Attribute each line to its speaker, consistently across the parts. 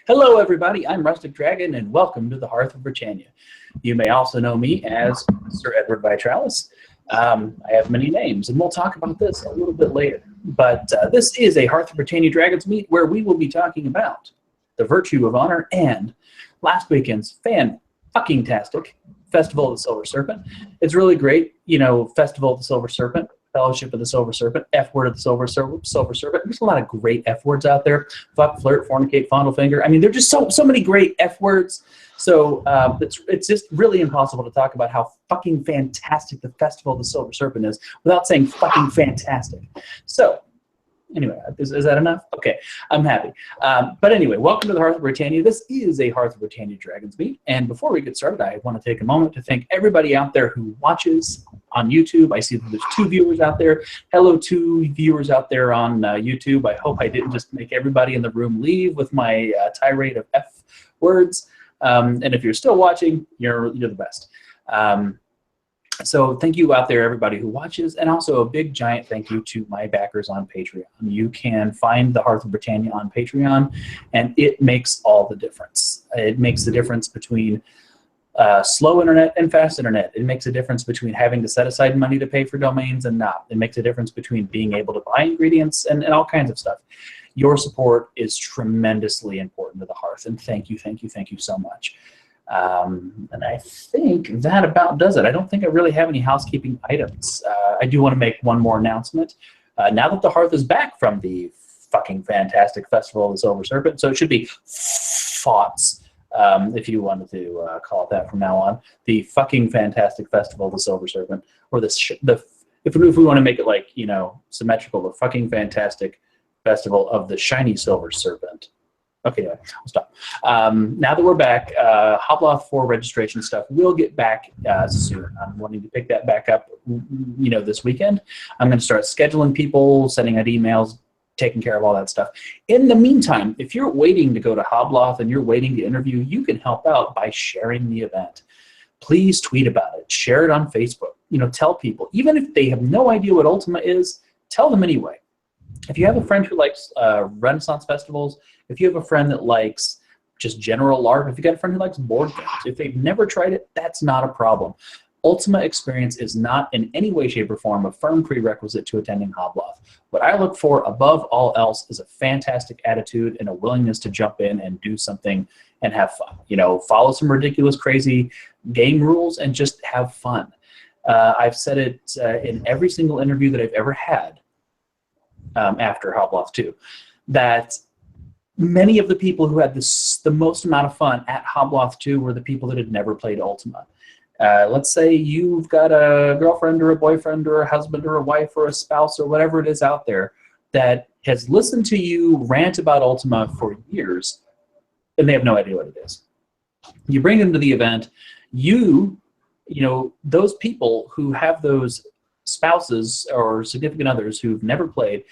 Speaker 1: Hello, everybody. I'm Rustic Dragon, and welcome to the Hearth of Britannia. You may also know me as Sir Edward Vitralis. I have many names, and we'll talk about this a little bit later. But this is a Hearth of Britannia Dragonsmeet where we will be talking about the virtue of honor and last weekend's fan-fucking-tastic Festival of the Silver Serpent. It's really great, Festival of the Silver Serpent, Fellowship of the Silver Serpent, F-word of the Silver Serpent. There's a lot of great F-words out there. Fuck, flirt, fornicate, fondle finger. I mean, there's just so many great F-words. So it's just really impossible to talk about how fucking fantastic the Festival of the Silver Serpent is without saying fucking fantastic. So anyway, is that enough? Okay, I'm happy. But anyway, welcome to the Hearth of Britannia. This is a Hearth of Britannia Dragonsmeet. And before we get started, I want to take a moment to thank everybody out there who watches on YouTube. I see that there's 2 viewers out there. Hello, 2 viewers out there on YouTube. I hope I didn't just make everybody in the room leave with my tirade of F words. And if you're still watching, you're the best. So thank you out there, everybody who watches, and also a big, giant thank you to my backers on Patreon. You can find the Hearth of Britannia on Patreon, and it makes all the difference. It makes the difference between slow internet and fast internet. It makes a difference between having to set aside money to pay for domains and not. It makes a difference between being able to buy ingredients and all kinds of stuff. Your support is tremendously important to the Hearth, and thank you so much. And I think that about does it. I don't think I really have any housekeeping items. I do want to make one more announcement. Now that the Hearth is back from the fucking fantastic Festival of the Silver Serpent, so it should be FOTS, if you wanted to call it that from now on, the fucking fantastic Festival of the Silver Serpent, or if we want to make it like, symmetrical, the fucking fantastic Festival of the Shiny Silver Serpent. Okay, I'll stop. Now that we're back, Hobloth 4 registration stuff will get back soon. I'm wanting to pick that back up, this weekend. I'm going to start scheduling people, sending out emails, taking care of all that stuff. In the meantime, if you're waiting to go to Hobloth and you're waiting to interview, you can help out by sharing the event. Please tweet about it. Share it on Facebook. Tell people. Even if they have no idea what Ultima is, tell them anyway. If you have a friend who likes Renaissance festivals, if you have a friend that likes just general LARP, if you got a friend who likes board games, if they've never tried it, that's not a problem. Ultima experience is not in any way, shape, or form a firm prerequisite to attending Hobloth. What I look for above all else is a fantastic attitude and a willingness to jump in and do something and have fun. Follow some ridiculous, crazy game rules and just have fun. I've said it in every single interview that I've ever had after Hobloth 2, that many of the people who had the most amount of fun at Hobloth 2 were the people that had never played Ultima. Let's say you've got a girlfriend or a boyfriend or a husband or a wife or a spouse or whatever it is out there that has listened to you rant about Ultima for years, and they have no idea what it is. You bring them to the event, those people who have those spouses or significant others who've never played,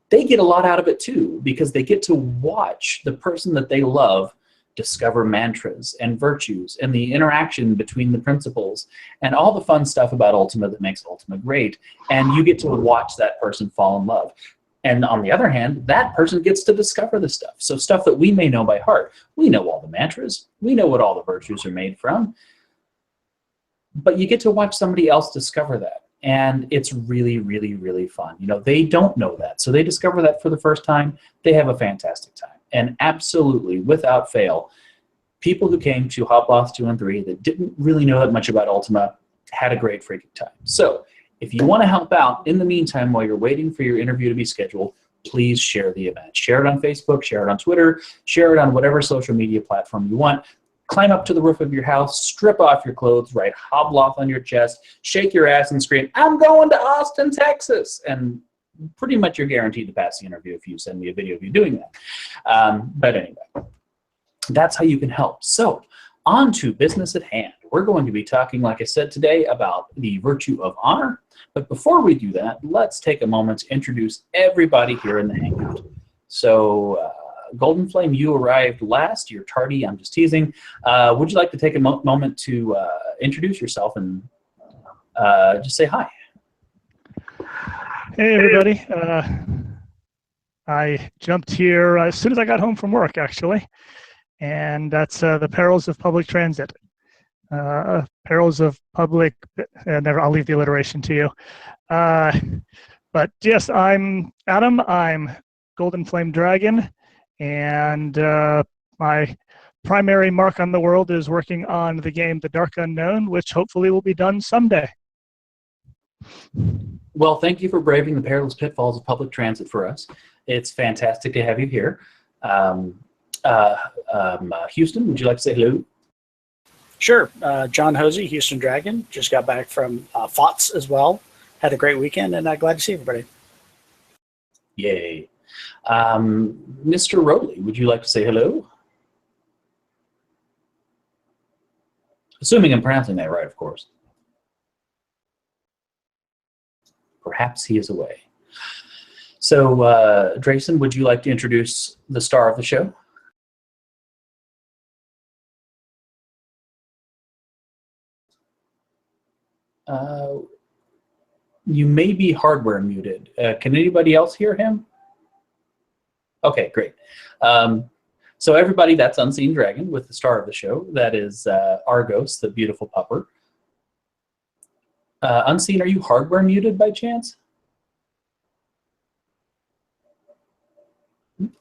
Speaker 1: they get a lot out of it too, because they get to watch the person that they love discover mantras and virtues and the interaction between the principles and all the fun stuff about Ultima that makes Ultima great. And you get to watch that person fall in love. And on the other hand, that person gets to discover the stuff. So stuff that we may know by heart. We know all the mantras. We know what all the virtues are made from. But you get to watch somebody else discover that. And it's really, really, really fun. They don't know that. So they discover that for the first time. They have a fantastic time. And absolutely, without fail, people who came to Hobloth 2 and 3 that didn't really know that much about Ultima had a great freaking time. So if you want to help out in the meantime while you're waiting for your interview to be scheduled, please share the event. Share it on Facebook, share it on Twitter, share it on whatever social media platform you want. Climb up to the roof of your house, strip off your clothes, write Hobloth on your chest, shake your ass and scream, "I'm going to Austin, Texas!" And pretty much you're guaranteed to pass the interview if you send me a video of you doing that. But anyway, that's how you can help. So, on to business at hand. We're going to be talking, like I said today, about the virtue of honor. But before we do that, let's take a moment to introduce everybody here in the Hangout. So, Golden Flame, you arrived last. You're tardy. I'm just teasing. Would you like to take a moment to introduce yourself and just say hi?
Speaker 2: Hey, everybody. I jumped here as soon as I got home from work, actually. and that's the perils of public transit. Perils of public, I'll leave the alliteration to you. But yes, I'm Adam. I'm Golden Flame Dragon, and my primary mark on the world is working on the game The Dark Unknown, which hopefully will be done someday.
Speaker 1: Well, thank you for braving the perilous pitfalls of public transit for us. It's fantastic to have you here. Houston, would you like to say hello?
Speaker 3: Sure. John Hosey, Houston Dragon. Just got back from FOTS as well. Had a great weekend, and glad to see everybody.
Speaker 1: Yay. Mr. Rowley, would you like to say hello? Assuming I'm pronouncing that right, of course. Perhaps he is away. So, Drayson, would you like to introduce the star of the show? You may be hardware muted. Can anybody else hear him? Okay, great. So everybody, that's Unseen Dragon with the star of the show. That is Argos, the beautiful pupper. Unseen, are you hardware muted by chance?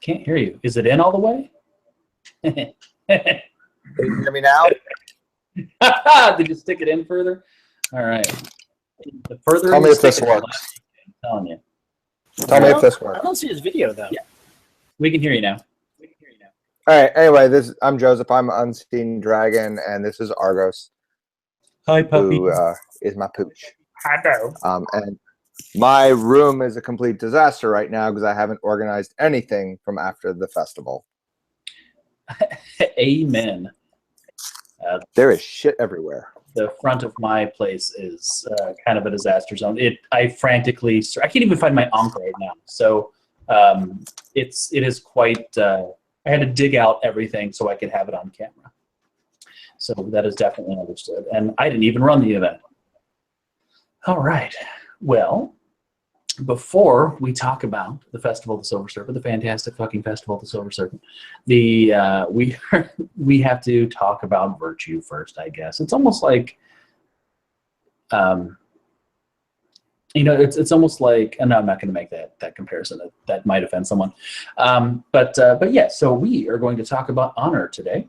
Speaker 1: Can't hear you. Is it in all the way?
Speaker 4: Can you hear me now?
Speaker 1: Did you stick it in further? All right. The further
Speaker 4: Tell me if this works.
Speaker 1: I'm telling you.
Speaker 4: Tell me if this works.
Speaker 3: I don't see his video, though.
Speaker 1: Yeah. We can hear you now.
Speaker 4: All right. Anyway, I'm Joseph. I'm Unseen Dragon, and this is Argos.
Speaker 1: Hi, puppy.
Speaker 4: Who is my pooch.
Speaker 3: Hello.
Speaker 4: And my room is a complete disaster right now because I haven't organized anything from after the festival.
Speaker 1: Amen.
Speaker 4: There is shit everywhere.
Speaker 1: The front of my place is kind of a disaster zone. I frantically, I can't even find my Ankh right now. So it is quite. I had to dig out everything so I could have it on camera. So that is definitely understood. And I didn't even run the event. All right. Well, before we talk about the Festival of the Silver Serpent, the fantastic fucking Festival of the Silver Serpent, we have to talk about virtue first, I guess. It's almost like, it's almost like, and no, I'm not going to make that comparison. That might offend someone. But yeah, so we are going to talk about honor today.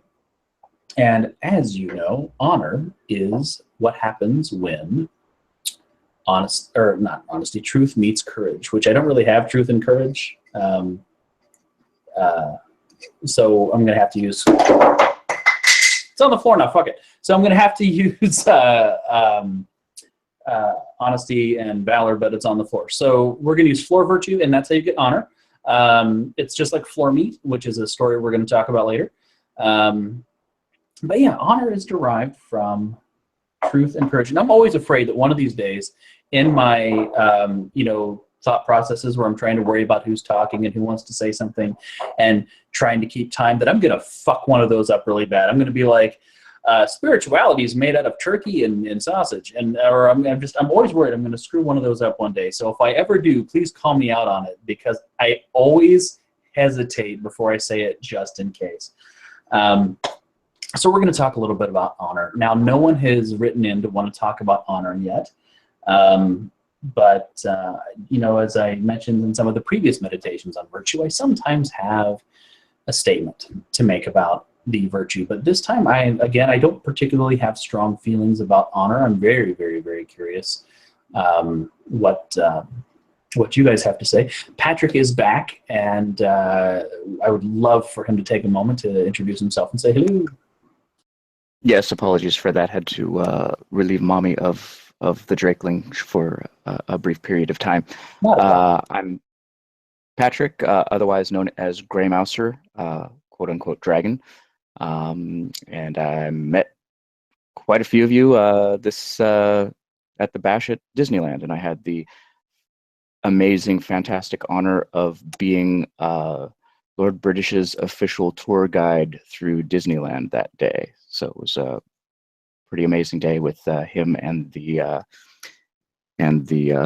Speaker 1: And as you know, honor is what happens when truth meets courage, which I don't really have truth and courage. So I'm going to have to use, it's on the floor now, fuck it. So I'm going to have to use honesty and valor, but it's on the floor. So we're going to use floor virtue, and that's how you get honor. It's just like floor meat, which is a story we're going to talk about later. But yeah, honor is derived from truth and courage. And I'm always afraid that one of these days in my, thought processes where I'm trying to worry about who's talking and who wants to say something and trying to keep time, that I'm going to fuck one of those up really bad. I'm going to be like, spirituality is made out of turkey and sausage. Or I'm always worried I'm going to screw one of those up one day. So if I ever do, please call me out on it, because I always hesitate before I say it just in case. So we're going to talk a little bit about honor. Now, no one has written in to want to talk about honor yet. But as I mentioned in some of the previous meditations on virtue, I sometimes have a statement to make about the virtue. But this time, I don't particularly have strong feelings about honor. I'm very, very, very curious what you guys have to say. Patrick is back, and I would love for him to take a moment to introduce himself and say hello.
Speaker 5: Yes, apologies for that. Had to relieve mommy of the Drakeling for a brief period of time. I'm Patrick, otherwise known as Grey Mouser, quote-unquote dragon. And I met quite a few of you at the Bash at Disneyland, and I had the amazing, fantastic honor of being Lord British's official tour guide through Disneyland that day. So it was a pretty amazing day with him and the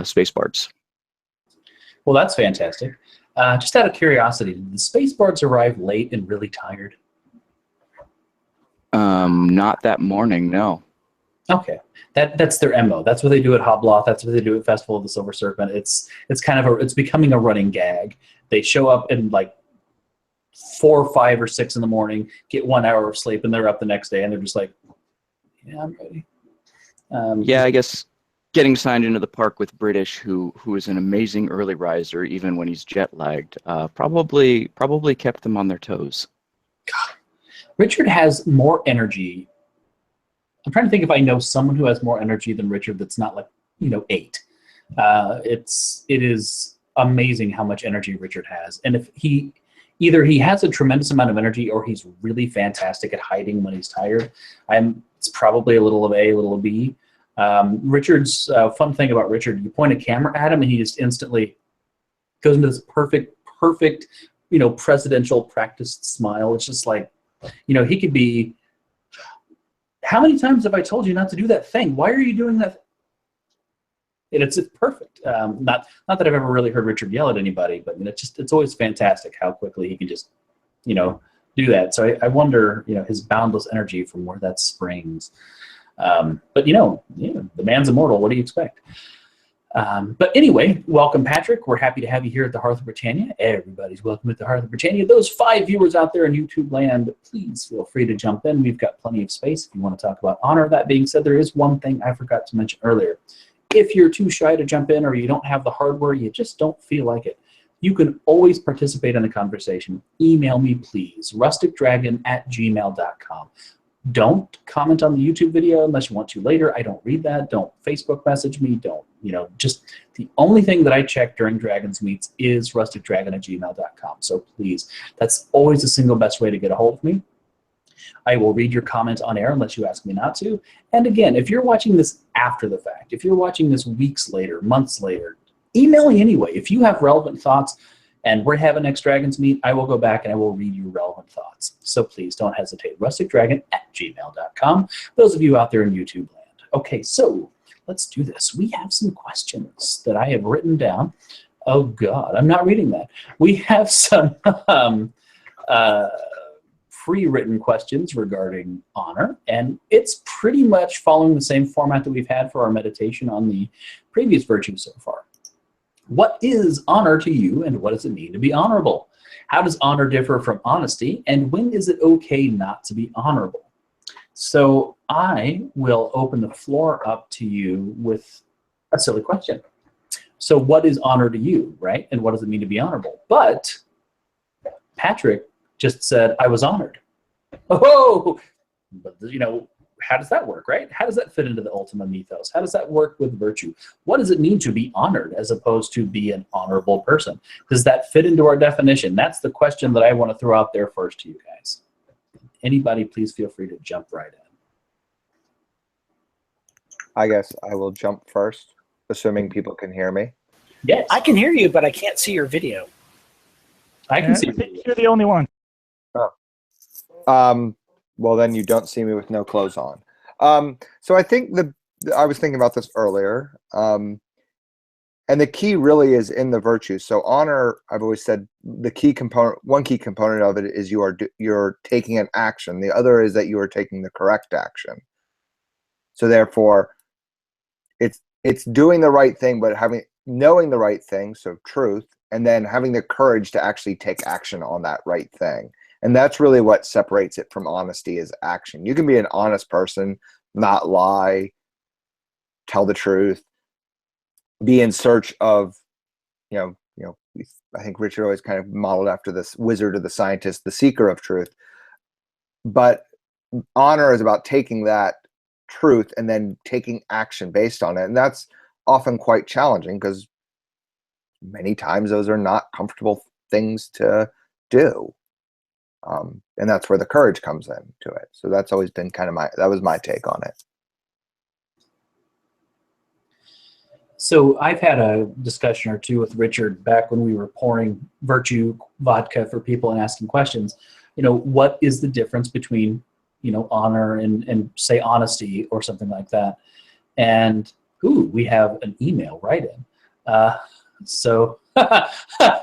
Speaker 5: Space Bards.
Speaker 1: Well, that's fantastic. Just out of curiosity, did the Space Bards arrive late and really tired?
Speaker 5: Not that morning, no.
Speaker 1: Okay, that's their MO. That's what they do at Hobloth. That's what they do at Festival of the Silver Serpent. It's kind of it's becoming a running gag. They show up in like 4 or 5 or 6 in the morning, get 1 hour of sleep, and they're up the next day, and they're just like, yeah, I'm ready.
Speaker 5: Yeah, I guess getting signed into the park with British, who is an amazing early riser, even when he's jet lagged, probably kept them on their toes.
Speaker 1: God. Richard has more energy. I'm trying to think if I know someone who has more energy than Richard that's not like, 8. It is amazing how much energy Richard has. And if either he has a tremendous amount of energy or he's really fantastic at hiding when he's tired. It's probably a little of A, a little of B. Richard's fun thing about Richard, you point a camera at him and he just instantly goes into this perfect, presidential practiced smile. It's just like, he could be, how many times have I told you not to do that thing? Why are you doing that? And it's perfect. Not that I've ever really heard Richard yell at anybody, but it's always fantastic how quickly he can just, do that. So I wonder, his boundless energy from where that springs. But the man's immortal. What do you expect? But anyway, welcome, Patrick. We're happy to have you here at the Hearth of Britannia. Everybody's welcome at the Hearth of Britannia. Those 5 viewers out there in YouTube land, please feel free to jump in. We've got plenty of space if you want to talk about honor. That being said, there is one thing I forgot to mention earlier. If you're too shy to jump in or you don't have the hardware, you just don't feel like it, you can always participate in the conversation. Email me, please, rusticdragon@gmail.com. Don't comment on the YouTube video unless you want to later. I don't read that. Don't Facebook message me. Don't, just the only thing that I check during Dragons Meets is rusticdragon@gmail.com. So please, that's always the single best way to get a hold of me. I will read your comment on air unless you ask me not to. And again, if you're watching this after the fact, if you're watching this weeks later, months later, email me anyway. If you have relevant thoughts and we're having next Dragons Meet, I will go back and I will read your relevant thoughts. So please don't hesitate. rusticdragon@gmail.com. Those of you out there in YouTube land. Okay, so let's do this. We have some questions that I have written down. Oh God, I'm not reading that. We have some pre-written questions regarding honor, and it's pretty much following the same format that we've had for our meditation on the previous virtues so far. What is honor to you, and what does it mean to be honorable? How does honor differ from honesty, and when is it okay not to be honorable? So I will open the floor up to you with a silly question. So what is honor to you, right? And what does it mean to be honorable? But Patrick just said, I was honored. Oh, but how does that work, right? How does that fit into the Ultima mythos? How does that work with virtue? What does it mean to be honored as opposed to be an honorable person? Does that fit into our definition? That's the question that I want to throw out there first to you guys. Anybody, please feel free to jump right in.
Speaker 4: I guess I will jump first, assuming people can hear me.
Speaker 1: Yes.
Speaker 3: I can hear you, but I can't see your video.
Speaker 1: I can see
Speaker 2: I think you're the only one.
Speaker 4: Well, then you don't see me with no clothes on. So I think I was thinking about this earlier, and the key really is in the virtues. So honor, I've always said, the key component, one key component of it is you're taking an action. The other is that you are taking the correct action. So therefore, it's doing the right thing, but knowing the right thing, so truth, and then having the courage to actually take action on that right thing. And that's really what separates it from honesty, is action. You can be an honest person, not lie, tell the truth, be in search of, I think Richard always kind of modeled after this wizard or the scientist, the seeker of truth. But honor is about taking that truth and then taking action based on it. And that's often quite challenging because many times those are not comfortable things to do. And that's where the courage comes into it. So that's always been that was my take on it.
Speaker 1: So I've had a discussion or two with Richard back when we were pouring virtue vodka for people and asking questions. What is the difference between, honor and say honesty or something like that? And we have an email right in. So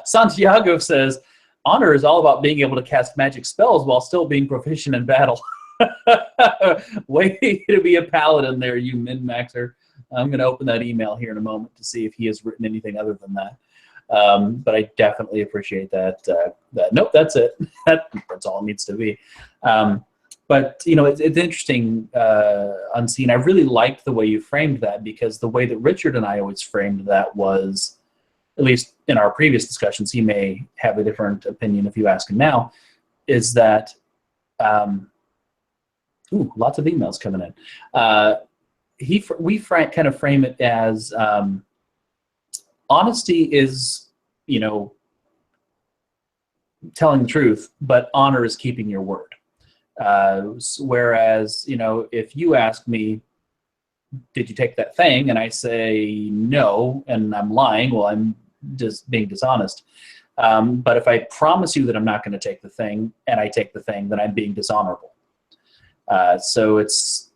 Speaker 1: Santiago says, honor is all about being able to cast magic spells while still being proficient in battle. Way to be a paladin there, you min-maxer. I'm going to open that email here in a moment to see if he has written anything other than that. But I definitely appreciate that. Nope, that's it. That's all it needs to be. But it's interesting, Unseen. I really liked the way you framed that, because the way that Richard and I always framed that was, at least in our previous discussions, he may have a different opinion if you ask him now, is that, lots of emails coming in. We kind of frame it as honesty is, telling the truth, but honor is keeping your word. Whereas, if you ask me, did you take that thing? And I say no, and I'm lying, well, I'm just being dishonest. But if I promise you that I'm not going to take the thing, and I take the thing, then I'm being dishonorable. So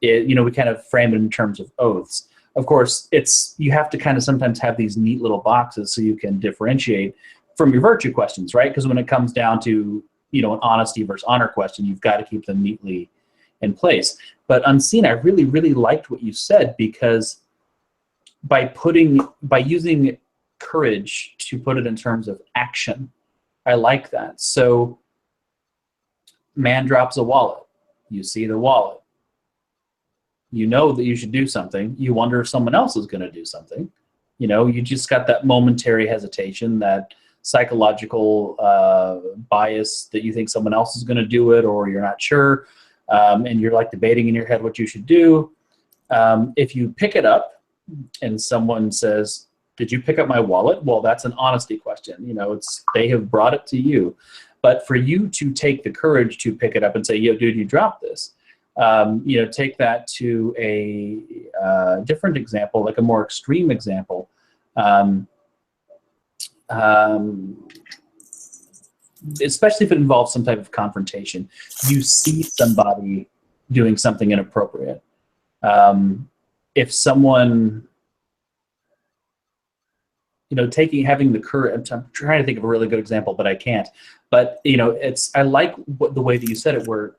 Speaker 1: we kind of frame it in terms of oaths. Of course, you have to kind of sometimes have these neat little boxes so you can differentiate from your virtue questions, right? Because when it comes down to, an honesty versus honor question, you've got to keep them neatly in place. But Unseen, I really, really liked what you said, because by using courage to put it in terms of action, I like that. So, man drops a wallet. You see the wallet. You know that you should do something. You wonder if someone else is going to do something. You just got that momentary hesitation, that psychological bias that you think someone else is going to do it, or you're not sure, and you're like debating in your head what you should do. If you pick it up and someone says, did you pick up my wallet? Well, that's an honesty question. They have brought it to you. But for you to take the courage to pick it up and say, yo, dude, you dropped this. Take that to a different example, like a more extreme example. Especially if it involves some type of confrontation. You see somebody doing something inappropriate. If someone, having the courage, I'm trying to think of a really good example, but I can't. But, I like the way that you said it, where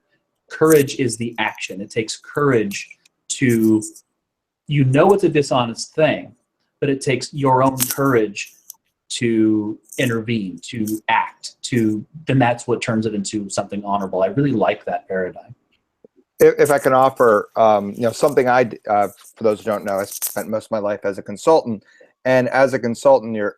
Speaker 1: courage is the action. It takes courage to, it's a dishonest thing, but it takes your own courage to intervene, to act, then that's what turns it into something honorable. I really like that paradigm.
Speaker 4: If I can offer, something for those who don't know, I spent most of my life as a consultant, and as a consultant, you're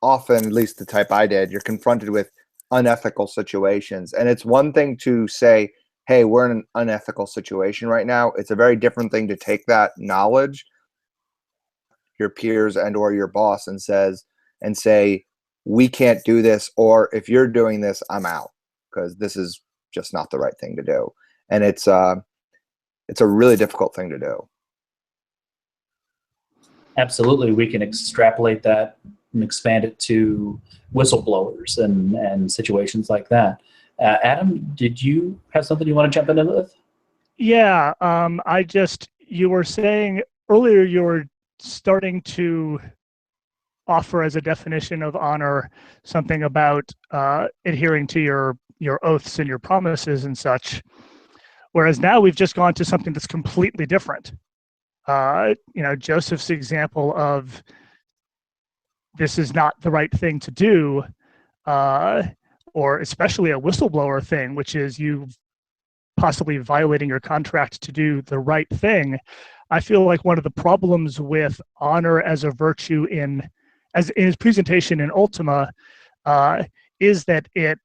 Speaker 4: often, at least the type I did, you're confronted with unethical situations. And it's one thing to say, hey, we're in an unethical situation right now. It's a very different thing to take that knowledge, your peers and or your boss, and say, we can't do this, or if you're doing this, I'm out, because this is just not the right thing to do. And it's a really difficult thing to do.
Speaker 1: Absolutely. We can extrapolate that and expand it to whistleblowers and situations like that. Adam, did you have something you want to jump in with?
Speaker 2: Yeah, you were saying earlier, you were starting to offer as a definition of honor something about adhering to your oaths and your promises and such, whereas now we've just gone to something that's completely different. Joseph's example of this is not the right thing to do, or especially a whistleblower thing, which is you possibly violating your contract to do the right thing. I feel like one of the problems with honor as a virtue in his presentation in Ultima is that it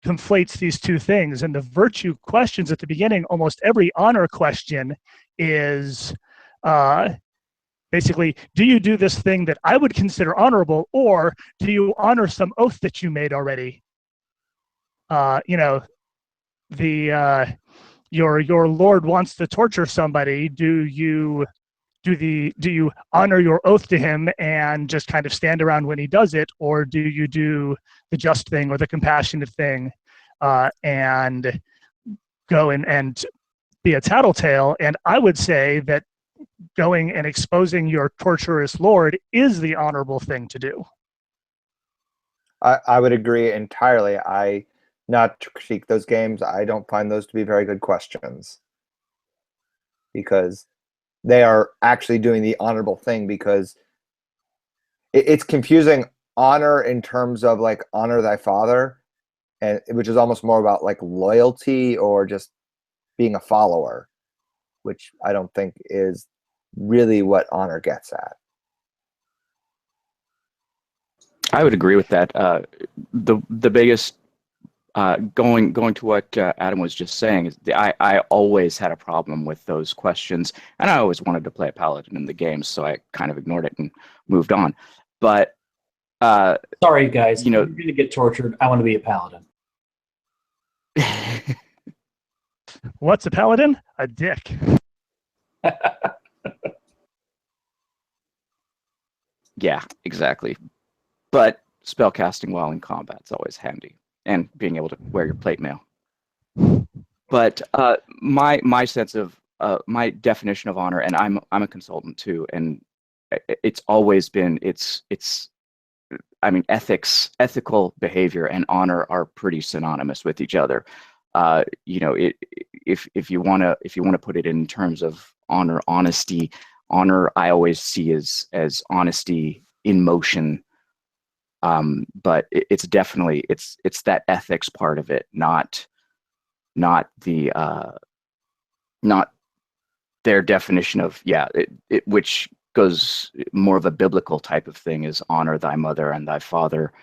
Speaker 2: conflates these two things. And the virtue questions at the beginning, almost every honor question is basically, do you do this thing that I would consider honorable, or do you honor some oath that you made already? Your Lord wants to torture somebody. Do you honor your oath to him and just kind of stand around when he does it, or do you do the just thing or the compassionate thing and go and be a tattletale? And I would say that going and exposing your torturous Lord is the honorable thing to do.
Speaker 4: I would agree entirely. not to critique those games, I don't find those to be very good questions, because they are actually doing the honorable thing, because it's confusing honor in terms of like honor thy father, and which is almost more about like loyalty or just being a follower, which I don't think is really what honor gets at.
Speaker 5: I would agree with that. The biggest going to what Adam was just saying is I always had a problem with those questions, and I always wanted to play a paladin in the games, so I kind of ignored it and moved on. But
Speaker 1: sorry, guys,
Speaker 5: you know,
Speaker 1: you're gonna get tortured. I want to be a paladin.
Speaker 2: What's a paladin? A dick.
Speaker 5: Yeah, exactly. But spellcasting while in combat is always handy, and being able to wear your plate mail. But my sense of my definition of honor, and I'm a consultant too, and it's always been I mean, ethical behavior and honor are pretty synonymous with each other. You know, if you want to put it in terms of honor, honesty, honor I always see as honesty in motion. But it's definitely it's that ethics part of it, not the not their definition of which goes more of a biblical type of thing, is honor thy mother and thy father,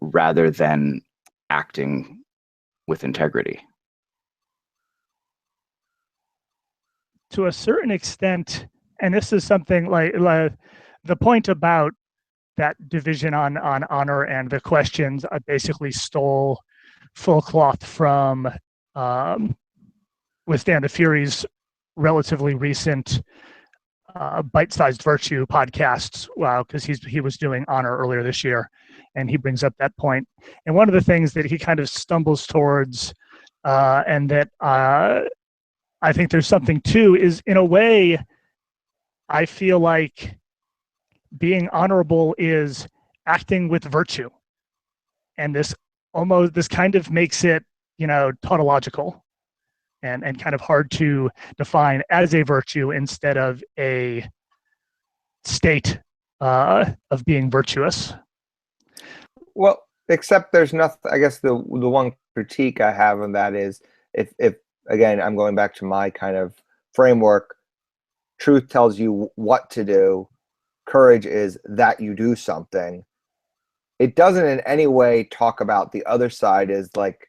Speaker 5: rather than acting with integrity.
Speaker 2: To a certain extent, and this is something like the point about that division on honor and the questions, I basically stole full cloth from Withstand the Fury's relatively recent bite-sized virtue podcasts. Wow, because he was doing honor earlier this year, and he brings up that point. And one of the things that he kind of stumbles towards, and that I think there's something to, is in a way, I feel like being honorable is acting with virtue, and this kind of makes it, you know, tautological and kind of hard to define as a virtue instead of a state of being virtuous.
Speaker 4: Well, except there's nothing. I guess the one critique I have on that is if again, I'm going back to my kind of framework. Truth tells you what to do. Courage is that you do something. It doesn't in any way talk about the other side, is like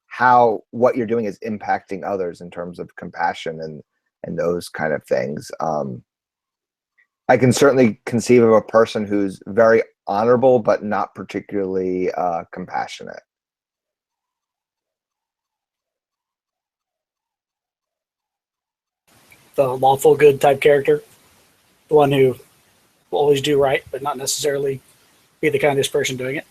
Speaker 4: how what you're doing is impacting others in terms of compassion and those kind of things. I can certainly conceive of a person who's very honorable but not particularly compassionate.
Speaker 3: The lawful good type character, the one who will always do right, but not necessarily be the kindest person doing it.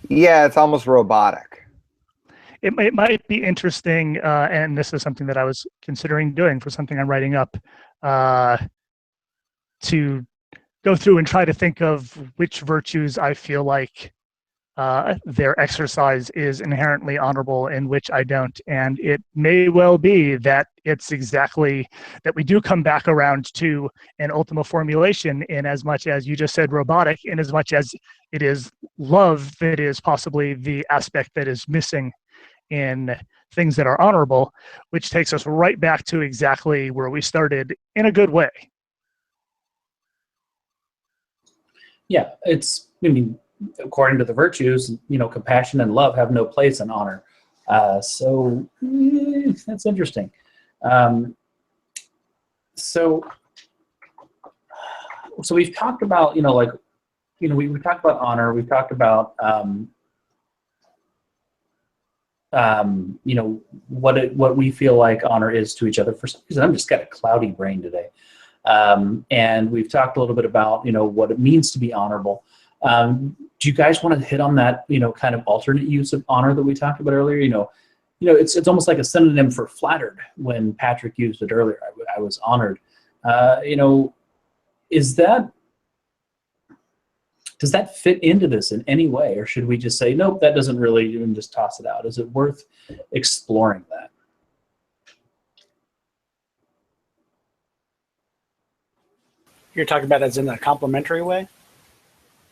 Speaker 4: Yeah, it's almost robotic.
Speaker 2: It might be interesting, and this is something that I was considering doing for something I'm writing up, to go through and try to think of which virtues I feel like their exercise is inherently honorable and which I don't. And it may well be that it's exactly that we do come back around to an ultimate formulation, in as much as you just said robotic, in as much as it is love that is possibly the aspect that is missing in things that are honorable, which takes us right back to exactly where we started in a good way.
Speaker 1: Yeah, I mean, according to the virtues, you know, compassion and love have no place in honor. So that's interesting. So we've talked about, you know, like, you know, we've talked about honor. We've talked about, you know, what we feel like honor is to each other. For some reason, I'm just got a cloudy brain today. And we've talked a little bit about, you know, what it means to be honorable. Do you guys want to hit on that, you know, kind of alternate use of honor that we talked about earlier? You know, it's almost like a synonym for flattered when Patrick used it earlier. I was honored. You know, is that Does that fit into this in any way, or should we just say, nope, that doesn't really, and just toss it out? Is it worth exploring that?
Speaker 3: You're talking about as in a complimentary way?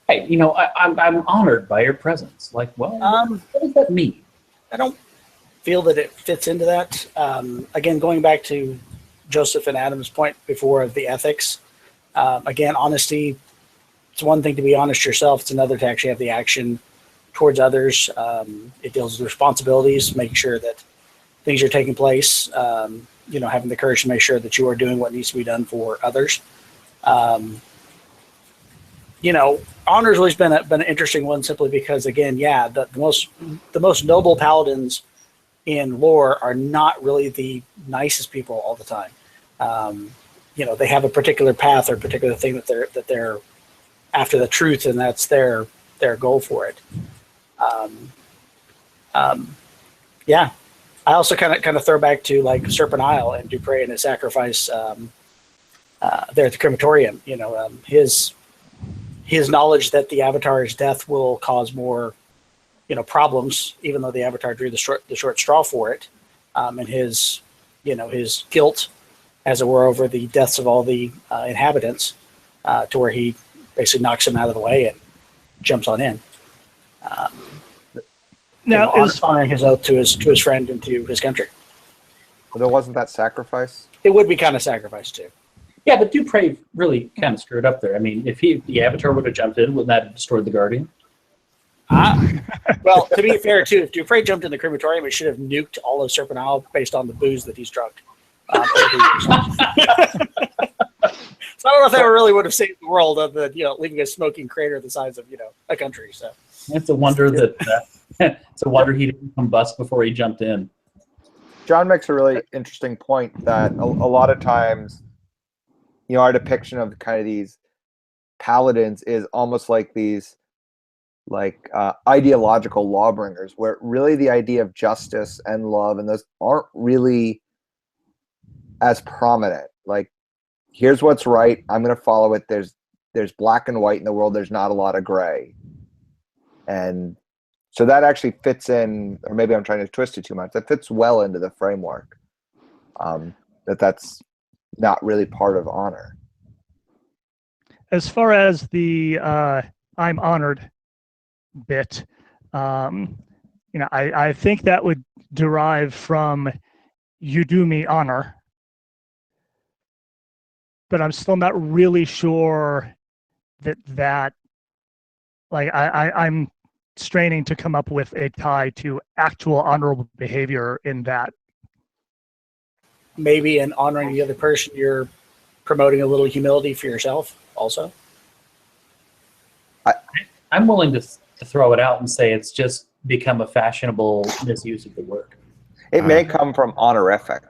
Speaker 1: Hey, I'm honored by your presence. Like, well, what does that mean?
Speaker 3: I don't feel that it fits into that. Again, going back to Joseph and Adam's point before of the ethics, again, honesty, it's one thing to be honest yourself. It's another to actually have the action towards others. It deals with responsibilities, making sure that things are taking place, having the courage to make sure that you are doing what needs to be done for others. Honor's always been an interesting one, simply because, again, the most noble paladins in lore are not really the nicest people all the time. They have a particular path or a particular thing that they're after the truth, and that's their goal for it. I also kind of throw back to like Serpent Isle and Dupre and his sacrifice there at the crematorium. His knowledge that the Avatar's death will cause more, problems, even though the Avatar drew the short straw for it, and his guilt, as it were, over the deaths of all the inhabitants, to where he basically knocks him out of the way and jumps on in. Now, honoring his oath to his friend and to his country.
Speaker 4: Well, there wasn't that sacrifice.
Speaker 3: It would be kind of sacrifice too.
Speaker 1: Yeah, but Dupre really kind of screwed up there. I mean, if the Avatar would have jumped in, wouldn't that have destroyed the Guardian?
Speaker 3: Well, to be fair, too, if Dupre jumped in the crematorium, it should have nuked all of Serpent Isle based on the booze that he's drunk. So I don't know if that really would have saved the world of leaving a smoking crater the size of a country. So
Speaker 1: it's a wonder that it's a wonder he didn't combust before he jumped in.
Speaker 4: John makes a really interesting point that a lot of times, our depiction of kind of these paladins is almost like these ideological lawbringers, where really the idea of justice and love and those aren't really as prominent. Like, here's what's right, I'm going to follow it. There's black and white in the world. There's not a lot of gray. And so that actually fits in, or maybe I'm trying to twist it too much. That fits well into the framework. That's not really part of honor.
Speaker 2: As far as the I'm honored bit, I think that would derive from you do me honor, but I'm still not really sure that I'm straining to come up with a tie to actual honorable behavior in that.
Speaker 3: Maybe in honoring the other person, you're promoting a little humility for yourself also.
Speaker 1: I'm willing to throw it out and say it's just become a fashionable misuse of the word.
Speaker 4: It may come from honorific.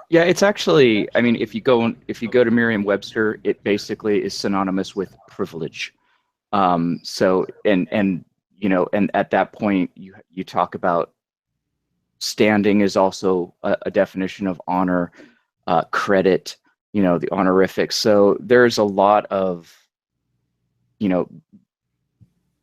Speaker 5: Yeah, it's actually, I mean, if you go to Merriam-Webster, it basically is synonymous with privilege. So and at that point you talk about standing is also a definition of honor, credit, the honorific. So there's a lot of,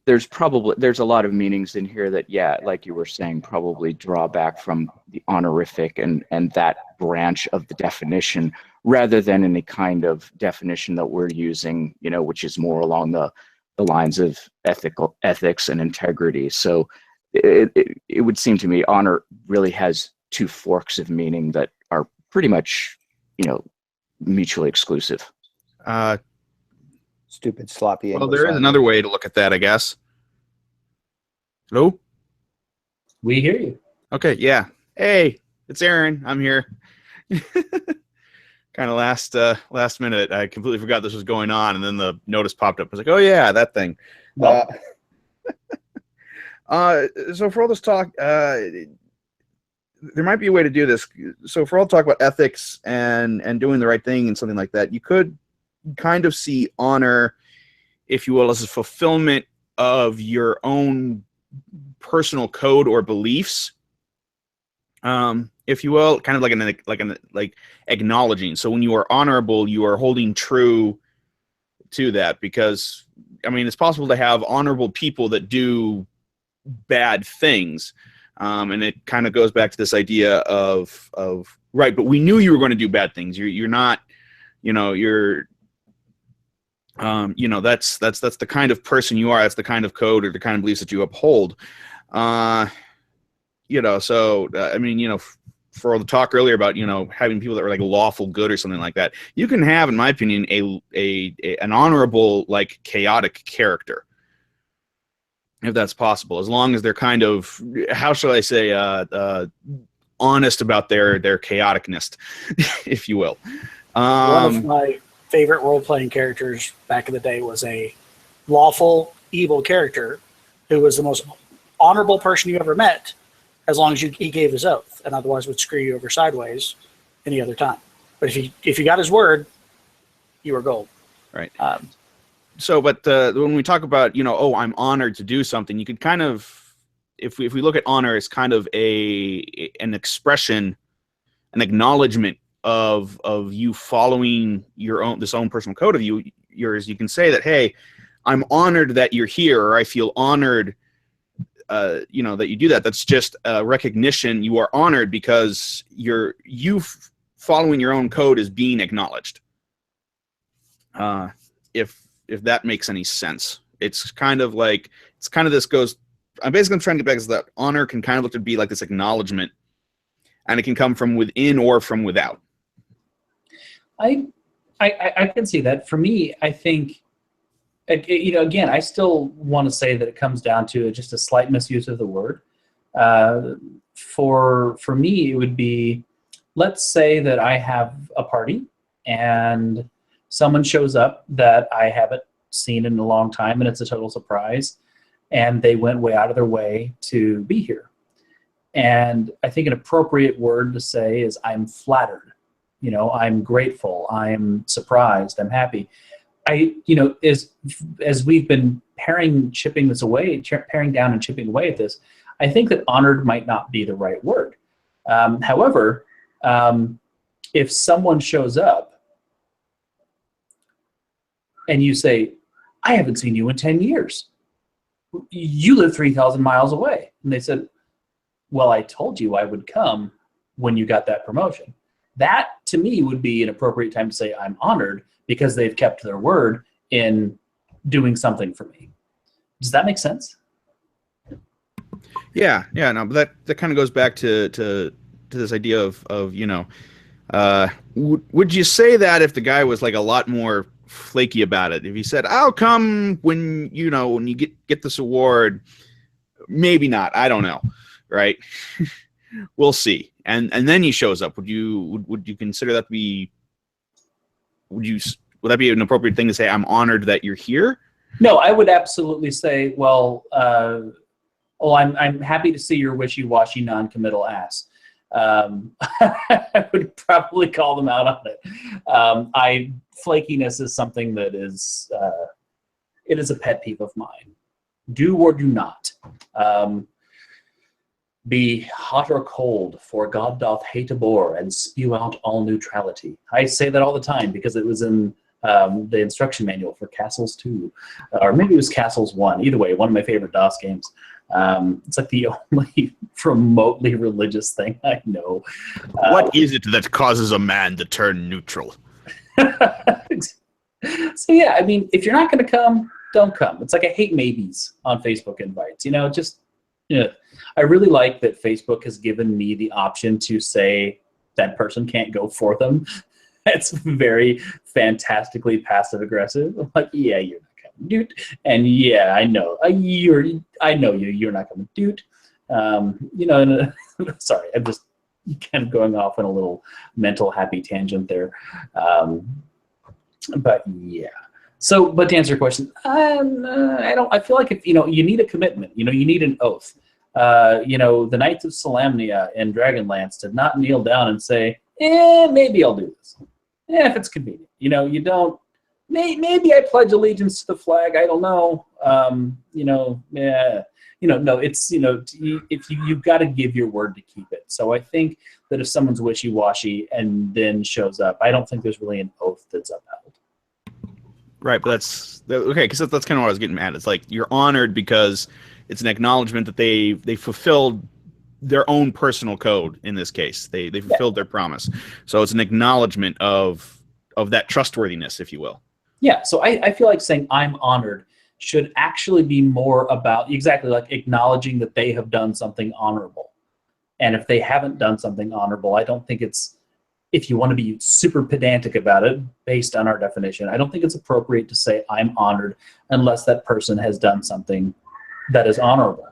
Speaker 5: there's a lot of meanings in here that, like you were saying, probably draw back from the honorific and that branch of the definition, rather than any kind of definition that we're using, which is more along the lines of ethics and integrity. So it would seem to me honor really has two forks of meaning that are pretty much, mutually exclusive.
Speaker 4: Stupid, sloppy.
Speaker 6: Well, there is another way to look at that, I guess. Hello?
Speaker 1: We hear you.
Speaker 6: Okay, yeah. Hey, it's Aaron. I'm here. Kind of last minute, I completely forgot this was going on, and then the notice popped up. I was like, oh yeah, that thing. So for all this talk, there might be a way to do this. So for all talk about ethics and doing the right thing and something like that, you could kind of see honor, if you will, as a fulfillment of your own personal code or beliefs. If you will, kind of like acknowledging. So when you are honorable, you are holding true to that, because I mean, it's possible to have honorable people that do bad things, and it kind of goes back to this idea of right, but we knew you were going to do bad things. You're not, you're that's the kind of person you are. That's the kind of code or the kind of beliefs that you uphold. So I mean, for all the talk earlier about having people that were like lawful good or something like that, you can have, in my opinion, an honorable, like, chaotic character, if that's possible, as long as they're kind of, how shall I say, honest about their chaoticness, if you will.
Speaker 3: One of my favorite role-playing characters back in the day was a lawful evil character who was the most honorable person you ever met, as long as he gave his oath, and otherwise would screw you over sideways any other time. But if you got his word, you were gold.
Speaker 6: Right. But when we talk about, oh, I'm honored to do something, you could kind of, if we look at honor as kind of an expression, an acknowledgement of you following this own personal code of yours, you can say that, hey, I'm honored that you're here, or I feel honored that you do that. That's just a recognition. You are honored because you following your own code is being acknowledged. If that makes any sense, it's kind of this goes. I'm basically trying to get back to that honor can kind of look to be like this acknowledgement, and it can come from within or from without.
Speaker 1: I can see that. For me, I think, again, I still want to say that it comes down to just a slight misuse of the word. For me, it would be, let's say that I have a party and someone shows up that I haven't seen in a long time, and it's a total surprise, and they went way out of their way to be here. And I think an appropriate word to say is, I'm flattered. I'm grateful. I'm surprised. I'm happy. As we've been paring down and chipping away at this, I think that honored might not be the right word. However, if someone shows up and you say, I haven't seen you in 10 years. You live 3,000 miles away. And they said, well, I told you I would come when you got that promotion. That, to me, would be an appropriate time to say I'm honored because they've kept their word in doing something for me. Does that make sense?
Speaker 6: Yeah, no, but that kind of goes back to this idea of would you say that if the guy was like a lot more flaky about it? If he said, I'll come when you get this award, maybe not, I don't know, right? We'll see. And then he shows up. Would you consider that to be, would that be an appropriate thing to say, I'm honored that you're here?
Speaker 1: No, I would absolutely say, well, I'm happy to see your wishy-washy non-committal ass. I would probably call them out on it. Flakiness is something that is, it is a pet peeve of mine. Do or do not. Be hot or cold, for God doth hate a bore, and spew out all neutrality. I say that all the time because it was in the instruction manual for Castles 2, or maybe it was Castles 1. Either way, one of my favorite DOS games. It's like the only remotely religious thing I know.
Speaker 6: What is it that causes a man to turn neutral?
Speaker 1: So yeah, I mean, if you're not going to come, don't come. It's like I hate maybes on Facebook invites. I really like that Facebook has given me the option to say that person can't go for them. It's very fantastically passive aggressive. I'm like, yeah, you're not coming, dude. And yeah, I know you're not coming, dude. Sorry, I'm just kind of going off on a little mental happy tangent there. But yeah. So, but to answer your question, I feel like if you need a commitment, you need an oath. The Knights of Solamnia in Dragonlance did not kneel down and say, maybe I'll do this. If it's convenient. You don't, maybe I pledge allegiance to the flag. I don't know. No, it's, if you've got to give your word to keep it. So I think that if someone's wishy-washy and then shows up, I don't think there's really an oath that's upheld.
Speaker 6: Right, but that's okay, because that's kind of what I was getting at. It's like you're honored because it's an acknowledgement that they fulfilled their own personal code. In this case, they fulfilled their promise. So it's an acknowledgement of that trustworthiness, if you will.
Speaker 1: Yeah. So I feel like saying I'm honored should actually be more about exactly like acknowledging that they have done something honorable. And if they haven't done something honorable, I don't think it's, if you want to be super pedantic about it, based on our definition, I don't think it's appropriate to say I'm honored unless that person has done something that is honorable.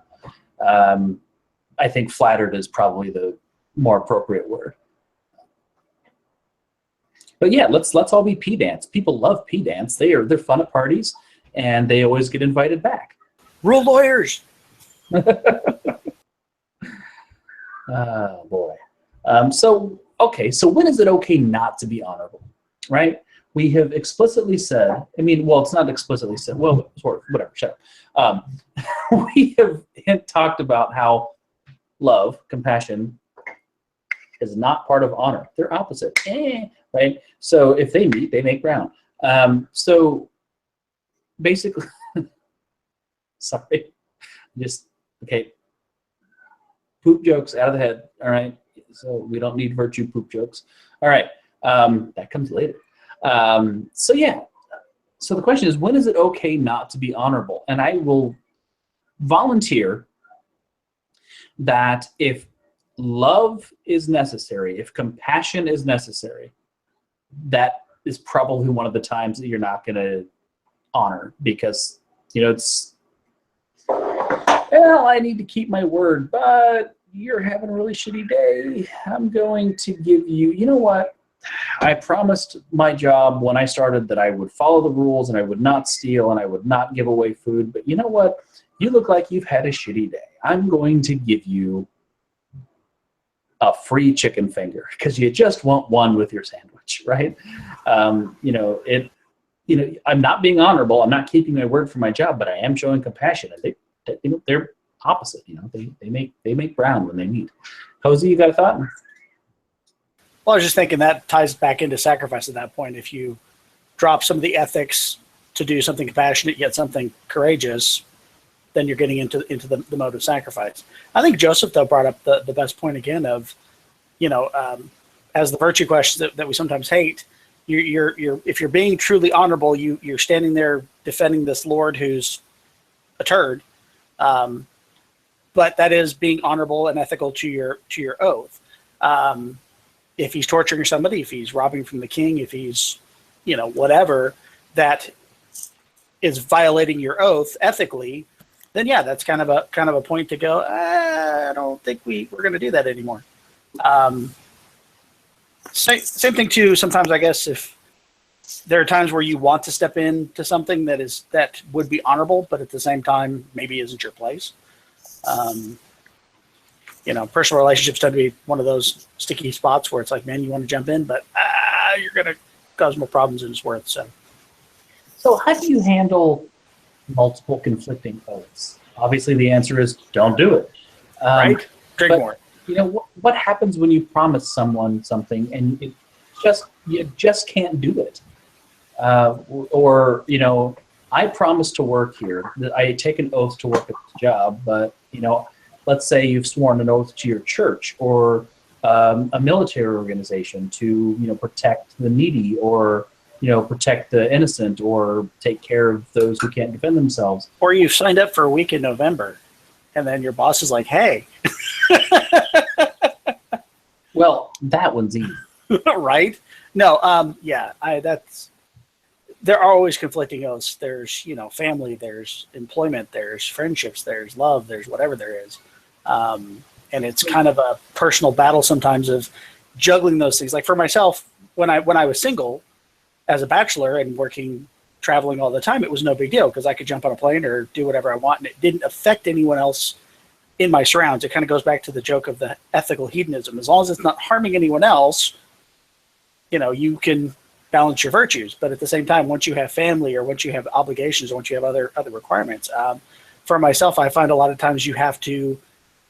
Speaker 1: I think flattered is probably the more appropriate word. But yeah, let's all be pedants. People love pedants. They're fun at parties, and they always get invited back.
Speaker 3: Rule lawyers.
Speaker 1: Oh boy. Okay, so when is it okay not to be honorable, right? We have explicitly said, I mean, well, it's not explicitly said, well, sort of, whatever, shut up. We have talked about how love, compassion, is not part of honor. They're opposite, right? So if they meet, they make ground. So basically, sorry, okay, poop jokes out of the head, all right? So we don't need virtue poop jokes. All right, that comes later. So yeah, so the question is, when is it okay not to be honorable? And I will volunteer that if love is necessary, if compassion is necessary, that is probably one of the times that you're not going to honor, because, you know, it's, well, I need to keep my word, but you're having a really shitty day. I'm going to give you, you know what? I promised my job when I started that I would follow the rules and I would not steal and I would not give away food. But you know what? You look like you've had a shitty day. I'm going to give you a free chicken finger because you just want one with your sandwich, right? I'm not being honorable. I'm not keeping my word for my job, but I am showing compassion. And they're opposite. They make ground when they meet. Cozy, you got a thought?
Speaker 3: Well, I was just thinking that ties back into sacrifice at that point. If you drop some of the ethics to do something compassionate, yet something courageous, then you're getting into the mode of sacrifice. I think Joseph, though, brought up the best point again of, as the virtue question that we sometimes hate, if you're being truly honorable, you're standing there defending this Lord who's a turd, but that is being honorable and ethical to your oath. If he's torturing somebody, if he's robbing from the king, if he's, whatever, that is violating your oath ethically, then yeah, that's kind of a point to go, I don't think we're going to do that anymore. Same thing too. Sometimes I guess if there are times where you want to step into something that would be honorable, but at the same time maybe isn't your place. Personal relationships tend to be one of those sticky spots where it's like, man, you want to jump in, but you're going to cause more problems than it's worth.
Speaker 1: So how do you handle multiple conflicting oaths? Obviously, the answer is don't do it.
Speaker 3: Right? Drink more.
Speaker 1: What happens when you promise someone something and you just can't do it? I promise to work here. I take an oath to work at the job, but let's say you've sworn an oath to your church or a military organization to protect the needy or protect the innocent or take care of those who can't defend themselves.
Speaker 3: Or you've signed up for a week in November, and then your boss is like, "Hey."
Speaker 1: Well, that one's easy,
Speaker 3: right? No, there are always conflicting oaths. There's family, there's employment, there's friendships, there's love, there's whatever there is. And it's kind of a personal battle sometimes of juggling those things. Like for myself, when I was single as a bachelor and traveling all the time, it was no big deal because I could jump on a plane or do whatever I want, and it didn't affect anyone else in my surrounds. It kind of goes back to the joke of the ethical hedonism. As long as it's not harming anyone else, you can balance your virtues. But at the same time, once you have family or once you have obligations or once you have other requirements, for myself, I find a lot of times you have to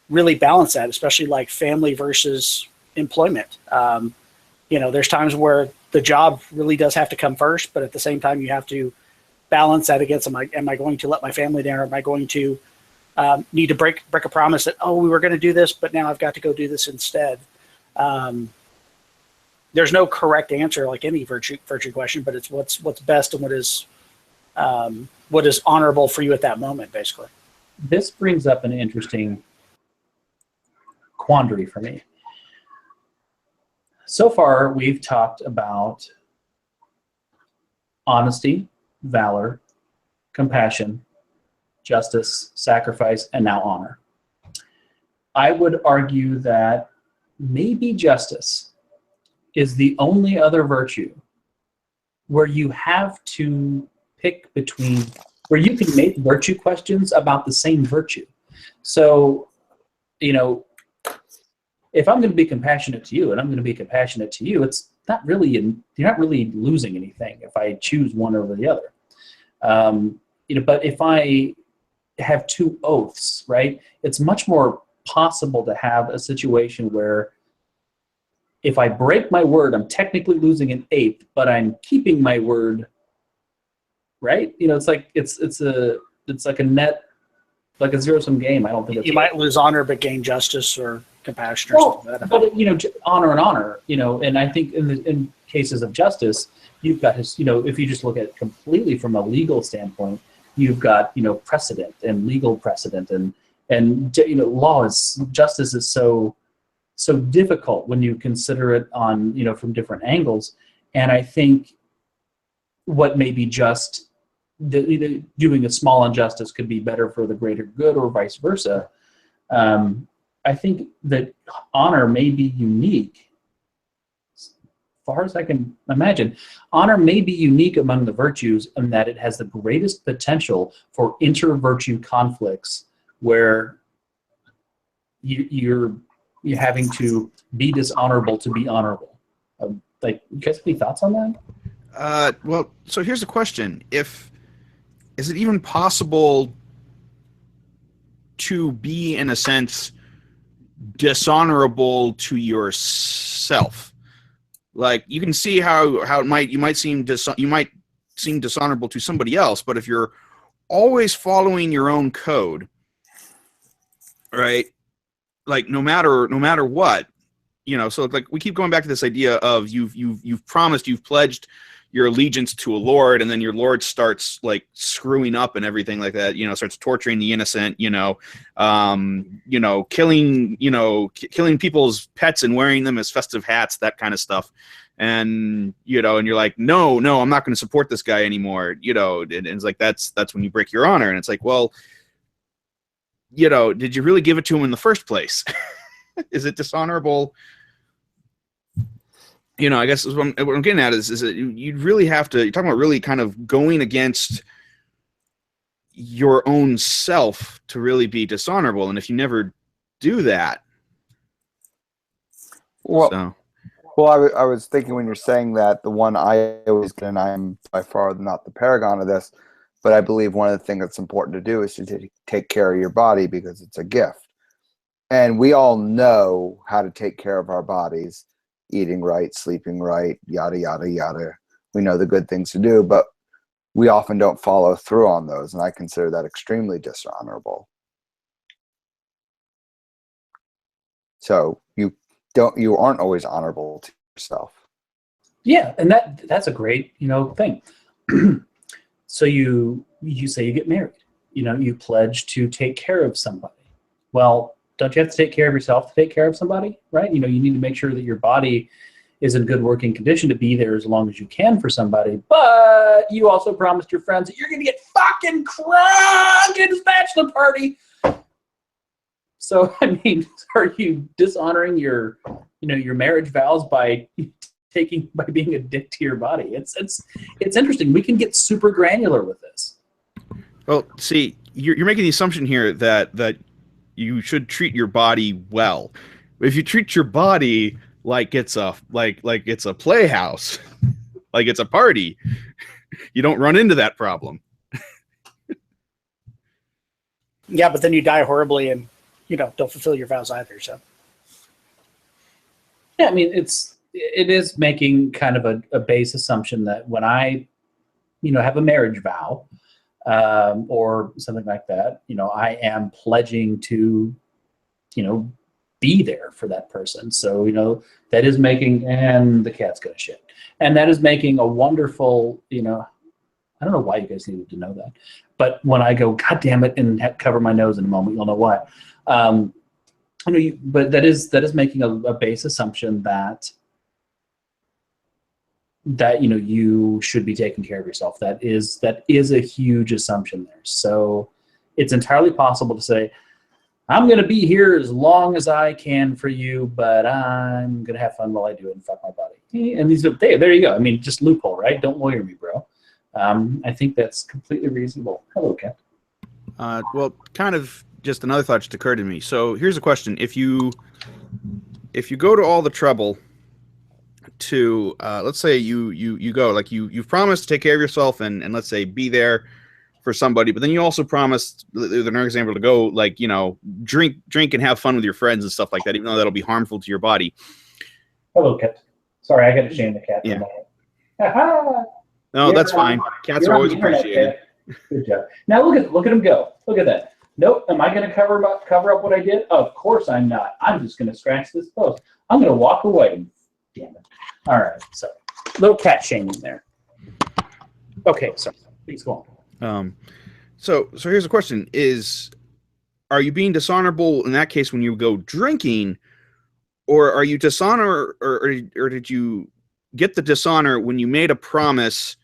Speaker 3: really balance that, especially like family versus employment. There's times where the job really does have to come first, but at the same time, you have to balance that against, am I going to let my family down, or am I going to need to break a promise that, oh, we were going to do this, but now I've got to go do this instead. There's no correct answer like any virtue question, but it's what's best and what is honorable for you at that moment, basically.
Speaker 1: This brings up an interesting quandary for me. So far, we've talked about honesty, valor, compassion, justice, sacrifice, and now honor. I would argue that maybe justice is the only other virtue where you have to pick between, where you can make virtue questions about the same virtue. So, you know, if I'm going to be compassionate to you and I'm going to be compassionate to you, it's not really, you're not really losing anything if I choose one over the other. You know, but if I have two oaths, right, it's much more possible to have a situation where if I break my word, I'm technically losing an eighth, but I'm keeping my word, right? You know, it's like it's like a net, like a zero-sum game. I don't think
Speaker 3: you might lose honor but gain justice or compassion or something like that.
Speaker 1: But you know, honor and honor, you know, and I think in cases of justice, you've got his, you know, if you just look at it completely from a legal standpoint, you've got, you know, precedent and legal precedent and you know, law is, justice is so difficult when you consider it on, you know, from different angles. And I think what may be just doing a small injustice could be better for the greater good, or vice versa. I think that honor may be unique, as far as I can imagine. Honor may be unique among the virtues in that it has the greatest potential for inter-virtue conflicts where you're having to be dishonorable to be honorable. Like, you guys have any thoughts on that?
Speaker 6: Well, so here's the question. Is it even possible to be, in a sense, dishonorable to yourself? Like, you can see how you might seem dishonorable to somebody else, but if you're always following your own code, right? Like, no matter what, you know, so like we keep going back to this idea of you've promised, you've pledged your allegiance to a lord, and then your lord starts like screwing up and everything like that, you know, starts torturing the innocent, killing people's pets and wearing them as festive hats, that kind of stuff. And, you know, and you're like, no, I'm not going to support this guy anymore, you know, and it's like, that's when you break your honor. And it's like, well, you know, did you really give it to him in the first place? Is it dishonorable? You know, I guess what I'm getting at is that you'd really have to, you're talking about really kind of going against your own self to really be dishonorable. And if you never do that.
Speaker 4: Well, I was thinking when you're saying that, the one I always get, and I'm by far not the paragon of this, but I believe one of the things that's important to do is to take care of your body because it's a gift. And we all know how to take care of our bodies. Eating right, sleeping right, yada, yada, yada. We know the good things to do, but we often don't follow through on those, and I consider that extremely dishonorable. So you aren't always honorable to yourself.
Speaker 1: Yeah, and that's a great, you know, thing. So you say you get married, you know, you pledge to take care of somebody. Well, don't you have to take care of yourself to take care of somebody, right? You know, you need to make sure that your body is in good working condition to be there as long as you can for somebody. But you also promised your friends that you're going to get fucking crunk at his bachelor party. So, I mean, are you dishonoring your, you know, your marriage vows by being a dick to your body? It's interesting. We can get super granular with this.
Speaker 6: Well, see, you're making the assumption here that you should treat your body well. If you treat your body like it's a it's a playhouse, like it's a party, you don't run into that problem.
Speaker 3: Yeah, but then you die horribly and, you know, don't fulfill your vows either. So
Speaker 1: yeah, I mean, it is making kind of a base assumption that when I have a marriage vow, or something like that, I am pledging to, be there for that person. So, that is making, and the cat's gonna shit. And that is making a wonderful, I don't know why you guys needed to know that, but when I go, God damn it, and cover my nose in a moment, you'll know why. But that is making a base assumption that you should be taking care of yourself. That is a huge assumption there. So it's entirely possible to say, I'm going to be here as long as I can for you, but I'm going to have fun while I do it and fuck my body. And there you go. I mean, just loophole, right? Don't lawyer me, bro. I think that's completely reasonable. Hello, Kat.
Speaker 6: Well, kind of just another thought just occurred to me. So here's a question: if you go to all the trouble to, let's say you go, like you've promised to take care of yourself and let's say be there for somebody, but then you also promised, there's another example, to go, like, drink and have fun with your friends and stuff like that, even though that'll be harmful to your body.
Speaker 1: Hello, Kat. Sorry, I got to shame the cat.
Speaker 6: Yeah.
Speaker 1: Ha-ha!
Speaker 6: No, that's fine. Cats are always appreciated.
Speaker 1: Good job. Now look at him go. Look at that. Nope. Am I going to cover up what I did? Of course I'm not. I'm just going to scratch this post. I'm going to walk away. Damn it. All right. So little cat shaming there. Okay. So please go on.
Speaker 6: So here's the question: are you being dishonorable in that case when you go drinking, or are you dishonor, or did you get the dishonor when you made a promise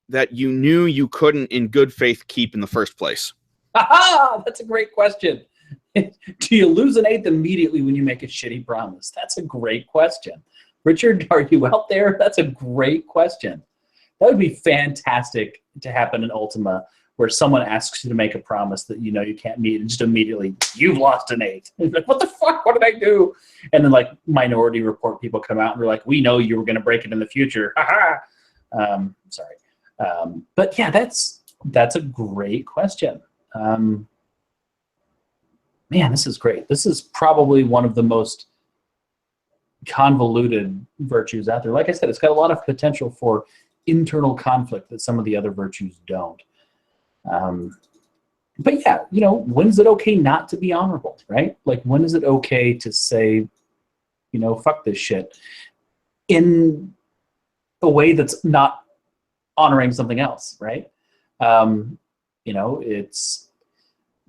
Speaker 6: that you knew you couldn't in good faith keep in the first place?
Speaker 1: Aha! That's a great question. Do you lose an eighth immediately when you make a shitty promise? That's a great question. Richard, are you out there? That's a great question. That would be fantastic to happen in Ultima, where someone asks you to make a promise that you can't meet, and just immediately, you've lost an eighth. And you're like, what the fuck? What did I do? And then, like, Minority Report people come out and they're like, we know you were going to break it in the future. Sorry. But yeah, that's a great question. Man, this is great. This is probably one of the most convoluted virtues out there. Like I said, it's got a lot of potential for internal conflict that some of the other virtues don't. But yeah, when is it okay not to be honorable, right? Like, when is it okay to say, fuck this shit in a way that's not honoring something else, right? It's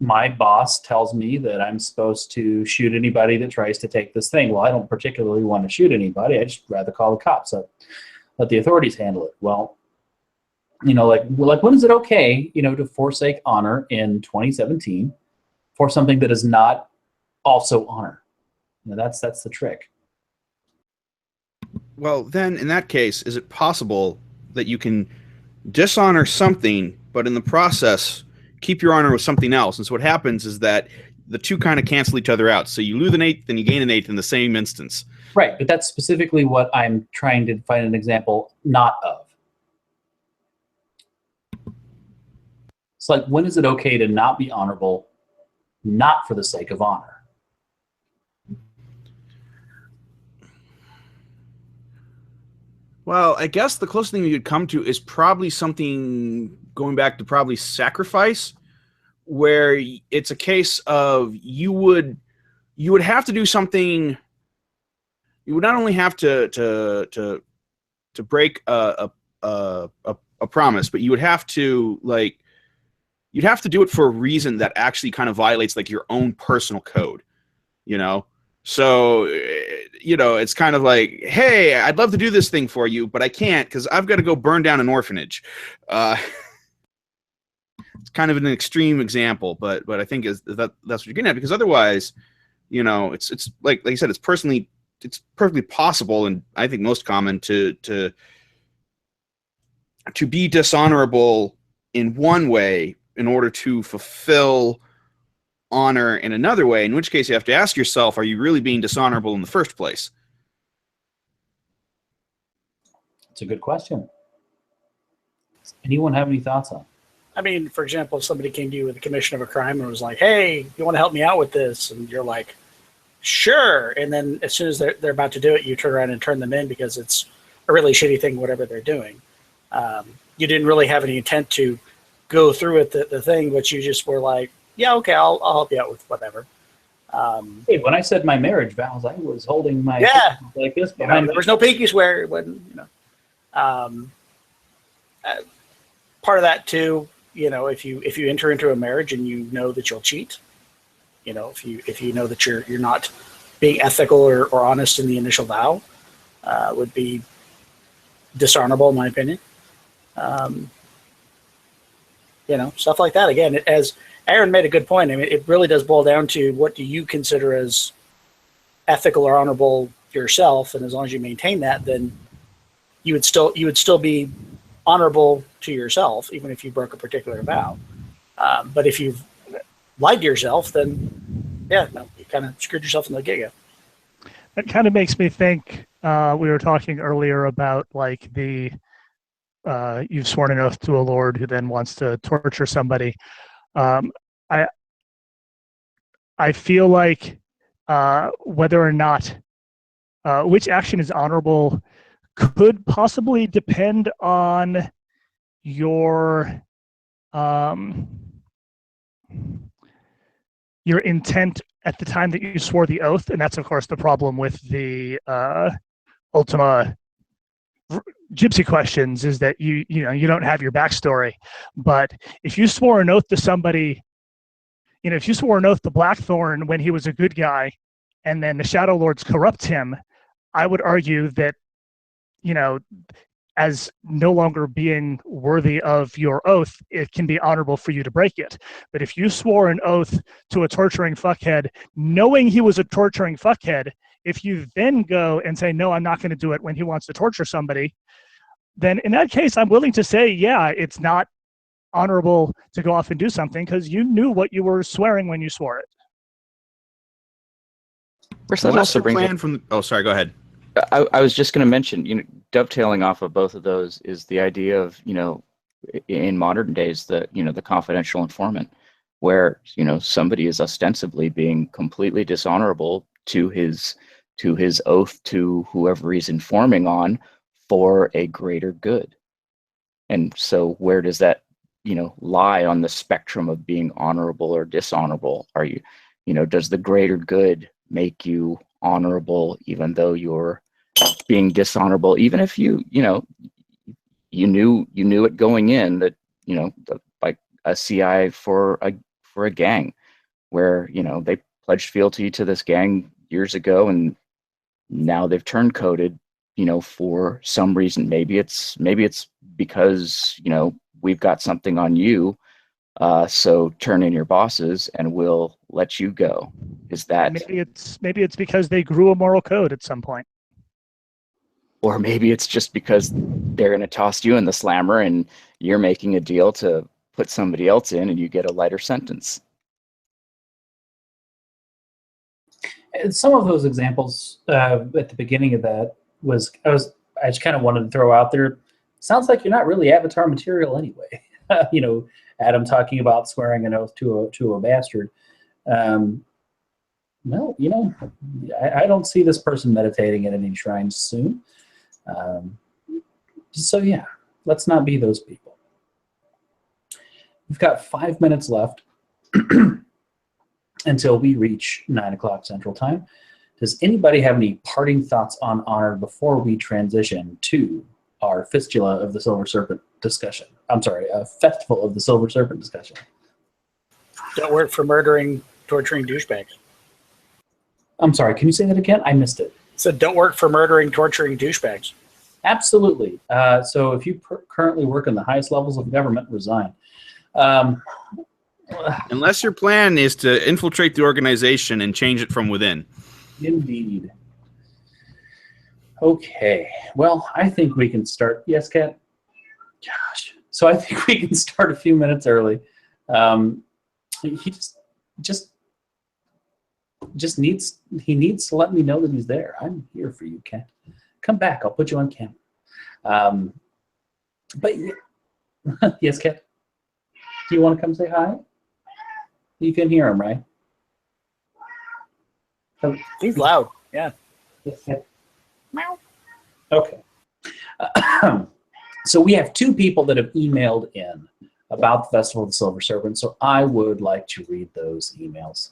Speaker 1: my boss tells me that I'm supposed to shoot anybody that tries to take this thing. Well, I don't particularly want to shoot anybody. I just rather call the cops. So let the authorities handle it. Well, like when is it okay, to forsake honor in 2017 for something that is not also honor? That's the trick.
Speaker 6: Well, then in that case, is it possible that you can dishonor something, but in the process keep your honor with something else? And so what happens is that the two kind of cancel each other out. So you lose an eighth and you gain an eighth in the same instance.
Speaker 1: Right, but that's specifically what I'm trying to find an example not of. It's like, when is it okay to not be honorable, not for the sake of honor?
Speaker 6: Well, I guess the closest thing you could come to is probably something going back to probably sacrifice, where it's a case of you would have to do something. You would not only have to break a promise, but you would have to you'd have to do it for a reason that actually kind of violates like your own personal code, So, it's kind of like, hey, I'd love to do this thing for you, but I can't because I've got to go burn down an orphanage. It's kind of an extreme example, but I think that's what you're getting at, because otherwise, it's like you said, it's perfectly possible, and I think most common to be dishonorable in one way in order to fulfill honor in another way, in which case you have to ask yourself, are you really being dishonorable in the first place?
Speaker 1: It's a good question. Does anyone have any thoughts on it?
Speaker 3: I mean, for example, if somebody came to you with a commission of a crime and was like, hey, you want to help me out with this? And you're like, sure. And then as soon as they're about to do it, you turn around and turn them in because it's a really shitty thing, whatever they're doing. You didn't really have any intent to go through with the thing, but you just were like, yeah, okay, I'll help you out with whatever.
Speaker 1: Hey, when I said my marriage vows, I was holding my like this
Speaker 3: behind. There was no pinky swear. It wasn't, part of that too. If you enter into a marriage and you know that you'll cheat, if you know that you're not being ethical or honest in the initial vow, would be dishonorable in my opinion. Stuff like that. Again, as Aaron made a good point. I mean, it really does boil down to what do you consider as ethical or honorable yourself, and as long as you maintain that, then you would still be honorable to yourself, even if you broke a particular vow. But if you've lied to yourself, then you kind of screwed yourself in the get-go.
Speaker 2: It kind of makes me think. We were talking earlier about like the you've sworn an oath to a lord who then wants to torture somebody. I feel like whether or not which action is honorable could possibly depend on your intent at the time that you swore the oath, and that's of course the problem with the Ultima Gypsy questions, is that you don't have your backstory. But if you swore an oath to somebody, if you swore an oath to Blackthorn when he was a good guy, and then the Shadow Lords corrupt him, I would argue that, as no longer being worthy of your oath, it can be honorable for you to break it. But if you swore an oath to a torturing fuckhead, knowing he was a torturing fuckhead, if you then go and say, no, I'm not going to do it when he wants to torture somebody, then in that case, I'm willing to say, yeah, it's not honorable to go off and do something because you knew what you were swearing when you swore it.
Speaker 6: Also sorry, go ahead.
Speaker 5: I was just going to mention, dovetailing off of both of those is the idea of, in modern days, the confidential informant, where, somebody is ostensibly being completely dishonorable to his oath to whoever he's informing on for a greater good. And so where does that, lie on the spectrum of being honorable or dishonorable? Are you, does the greater good make you honorable even though you're being dishonorable, even if you knew it going in that, like a CI for a gang where, they pledged fealty to this gang years ago and now they've turned coded, for some reason. Maybe it's because, we've got something on you, so turn in your bosses and we'll let you go. Is that
Speaker 2: maybe it's because they grew a moral code at some point?
Speaker 5: Or maybe it's just because they're going to toss you in the slammer and you're making a deal to put somebody else in and you get a lighter sentence.
Speaker 1: And some of those examples at the beginning of that I just kind of wanted to throw out there. Sounds like you're not really Avatar material anyway. Adam talking about swearing an oath to a bastard. Well, I don't see this person meditating at any shrines soon. So yeah, let's not be those people. We've got 5 minutes left until we reach 9 o'clock Central Time. Does anybody have any parting thoughts on honor before we transition to our Fistula of the Silver Serpent discussion? I'm sorry, a Festival of the Silver Serpent discussion.
Speaker 3: Don't work for murdering, torturing douchebags.
Speaker 1: I'm sorry, can you say that again? I missed it.
Speaker 3: So don't work for murdering, torturing douchebags.
Speaker 1: Absolutely. So if you currently work in the highest levels of government, resign.
Speaker 6: Unless your plan is to infiltrate the organization and change it from within.
Speaker 1: Indeed. Okay. Well, I think we can start. Yes, Kat? Gosh. So I think we can start a few minutes early. He just needs to let me know that he's there. I'm here for you, Kat. Come back. I'll put you on camera. But yes, Kat? Do you want to come say hi? You can hear him, right?
Speaker 3: He's loud. Yeah.
Speaker 1: Yes, Kat?
Speaker 3: Meow.
Speaker 1: Okay. So we have 2 people that have emailed in about the Festival of the Silver Serpent, so I would like to read those emails.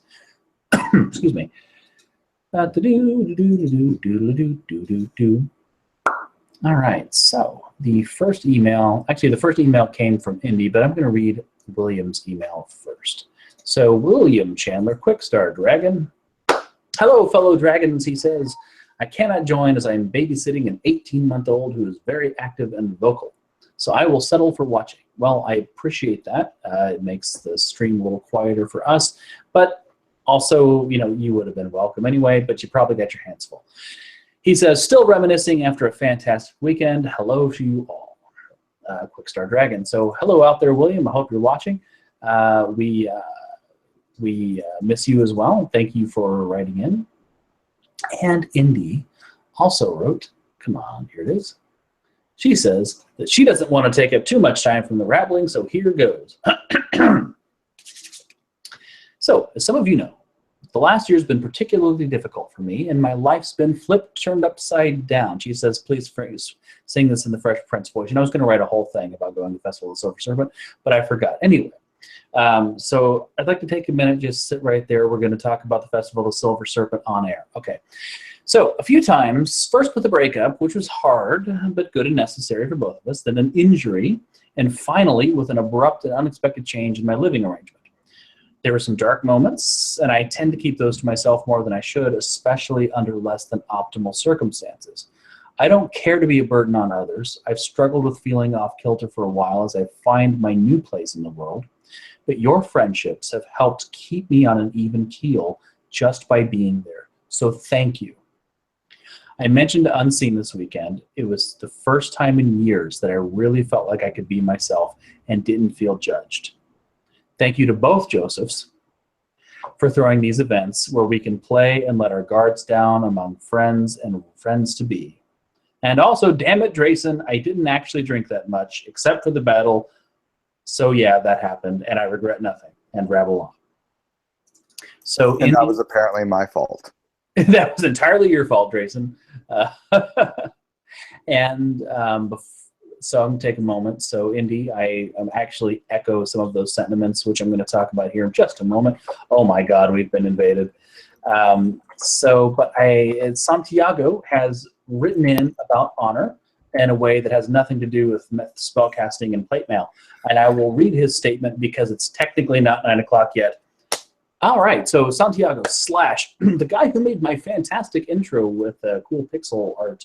Speaker 1: Excuse me. All right, so the first email came from Indy, but I'm going to read William's email first. So William Chandler, Quickstar Dragon. Hello, fellow dragons, he says. I cannot join as I am babysitting an 18-month-old who is very active and vocal. So I will settle for watching. Well, I appreciate that. It makes the stream a little quieter for us, but also, you know, you would have been welcome anyway, but you probably got your hands full. He says, still reminiscing after a fantastic weekend. Hello to you all. Quickstar Dragon. So hello out there, William. I hope you're watching. We miss you as well. Thank you for writing in. And Indy also wrote, come on, here it is. She says that she doesn't want to take up too much time from the rambling, so here goes. So, as some of you know, the last year has been particularly difficult for me, and my life's been turned upside down. She says, please sing this in the Fresh Prince voice. And I was going to write a whole thing about going to the Festival of the Silver Serpent, but I forgot. Anyway, so I'd like to take a minute, just sit right there. We're going to talk about the Festival of the Silver Serpent on air. Okay. So a few times, first with a breakup, which was hard, but good and necessary for both of us, then an injury, and finally with an abrupt and unexpected change in my living arrangement. There were some dark moments, and I tend to keep those to myself more than I should, especially under less than optimal circumstances. I don't care to be a burden on others. I've struggled with feeling off kilter for a while as I find my new place in the world, but your friendships have helped keep me on an even keel just by being there. So thank you. I mentioned Unseen this weekend. It was the first time in years that I really felt like I could be myself and didn't feel judged. Thank you to both Josephs for throwing these events where we can play and let our guards down among friends and friends to be. And also, damn it, Drayson, I didn't actually drink that much except for the battle. So yeah, that happened, and I regret nothing. And rabble on. So
Speaker 4: and that was apparently my fault.
Speaker 1: That was entirely your fault, Drayson. So I'm going to take a moment. So, Indy, I actually echo some of those sentiments, which I'm going to talk about here in just a moment. Oh, my God, we've been invaded. Santiago has written in about honor in a way that has nothing to do with spellcasting and plate mail. And I will read his statement because it's technically not 9 o'clock yet. All right, so Santiago / the guy who made my fantastic intro with cool pixel art,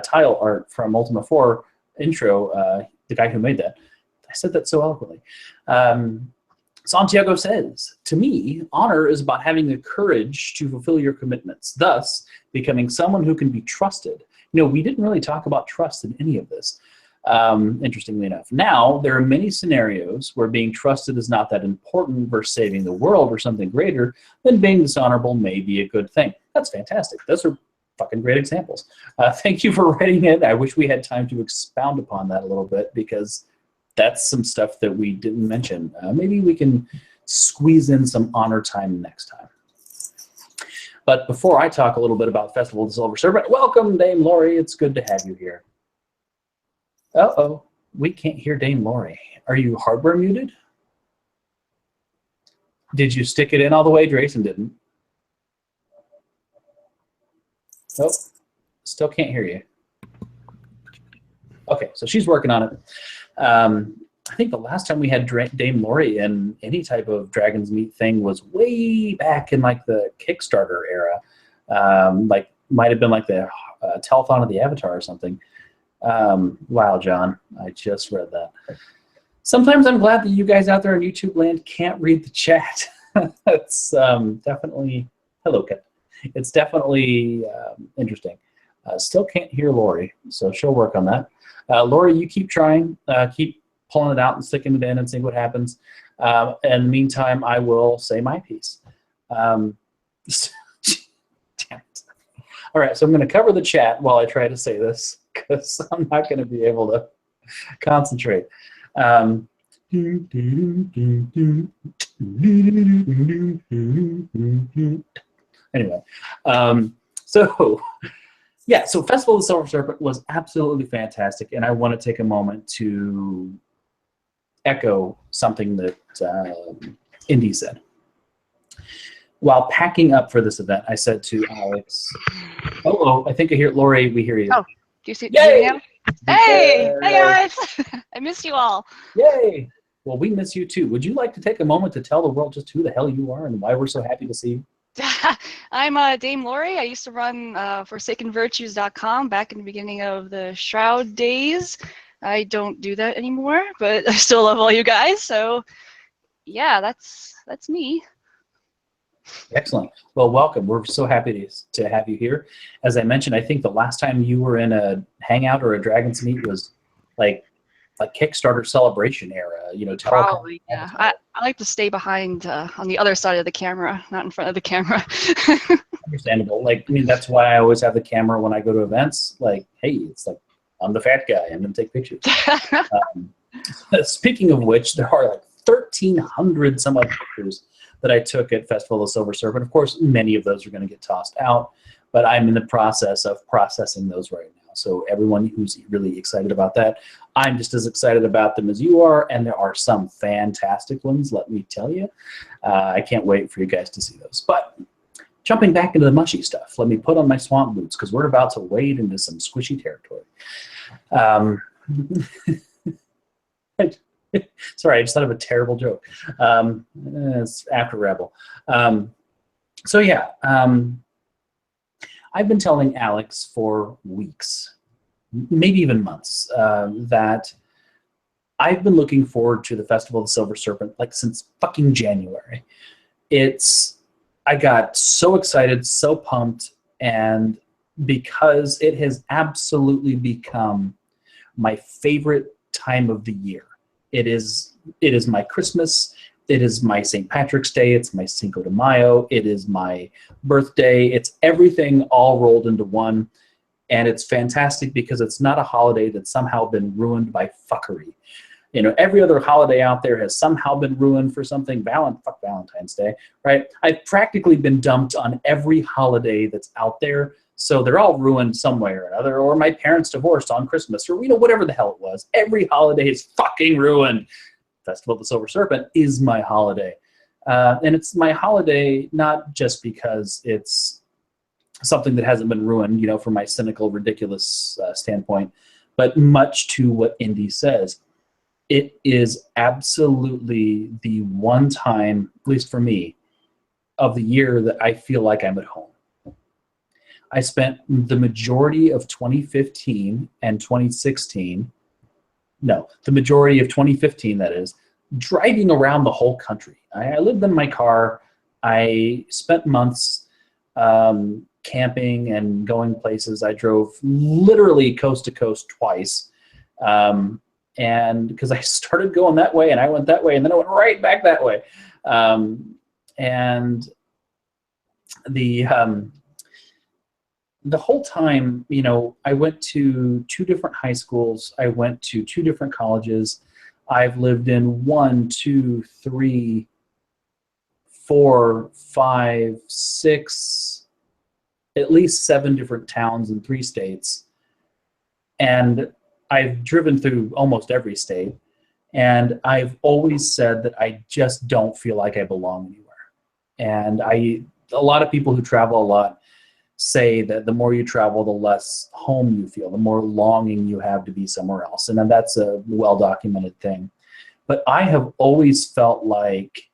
Speaker 1: tile art from Ultima 4 intro, the guy who made that. I said that so eloquently. Santiago says, to me, honor is about having the courage to fulfill your commitments, thus becoming someone who can be trusted. You know, we didn't really talk about trust in any of this. Interestingly enough. Now, there are many scenarios where being trusted is not that important versus saving the world or something greater, then being dishonorable may be a good thing. That's fantastic. Those are fucking great examples. Thank you for writing it. I wish we had time to expound upon that a little bit because that's some stuff that we didn't mention. Maybe we can squeeze in some honor time next time. But before I talk a little bit about Festival of the Silver Serpent, welcome, Dame Lori. It's good to have you here. Uh-oh, we can't hear Dame Lori. Are you hardware muted? Did you stick it in all the way? Drayson didn't. Nope, still can't hear you. Okay, so she's working on it. I think the last time we had Dame Lori in any type of Dragonsmeet thing was way back in like the Kickstarter era. Like might have been like the telethon of the Avatar or something. Wow, John, I just read that. Sometimes I'm glad that you guys out there in YouTube land can't read the chat. It's definitely, hello, Kat. It's definitely interesting. Still can't hear Lori, so she'll work on that. Lori, you keep trying, keep pulling it out and sticking it in and seeing what happens. In the meantime, I will say my piece. Damn it. All right, so I'm going to cover the chat while I try to say this because I'm not going to be able to concentrate. Anyway, so yeah, so Festival of the Silver Serpent was absolutely fantastic, and I want to take a moment to echo something that Indy said. While packing up for this event, I said to Alex, "Oh, I think I hear Lori. We hear you.
Speaker 7: Oh, do you see me now? Hey,
Speaker 1: Yay!
Speaker 7: hey guys! I missed you all.
Speaker 1: Yay! Well, we miss you too. Would you like to take a moment to tell the world just who the hell you are and why we're so happy to see you?"
Speaker 7: I'm Dame Lori. I used to run ForsakenVirtues.com back in the beginning of the Shroud days. I don't do that anymore, but I still love all you guys. So, yeah, that's me.
Speaker 1: Excellent. Well, welcome. We're so happy to have you here. As I mentioned, I think the last time you were in a Hangout or a Dragonsmeet was like a Kickstarter celebration era. You know,
Speaker 7: Probably, yeah. I like to stay behind on the other side of the camera, not in front of the camera.
Speaker 1: Understandable. Like, I mean, that's why I always have the camera when I go to events. Like, hey, it's like, I'm the fat guy. I'm going to take pictures. Speaking of which, there are like 1,300 some odd pictures that I took at Festival of the Silver Serpent. Of course, many of those are going to get tossed out, but I'm in the process of processing those right now. So everyone who's really excited about that, I'm just as excited about them as you are, and there are some fantastic ones, let me tell you. I can't wait for you guys to see those. But jumping back into the mushy stuff, let me put on my swamp boots because we're about to wade into some squishy territory. Sorry, I just thought of a terrible joke. It's after Rebel. So yeah, I've been telling Alex for weeks, maybe even months, that I've been looking forward to the Festival of the Silver Serpent like since fucking January. I got so excited, so pumped, and because it has absolutely become my favorite time of the year. It is my Christmas. It is my St. Patrick's Day. It's my Cinco de Mayo. It is my birthday. It's everything all rolled into one. And it's fantastic because it's not a holiday that's somehow been ruined by fuckery. You know, every other holiday out there has somehow been ruined for something. Fuck Valentine's Day, right? I've practically been dumped on every holiday that's out there. So they're all ruined some way or another, or my parents divorced on Christmas, or, you know, whatever the hell it was. Every holiday is fucking ruined. Festival of the Silver Serpent is my holiday. And it's my holiday not just because it's something that hasn't been ruined, you know, from my cynical, ridiculous standpoint, but much to what Indy says. It is absolutely the one time, at least for me, of the year that I feel like I'm at home. I spent the majority of 2015 and 2016, no, the majority of 2015, that is, driving around the whole country. I lived in my car. I spent months camping and going places. I drove literally coast to coast twice. And because I started going that way and I went that way and then I went right back that way. And the whole time, you know, I went to 2 different high schools. I went to 2 different colleges. I've lived in 1, 2, 3, 4, 5, 6, at least 7 different towns in 3 states. And I've driven through almost every state. And I've always said that I just don't feel like I belong anywhere. And a lot of people who travel a lot say that the more you travel, the less home you feel, the more longing you have to be somewhere else. And that's a well-documented thing. But I have always felt like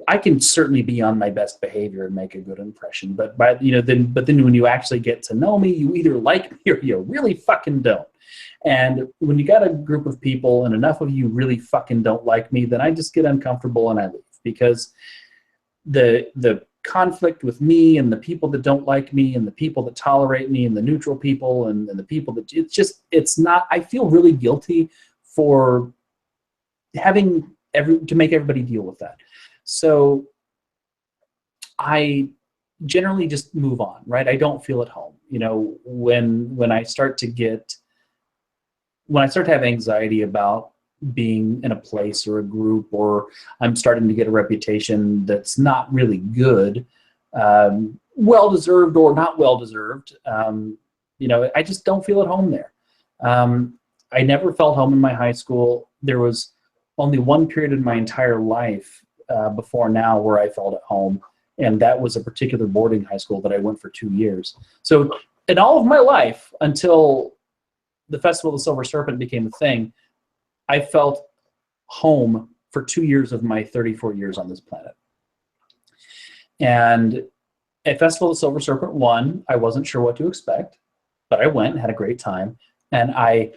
Speaker 1: I can certainly be on my best behavior and make a good impression. But then when you actually get to know me, you either like me or you really fucking don't. And when you got a group of people and enough of you really fucking don't like me, then I just get uncomfortable and I leave, because the conflict with me and the people that don't like me and the people that tolerate me and the neutral people and the people that it's not, I feel really guilty for having to make everybody deal with that. So I generally just move on, right? I don't feel at home. You know, when I start to have anxiety about being in a place or a group, or I'm starting to get a reputation that's not really good, well-deserved or not well-deserved. I just don't feel at home there. I never felt home in my high school. There was only one period in my entire life before now where I felt at home, and that was a particular boarding high school that I went for 2 years. So in all of my life, until the Festival of the Silver Serpent became a thing, I felt home for 2 years of my 34 years on this planet. And at Festival of the Silver Serpent 1, I wasn't sure what to expect, but I went and had a great time. And I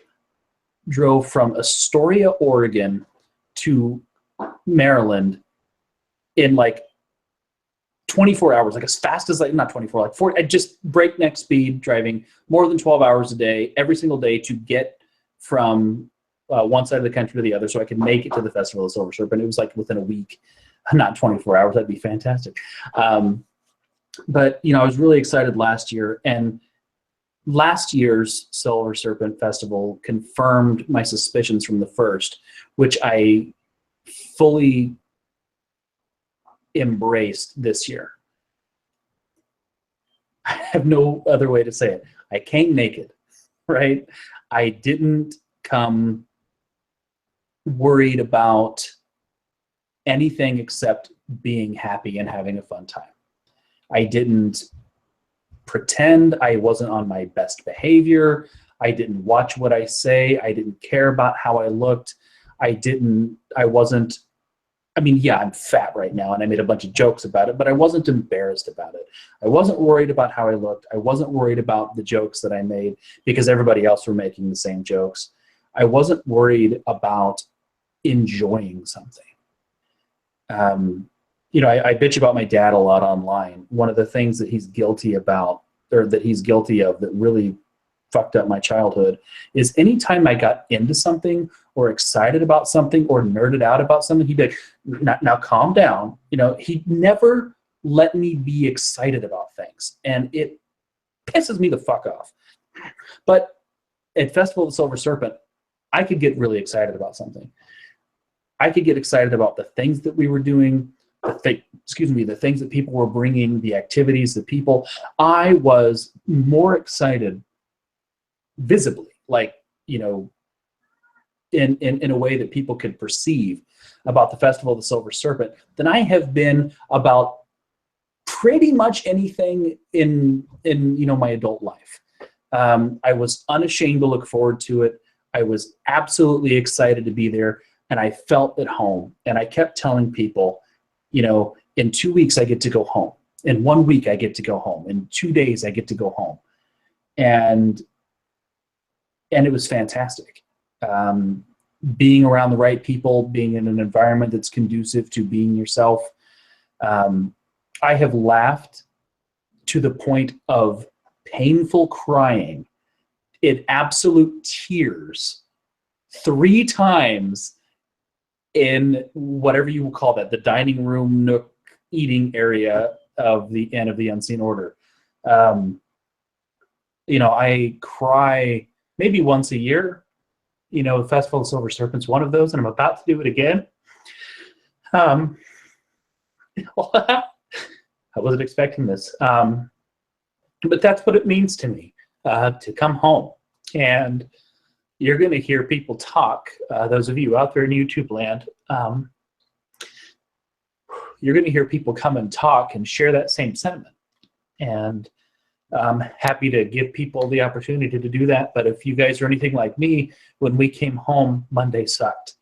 Speaker 1: drove from Astoria, Oregon to Maryland in like 24 hours, like as fast as, like, not 24, like 40, I just breakneck speed driving more than 12 hours a day, every single day, to get from one side of the country to the other so I could make it to the Festival of the Silver Serpent. It was like within a week, not 24 hours. That'd be fantastic. But, I was really excited last year, and last year's Silver Serpent Festival confirmed my suspicions from the first, which I fully embraced this year. I have no other way to say it. I came naked, right? I didn't come worried about anything except being happy and having a fun time. I didn't pretend I wasn't on my best behavior. I didn't watch what I say. I didn't care about how I looked. I'm fat right now, and I made a bunch of jokes about it, but I wasn't embarrassed about it. I wasn't worried about how I looked. I wasn't worried about the jokes that I made because everybody else were making the same jokes. I wasn't worried about enjoying something. I bitch about my dad a lot online. One of the things that he's guilty about, or that he's guilty of, that really fucked up my childhood, is anytime I got into something or excited about something or nerded out about something, he'd be like, now calm down. He never let me be excited about things, and it pisses me the fuck off. But at Festival of the Silver Serpent, I could get really excited about something. I could get excited about the things that we were doing, the things that people were bringing, the activities, the people. I was more excited visibly, like, in a way that people could perceive about the Festival of the Silver Serpent than I have been about pretty much anything in my adult life. I was unashamed to look forward to it. I was absolutely excited to be there, and I felt at home. And I kept telling people, in 2 weeks I get to go home. In 1 week I get to go home. In 2 days I get to go home. And it was fantastic. Being around the right people, being in an environment that's conducive to being yourself. I have laughed to the point of painful crying in absolute tears 3 times in whatever you will call that, the dining room nook eating area of the Inn of the Unseen Order. I cry maybe once a year. The Festival of Silver Serpent's one of those, and I'm about to do it again. I wasn't expecting this. But that's what it means to me, to come home. And you're going to hear people talk, those of you out there in YouTube land, you're going to hear people come and talk and share that same sentiment. And I'm happy to give people the opportunity to do that. But if you guys are anything like me, when we came home, Monday sucked.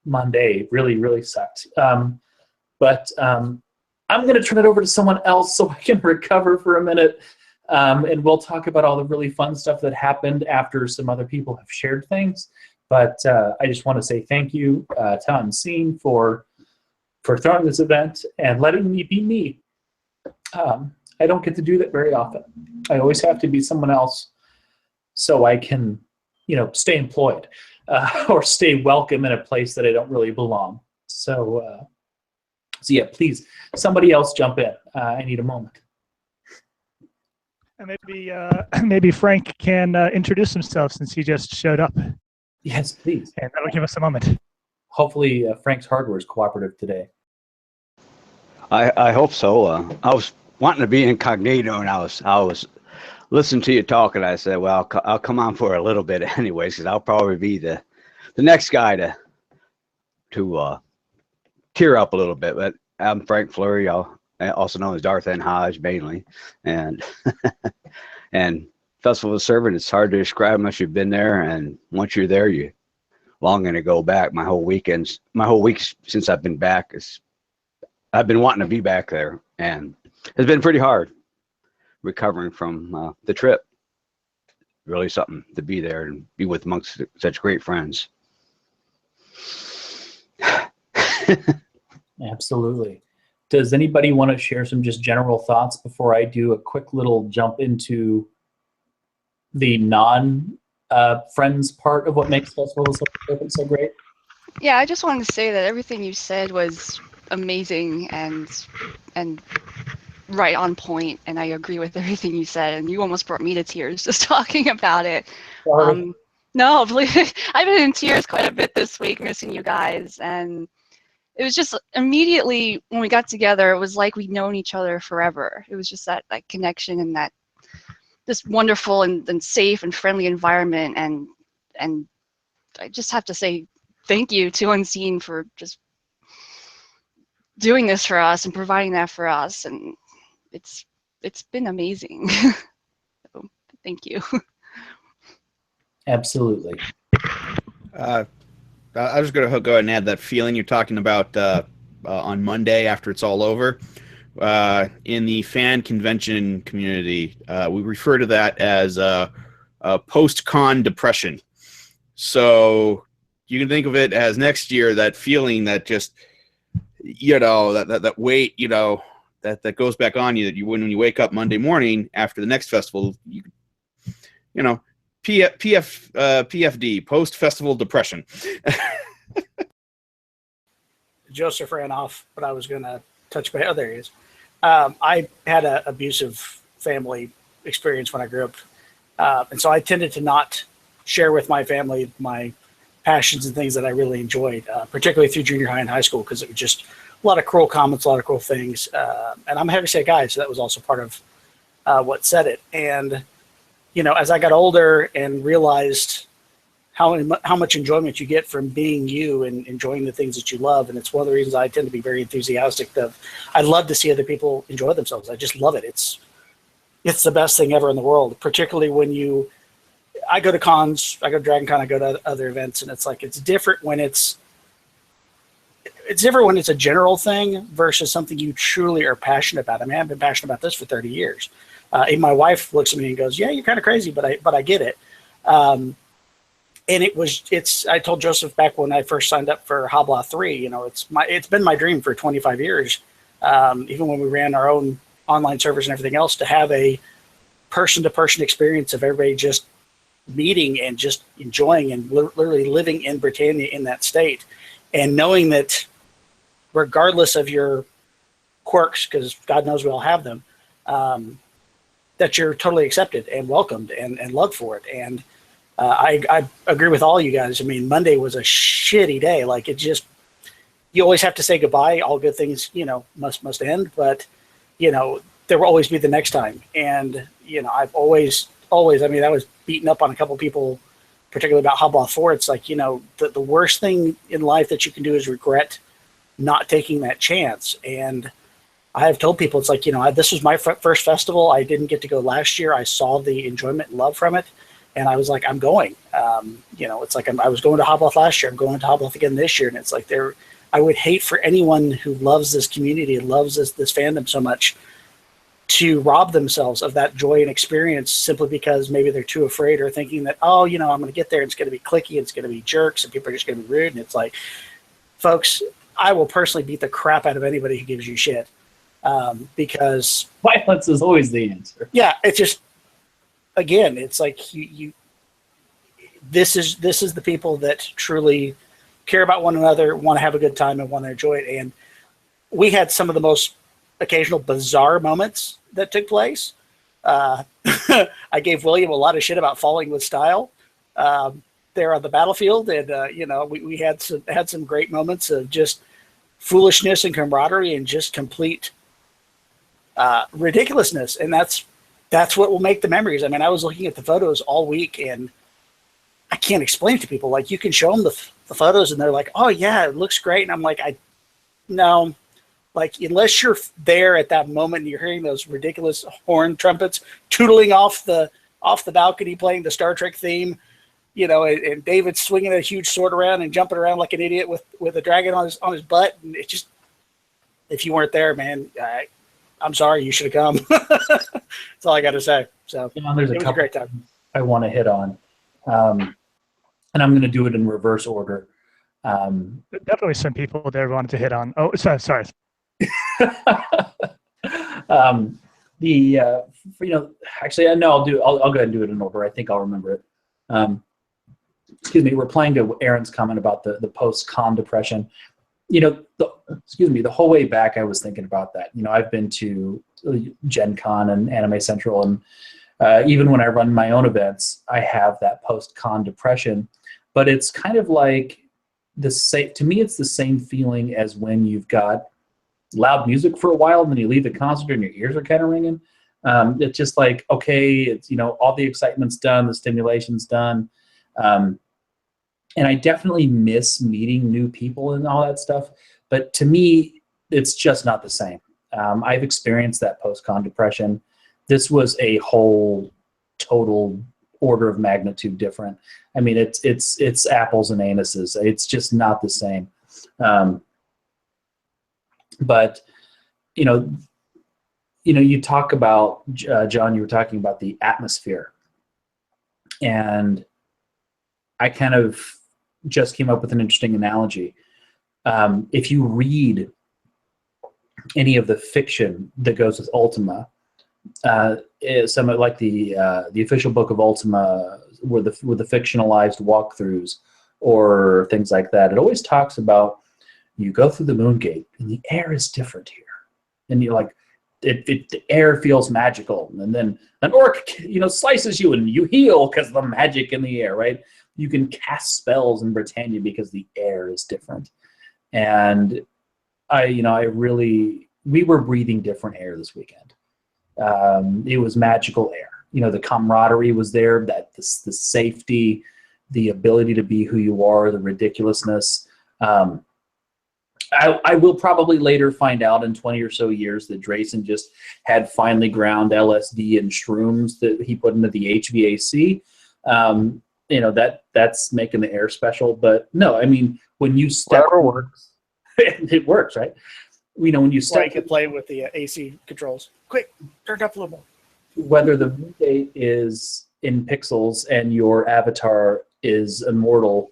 Speaker 1: Monday really, really sucked. But I'm going to turn it over to someone else so I can recover for a minute. And we'll talk about all the really fun stuff that happened after some other people have shared things. But I just want to say thank you to Unseen for throwing this event and letting me be me. I don't get to do that very often. I always have to be someone else so I can, stay employed or stay welcome in a place that I don't really belong. So yeah, please, somebody else jump in. I need a moment.
Speaker 2: And maybe Frank can introduce himself since he just showed up.
Speaker 1: Yes, please.
Speaker 2: And that'll give us a moment.
Speaker 1: Hopefully Frank's hardware is cooperative today.
Speaker 8: I hope so. I was wanting to be incognito, and I was listening to you talk, and I said, well, I'll come on for a little bit anyways, because I'll probably be the next guy to tear up a little bit. But I'm Frank Fleury, also known as Darth N. Hodge mainly, and and Festival of the Servant. It's hard to describe unless you've been there, and once you're there, you longing to go back. My whole week since I've been back I've been wanting to be back there, and it's been pretty hard recovering from the trip. Really something to be there and be with amongst such great friends.
Speaker 1: Absolutely. Does anybody want to share some just general thoughts before I do a quick little jump into the non-friends part of what makes Festival so great?
Speaker 7: Yeah, I just wanted to say that everything you said was amazing and right on point, and I agree with everything you said, and you almost brought me to tears just talking about it. No, please, I've been in tears quite a bit this week missing you guys, and it was just immediately when we got together, it was like we'd known each other forever. It was just that connection and that this wonderful and safe and friendly environment, and I just have to say thank you to Unseen for just doing this for us and providing that for us, and it's been amazing. So, thank you.
Speaker 1: Absolutely.
Speaker 6: I was going to go ahead and add that feeling you're talking about on Monday after it's all over. In the fan convention community, we refer to that as post-con depression. So you can think of it as next year, that feeling that just, that weight, that goes back on you, that when you wake up Monday morning after the next festival, PFD, post-festival depression.
Speaker 3: Joseph ran off, but I was going to touch base. Oh, there he is. I had an abusive family experience when I grew up. And so I tended to not share with my family my passions and things that I really enjoyed, particularly through junior high and high school, because it was just a lot of cruel comments, a lot of cruel things. And I'm a heavyset guy, so that was also part of what said it. And, as I got older and realized how much enjoyment you get from being you and enjoying the things that you love. And it's one of the reasons I tend to be very enthusiastic I love to see other people enjoy themselves. I just love it. It's the best thing ever in the world, particularly when I go to cons, I go to Dragon Con, I go to other events, and it's different when it's different when it's a general thing versus something you truly are passionate about. I mean, I've been passionate about this for 30 years. Even my wife looks at me and goes, yeah, you're kind of crazy, but I get it. And I told Joseph back when I first signed up for Habla 3, it's been my dream for 25 years. Even when we ran our own online servers and everything else, to have a person-to-person experience of everybody just meeting and just enjoying and literally living in Britannia in that state, and knowing that regardless of your quirks, because God knows we all have them, that you're totally accepted and welcomed and loved for it. And I agree with all you guys. I mean, Monday was a shitty day. You always have to say goodbye. All good things, must end. But, there will always be the next time. And, I've always, I was beaten up on a couple people, particularly about Habla 4. It's like, the worst thing in life that you can do is regret not taking that chance. And I have told people, it's like, this was my first festival. I didn't get to go last year. I saw the enjoyment and love from it. And I was like, I'm going. It's like I was going to Hobloth last year. I'm going to Hobloth again this year. And it's like I would hate for anyone who loves this community and loves this fandom so much to rob themselves of that joy and experience simply because maybe they're too afraid or thinking that, I'm going to get there and it's going to be cliquey and it's going to be jerks and people are just going to be rude. And it's like, folks, I will personally beat the crap out of anybody who gives you shit, because
Speaker 1: violence is always the answer.
Speaker 3: Yeah, it's just, again, it's like this is the people that truly care about one another, want to have a good time, and want to enjoy it. And we had some of the most occasional bizarre moments that took place. I gave William a lot of shit about falling with style there on the battlefield, and we had some great moments of just foolishness and camaraderie and just complete ridiculousness, and that's what will make the memories. I mean, I was looking at the photos all week, and I can't explain it to people. Like, you can show them the photos, and they're like, "Oh yeah, it looks great," and I'm like, no, like, unless you're there at that moment and you're hearing those ridiculous horn trumpets tootling off the balcony, playing the Star Trek theme, you know, and David swinging a huge sword around and jumping around like an idiot with a dragon on his butt, and it just, if you weren't there, man, I'm sorry, you should have come. That's all I got to say. So
Speaker 1: there's
Speaker 3: it was a great time.
Speaker 1: I want to hit on, and I'm going to do it in reverse order.
Speaker 2: Definitely some people there wanted to hit on. Oh, sorry.
Speaker 1: Actually, no, I'll go ahead and do it in order. I think I'll remember it. Excuse me. We're playing to Aaron's comment about the post-con depression. You know, the whole way back, I was thinking about that. You know, I've been to Gen Con and Anime Central, and even when I run my own events, I have that post-con depression. But it's kind of like to me, it's the same feeling as when you've got loud music for a while and then you leave the concert and your ears are kind of ringing. It's just like, okay, it's, you know, all the excitement's done, the stimulation's done. And I definitely miss meeting new people and all that stuff. But to me, it's just not the same. I've experienced that post-con depression. This was a whole total order of magnitude different. I mean, it's apples and anuses. It's just not the same. But you talk about John. You were talking about the atmosphere, and I kind of just came up with an interesting analogy. If you read any of the fiction that goes with Ultima, some like the official book of Ultima, with the fictionalized walkthroughs or things like that, it always talks about you go through the moon gate and the air is different here, and you're like, the air feels magical, and then an orc slices you and you heal because of the magic in the air, right? You can cast spells in Britannia because the air is different. And we were breathing different air this weekend. It was magical air. The camaraderie was there, that the safety, the ability to be who you are, the ridiculousness. I will probably later find out in 20 or so years that Drayson just had finely ground LSD and shrooms that he put into the HVAC. That's making the air special. But no, I mean, when you step,
Speaker 4: whatever works.
Speaker 1: It works, right? When you step,
Speaker 3: you can play with the AC controls. Quick, turn it up a little more.
Speaker 1: Whether the moon gate is in pixels and your avatar is immortal,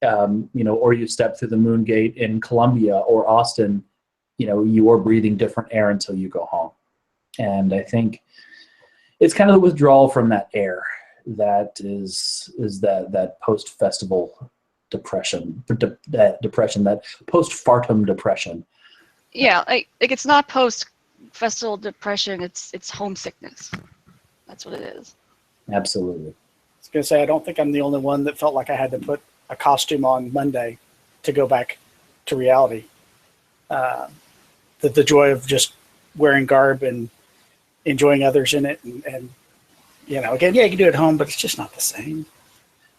Speaker 1: or you step through the moon gate in Columbia or Austin, you are breathing different air until you go home. And I think it's kind of the withdrawal from that air that is that post-festival depression, that post-fartum depression.
Speaker 7: Yeah, like it's not post-festival depression. It's homesickness. That's what it is.
Speaker 1: Absolutely.
Speaker 3: I was gonna say, I don't think I'm the only one that felt like I had to put a costume on Monday to go back to reality. The joy of just wearing garb and enjoying others in it, and again, you can do it at home, but it's just not the same.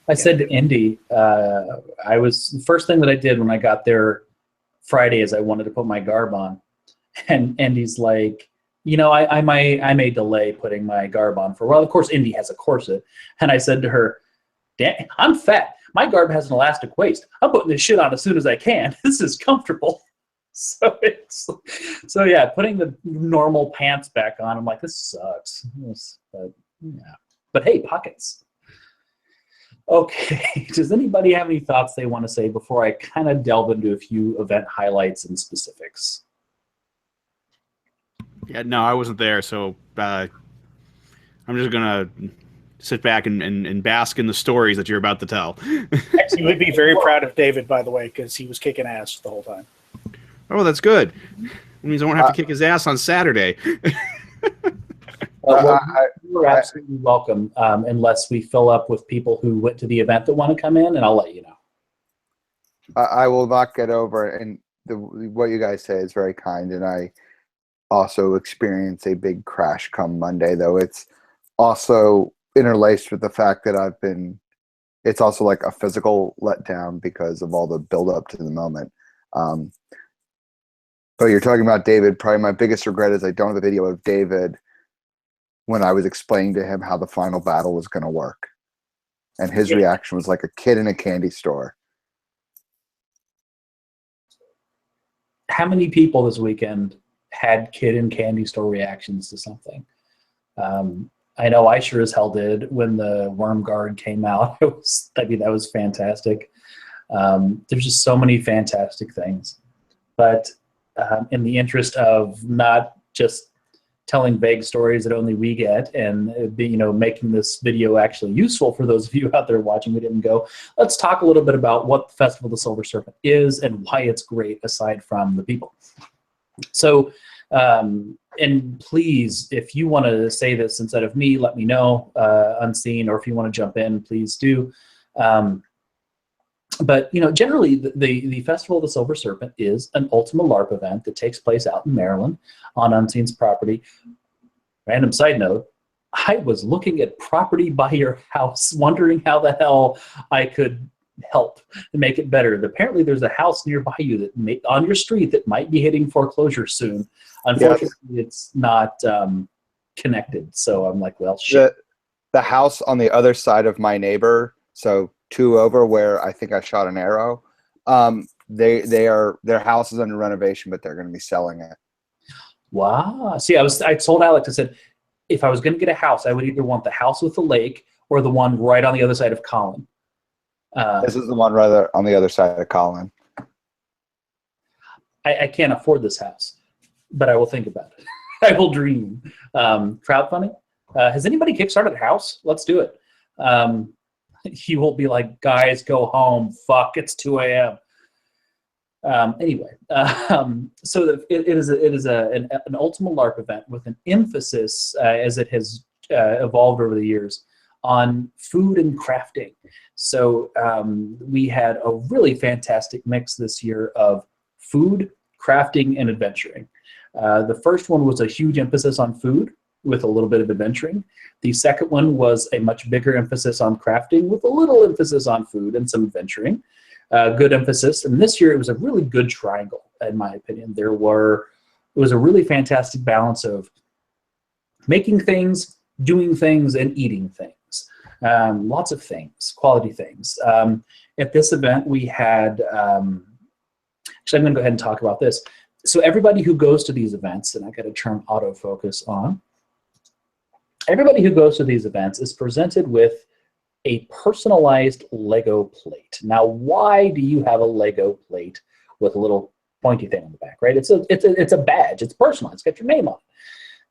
Speaker 1: I said to Indy, the first thing that I did when I got there Friday is I wanted to put my garb on, and Indy's like, I may delay putting my garb on for a while. Of course, Indy has a corset, and I said to her, "Damn, I'm fat. My garb has an elastic waist. I'm putting this shit on as soon as I can. This is comfortable." So yeah, putting the normal pants back on, I'm like, this sucks. But hey, pockets. Okay, does anybody have any thoughts they want to say before I kind of delve into a few event highlights and specifics?
Speaker 6: Yeah, no, I wasn't there, so I'm just gonna sit back and bask in the stories that you're about to tell.
Speaker 3: You would be very proud of David, by the way, because he was kicking ass the whole time.
Speaker 6: Oh, that's good. It means I won't have to kick his ass on Saturday.
Speaker 1: You're absolutely welcome, unless we fill up with people who went to the event that want to come in, and I'll let you know.
Speaker 4: I will not get over, and what you guys say is very kind, and also experience a big crash come Monday, though it's also interlaced with the fact that it's also like a physical letdown because of all the build up to the moment. But you're talking about David. Probably my biggest regret is I don't have a video of David when I was explaining to him how the final battle was going to work. And his reaction was like a kid in a candy store.
Speaker 1: How many people this weekend had kid in candy store reactions to something? I know I sure as hell did when the Worm Guard came out. That was fantastic. There's just so many fantastic things. But in the interest of not just telling vague stories that only we get and making this video actually useful for those of you out there watching who didn't go, let's talk a little bit about what the Festival of the Silver Serpent is and why it's great aside from the people. So, and please, if you want to say this instead of me, let me know unseen, or if you want to jump in, please do. But generally, the Festival of the Silver Serpent is an Ultima LARP event that takes place out in Maryland on Unseen's property. Random side note, I was looking at property by your house, wondering how the hell I could help and make it better. Apparently, there's a house nearby you that on your street that might be hitting foreclosure soon. Unfortunately, It's not connected. So I'm like, well, shit.
Speaker 4: The house on the other side of my neighbor, so 2 over where I think I shot an arrow, their house is under renovation, but they're going to be selling it.
Speaker 1: Wow. See, I told Alex, I said, if I was going to get a house, I would either want the house with the lake or the one right on the other side of Colin.
Speaker 4: This is the one right on the other side of Colin.
Speaker 1: I can't afford this house, but I will think about it. I will dream. Crowdfunding? Has anybody kickstarted a house? Let's do it. You won't be like, guys, go home. Fuck, it's 2 a.m. Anyway, so it is an Ultima LARP event with an emphasis, as it has evolved over the years, on food and crafting. So we had a really fantastic mix this year of food, crafting, and adventuring. The first one was a huge emphasis on food with a little bit of adventuring. The second one was a much bigger emphasis on crafting with a little emphasis on food and some adventuring. Good emphasis. And this year it was a really good triangle, in my opinion. It was a really fantastic balance of making things, doing things, and eating things. Lots of things, quality things. At this event we had, actually I'm going to go ahead and talk about this. So everybody who goes to these events, and I got to turn autofocus on, everybody who goes to these events is presented with a personalized Lego plate. Now, why do you have a Lego plate with a little pointy thing on the back, right? It's a badge. It's personalized. It's got your name on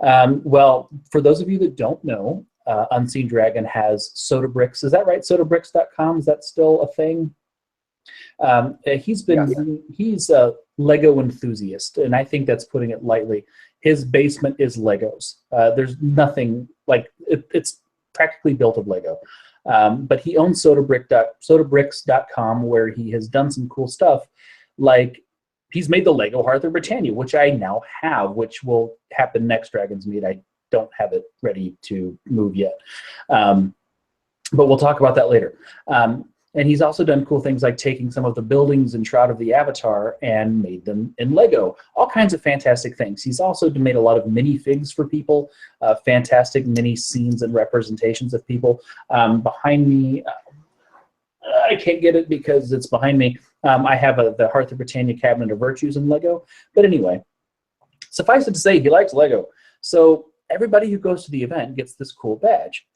Speaker 1: it. Well, for those of you that don't know, Unseen Dragon has Soda Bricks. Is that right? SodaBricks.com. Is that still a thing? He's a Lego enthusiast, and I think that's putting it lightly. His basement is Legos. There's nothing like it's practically built of Lego. But he owns SodaBricks.com, where he has done some cool stuff. Like he's made the Lego Hearth of Britannia, which I now have, which will happen next Dragonsmeet. I don't have it ready to move yet. But we'll talk about that later. And he's also done cool things like taking some of the buildings in Shroud of the Avatar and made them in Lego. All kinds of fantastic things. He's also made a lot of minifigs for people, fantastic mini scenes and representations of people. Behind me, I can't get it because it's behind me. I have the Hearth of Britannia Cabinet of Virtues in Lego. But anyway, suffice it to say, he likes Lego. So everybody who goes to the event gets this cool badge.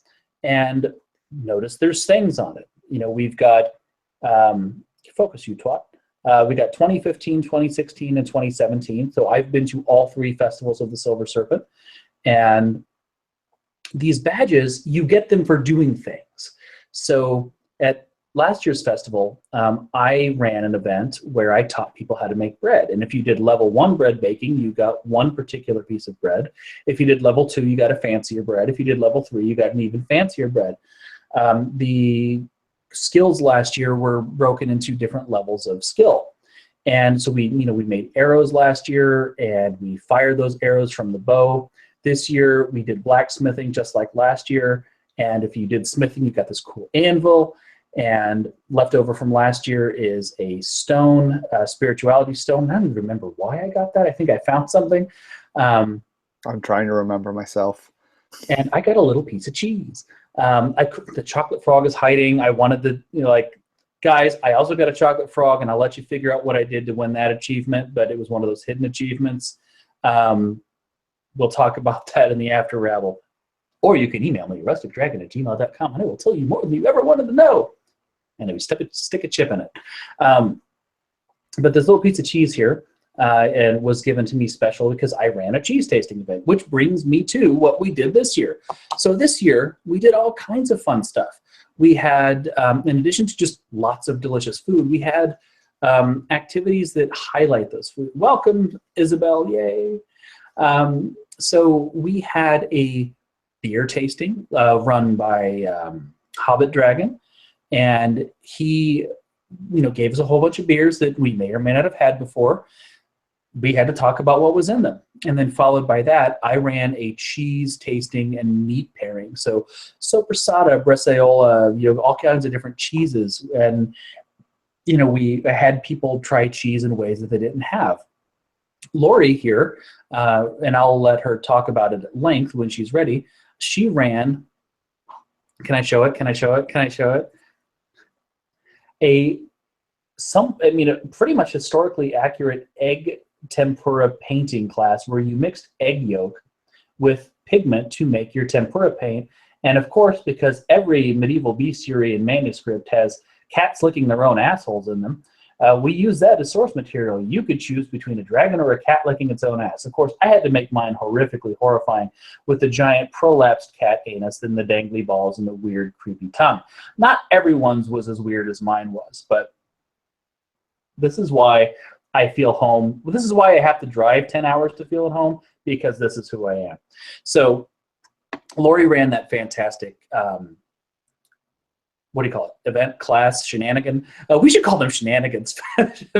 Speaker 1: And notice there's things on it. We've got, focus you twat, we got 2015, 2016, and 2017. So I've been to all 3 festivals of the Silver Serpent. And these badges, you get them for doing things. So at last year's festival, I ran an event where I taught people how to make bread. And if you did level 1 bread baking, you got one particular piece of bread. If you did level 2, you got a fancier bread. If you did level 3, you got an even fancier bread. The skills last year were broken into different levels of skill. And so we made arrows last year, and we fired those arrows from the bow. This year we did blacksmithing just like last year. And if you did smithing, you got this cool anvil. And left over from last year is a stone, a spirituality stone. I don't even remember why I got that. I think I found something.
Speaker 4: I'm trying to remember myself.
Speaker 1: And I got a little piece of cheese. The chocolate frog is hiding. I wanted the, guys, I also got a chocolate frog, and I'll let you figure out what I did to win that achievement, but it was one of those hidden achievements. We'll talk about that in the after rabble. Or you can email me, rusticdragon@gmail.com, and I will tell you more than you ever wanted to know. And we stick a chip in it. But this little piece of cheese here and was given to me special because I ran a cheese tasting event, which brings me to what we did this year. So this year, we did all kinds of fun stuff. We had, in addition to just lots of delicious food, we had activities that highlight those food. Welcome, Isabel, yay. So we had a beer tasting run by Hobbit Dragon, and he gave us a whole bunch of beers that we may or may not have had before. We had to talk about what was in them. And then followed by that, I ran a cheese tasting and meat pairing. So sopressata, bresaola, all kinds of different cheeses. And, we had people try cheese in ways that they didn't have. Lori here, and I'll let her talk about it at length when she's ready, she ran, can I show it? A pretty much historically accurate egg tempura painting class where you mixed egg yolk with pigment to make your tempura paint. And of course, because every medieval bestiary and manuscript has cats licking their own assholes in them, we use that as source material. You could choose between a dragon or a cat licking its own ass. Of course, I had to make mine horrifically horrifying with the giant prolapsed cat anus and the dangly balls and the weird, creepy tongue. Not everyone's was as weird as mine was, but this is why I feel home. This is why I have to drive 10 hours to feel at home, because this is who I am. So Lori ran that fantastic event, class, shenanigan. We should call them shenanigans.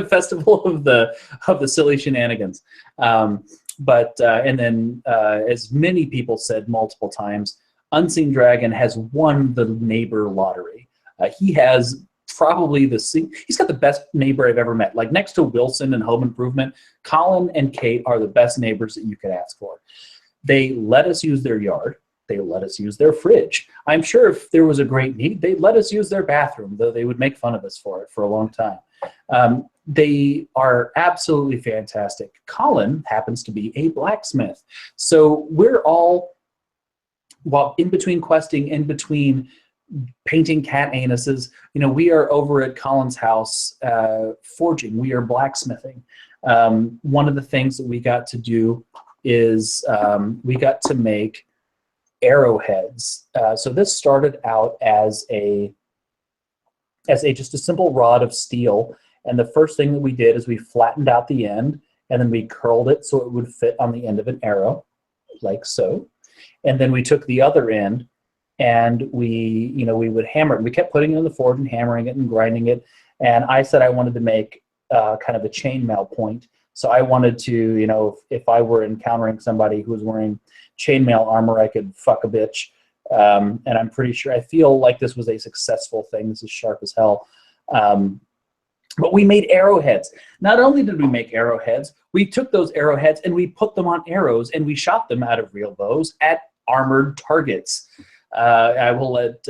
Speaker 1: Festival of the silly shenanigans. And then as many people said multiple times, Unseen Dragon has won the neighbor lottery. He has probably he's got the best neighbor I've ever met. Like next to Wilson and Home Improvement, Colin and Kate are the best neighbors that you could ask for. They let us use their yard. They let us use their fridge. I'm sure if there was a great need, they'd let us use their bathroom, though they would make fun of us for it for a long time. They are absolutely fantastic. Colin happens to be a blacksmith. So we're all, while in between questing, in between painting cat anuses, we are over at Colin's house forging. We are blacksmithing. One of the things that we got to do is we got to make arrowheads. So this started out as just a simple rod of steel, and the first thing that we did is we flattened out the end, and then we curled it so it would fit on the end of an arrow, like so. And then we took the other end, and we would hammer it. We kept putting it in the forge and hammering it and grinding it. And I said I wanted to make kind of a chainmail point. So I wanted to, if I were encountering somebody who was wearing chainmail armor, I could fuck a bitch. And I'm pretty sure, I feel like this was a successful thing. This is sharp as hell. But we made arrowheads. Not only did we make arrowheads, we took those arrowheads and we put them on arrows and we shot them out of real bows at armored targets. I will let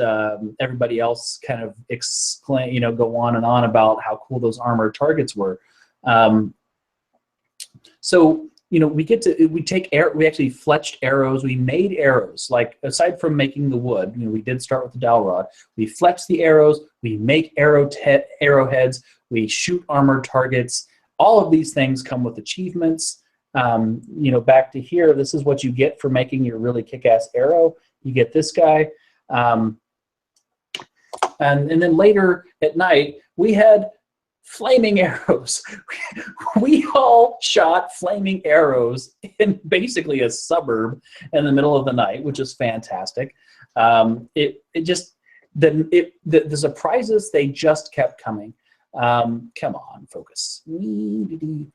Speaker 1: everybody else kind of explain, go on and on about how cool those armored targets were. We actually fletched arrows. We made arrows, like aside from making the wood, we did start with the dowel rod. We fletch the arrows, we make arrowheads, we shoot armored targets. All of these things come with achievements. Back to here, this is what you get for making your really kick-ass arrow. You get this guy. And then later at night, we had flaming arrows. We all shot flaming arrows in basically a suburb in the middle of the night, which is fantastic. The surprises, they just kept coming. Come on, focus. You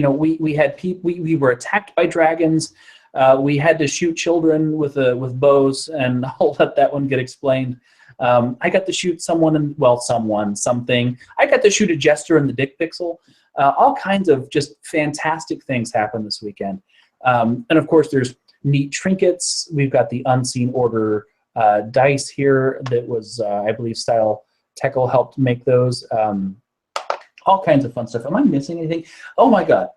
Speaker 1: know, we had people. We were attacked by dragons. We had to shoot children with bows, and I'll let that one get explained. I got to shoot something. I got to shoot a jester in the dick pixel. All kinds of just fantastic things happened this weekend. And of course, there's neat trinkets. We've got the Unseen Order dice here that was, I believe, Style Teckle helped make those. All kinds of fun stuff. Am I missing anything? Oh my God.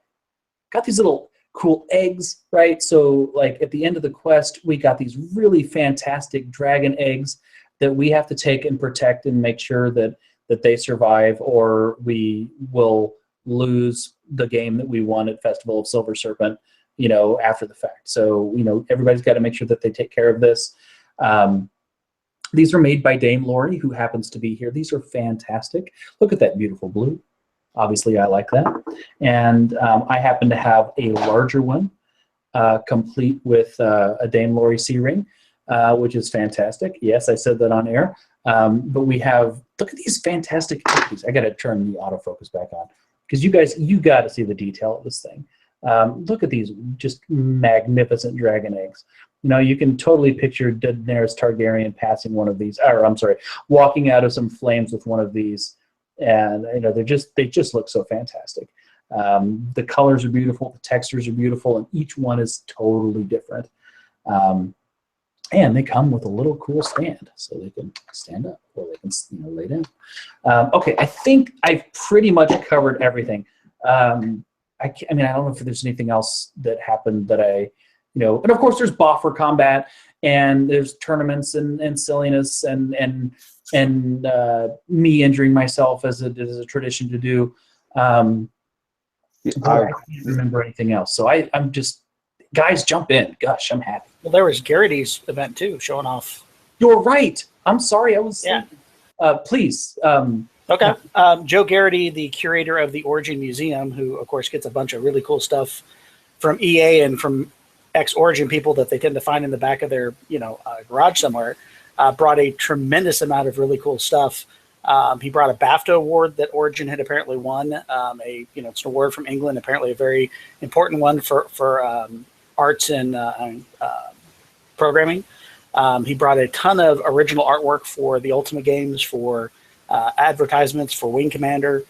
Speaker 1: Got these little cool eggs, right? So like at the end of the quest, we got these really fantastic dragon eggs that we have to take and protect and make sure that they survive, or we will lose the game that we won at Festival of Silver Serpent, you know, after the fact. So, you know, everybody's got to make sure that they take care of this. These are made by Dame Lori, who happens to be here. These are fantastic. Look at that beautiful blue. Obviously, I like that. And I happen to have a larger one, complete with a Dame Lori C-ring, which is fantastic. Yes, I said that on air. But we have, look at these fantastic cookies. I got to turn the autofocus back on because you got to see the detail of this thing. Look at these just magnificent dragon eggs. You know, you can totally picture Daenerys Targaryen passing one of these, or I'm sorry, walking out of some flames with one of these. And you know, they just look so fantastic. The colors are beautiful, the textures are beautiful, and each one is totally different. And they come with a little cool stand, so they can stand up or they can, you know, lay down. Okay, I think I've pretty much covered everything. I mean, I don't know if there's anything else that happened that I, you know, and of course there's boffer combat and there's tournaments and silliness and me injuring myself as a tradition to do. I can't remember anything else. So I'm just, guys, jump in. Gosh, I'm happy.
Speaker 3: Well, there was Garrity's event too, showing off.
Speaker 1: You're right. I'm sorry. I was. Yeah. Please.
Speaker 3: Okay. Joe Garrity, the curator of the Origin Museum, who of course gets a bunch of really cool stuff from EA and from ex-Origin people that they tend to find in the back of their, you know, garage somewhere. Brought a tremendous amount of really cool stuff. He brought a BAFTA award that Origin had apparently won. It's an award from England, apparently a very important one for arts and programming. He brought a ton of original artwork for the Ultimate games, for advertisements for Wing Commander.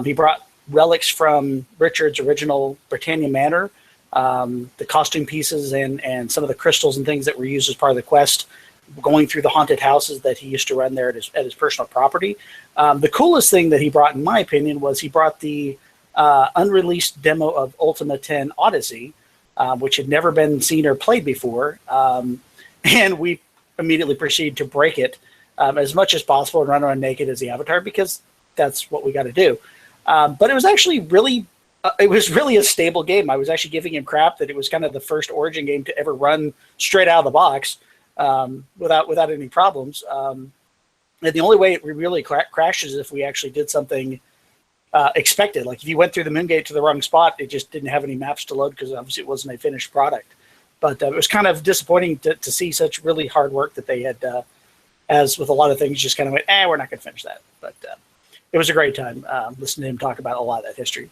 Speaker 3: He brought relics from Richard's original Britannia Manor, the costume pieces and some of the crystals and things that were used as part of the quest, going through the haunted houses that he used to run there at his personal property. The coolest thing that he brought, in my opinion, was he brought the unreleased demo of Ultima 10 Odyssey, which had never been seen or played before. And we immediately proceeded to break it as much as possible and run around naked as the Avatar, because that's what we got to do. But it was actually really a stable game. I was actually giving him crap that it was kind of the first Origin game to ever run straight out of the box without any problems. And the only way it really crashes is if we actually did something expected. Like if you went through the Moongate to the wrong spot, it just didn't have any maps to load because obviously it wasn't a finished product. But it was kind of disappointing to see such really hard work that they had, as with a lot of things, just kind of went, we're not going to finish that. But it was a great time listening to him talk about a lot of that history.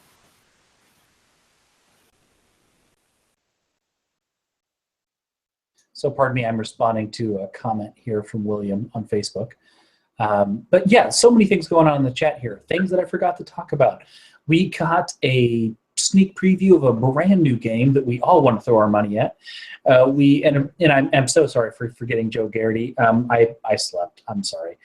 Speaker 1: So pardon me, I'm responding to a comment here from William on Facebook. But yeah, so many things going on in the chat here. Things that I forgot to talk about. We got a sneak preview of a brand new game that we all want to throw our money at. I'm so sorry for forgetting Joe Garrity. I slept. I'm sorry.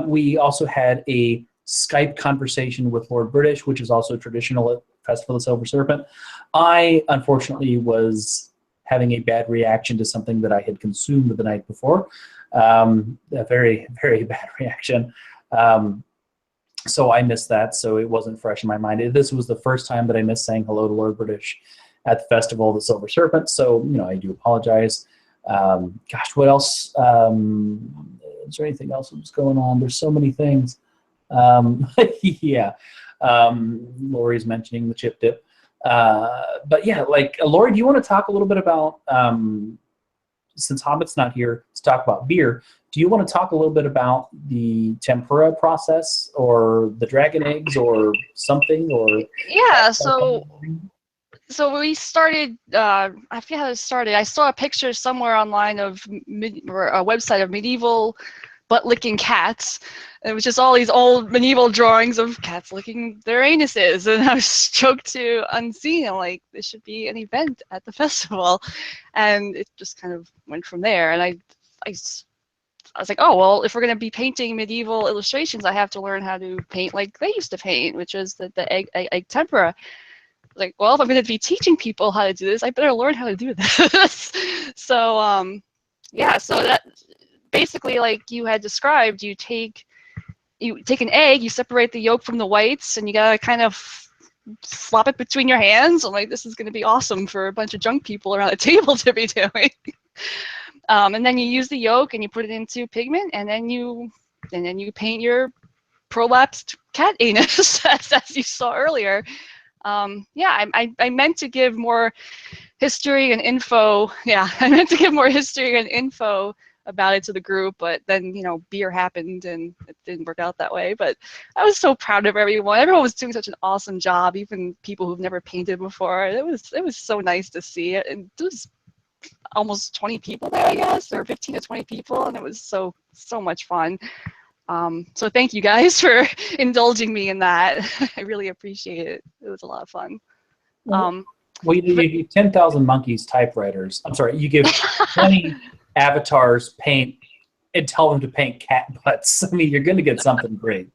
Speaker 1: We also had a Skype conversation with Lord British, which is also traditional at Festival of the Silver Serpent. I unfortunately was having a bad reaction to something that I had consumed the night before. A very, very bad reaction. So I missed that, so it wasn't fresh in my mind. This was the first time that I missed saying hello to Lord British at the Festival of the Silver Serpent, so I do apologize. Gosh, what else? Is there anything else that was going on? There's so many things. Yeah, Lori's mentioning the chip dip. But yeah, like Lori, do you want to talk a little bit about since Hobbit's not here to talk about beer, do you want to talk a little bit about the tempura process or the dragon eggs or something? Or
Speaker 7: Yeah, so we started. I forget how it started. I saw a picture somewhere online of or a website of medieval butt-licking cats. It was just all these old medieval drawings of cats licking their anuses, and I was stoked to Unseen. I'm like, this should be an event at the festival, and it just kind of went from there. And I was like, oh, well, if we're going to be painting medieval illustrations, I have to learn how to paint like they used to paint, which is the egg tempera. Like, well, if I'm going to be teaching people how to do this, I better learn how to do this. So, yeah, so that basically, like you had described, you take an egg, you separate the yolk from the whites, and you got to kind of flop it between your hands. I'm like, this is going to be awesome for a bunch of drunk people around a table to be doing. And then you use the yolk and you put it into pigment, and then you paint your prolapsed cat anus as you saw earlier. Yeah, I meant to give more history and info. Yeah, I meant to give more history and info about it to the group, but then beer happened and it didn't work out that way. But I was so proud of everyone. Everyone was doing such an awesome job, even people who've never painted before. It was so nice to see it, and there was almost 20 people there, I guess, or 15 to 20 people, and it was so much fun. So thank you guys for indulging me in that. I really appreciate it. It was a lot of fun.
Speaker 1: Well, you give 10,000 monkeys typewriters. I'm sorry, you give 20 avatars paint and tell them to paint cat butts. I mean, you're going to get something great.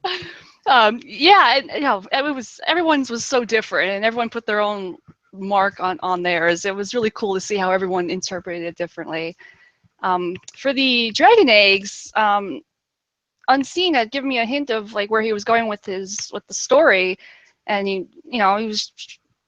Speaker 7: Yeah, it was, everyone's was so different, and everyone put their own mark on theirs. It was really cool to see how everyone interpreted it differently. For the dragon eggs, Unseen had given me a hint of like where he was going with the story, and he was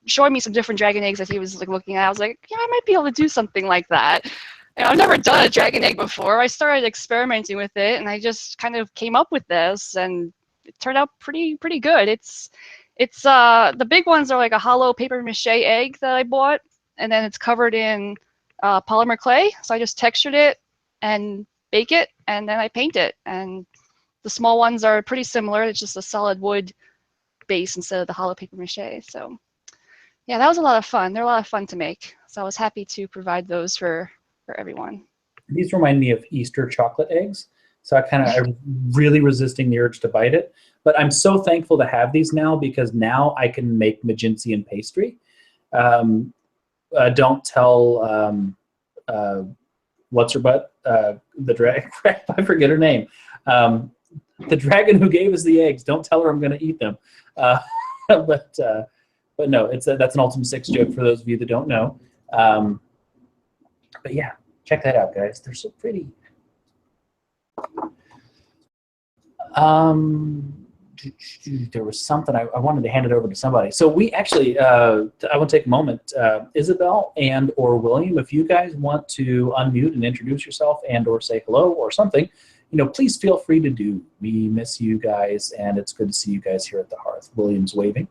Speaker 7: showing me some different dragon eggs that he was like looking at. I was like, yeah, I might be able to do something like that. I've never done a dragon egg before. I started experimenting with it, and I just kind of came up with this, and it turned out pretty good. It's the big ones are like a hollow paper mache egg that I bought, and then it's covered in polymer clay. So I just textured it and bake it, and then I paint it. And the small ones are pretty similar. It's just a solid wood base instead of the hollow paper mache. So yeah, that was a lot of fun. They're a lot of fun to make. So I was happy to provide those for everyone.
Speaker 1: These remind me of Easter chocolate eggs. So I'm really resisting the urge to bite it. But I'm so thankful to have these now, because now I can make Magincian pastry. Don't tell what's her butt, the dragon. I forget her name. The dragon who gave us the eggs. Don't tell her I'm going to eat them. But no, that's an Ultimate 6 joke for those of you that don't know. But yeah, check that out, guys. They're so pretty. There was something I wanted to hand it over to somebody. So we actually, I want to take a moment. Isabel and or William, if you guys want to unmute and introduce yourself and or say hello or something, please feel free to do. We miss you guys, and it's good to see you guys here at the Hearth. William's waving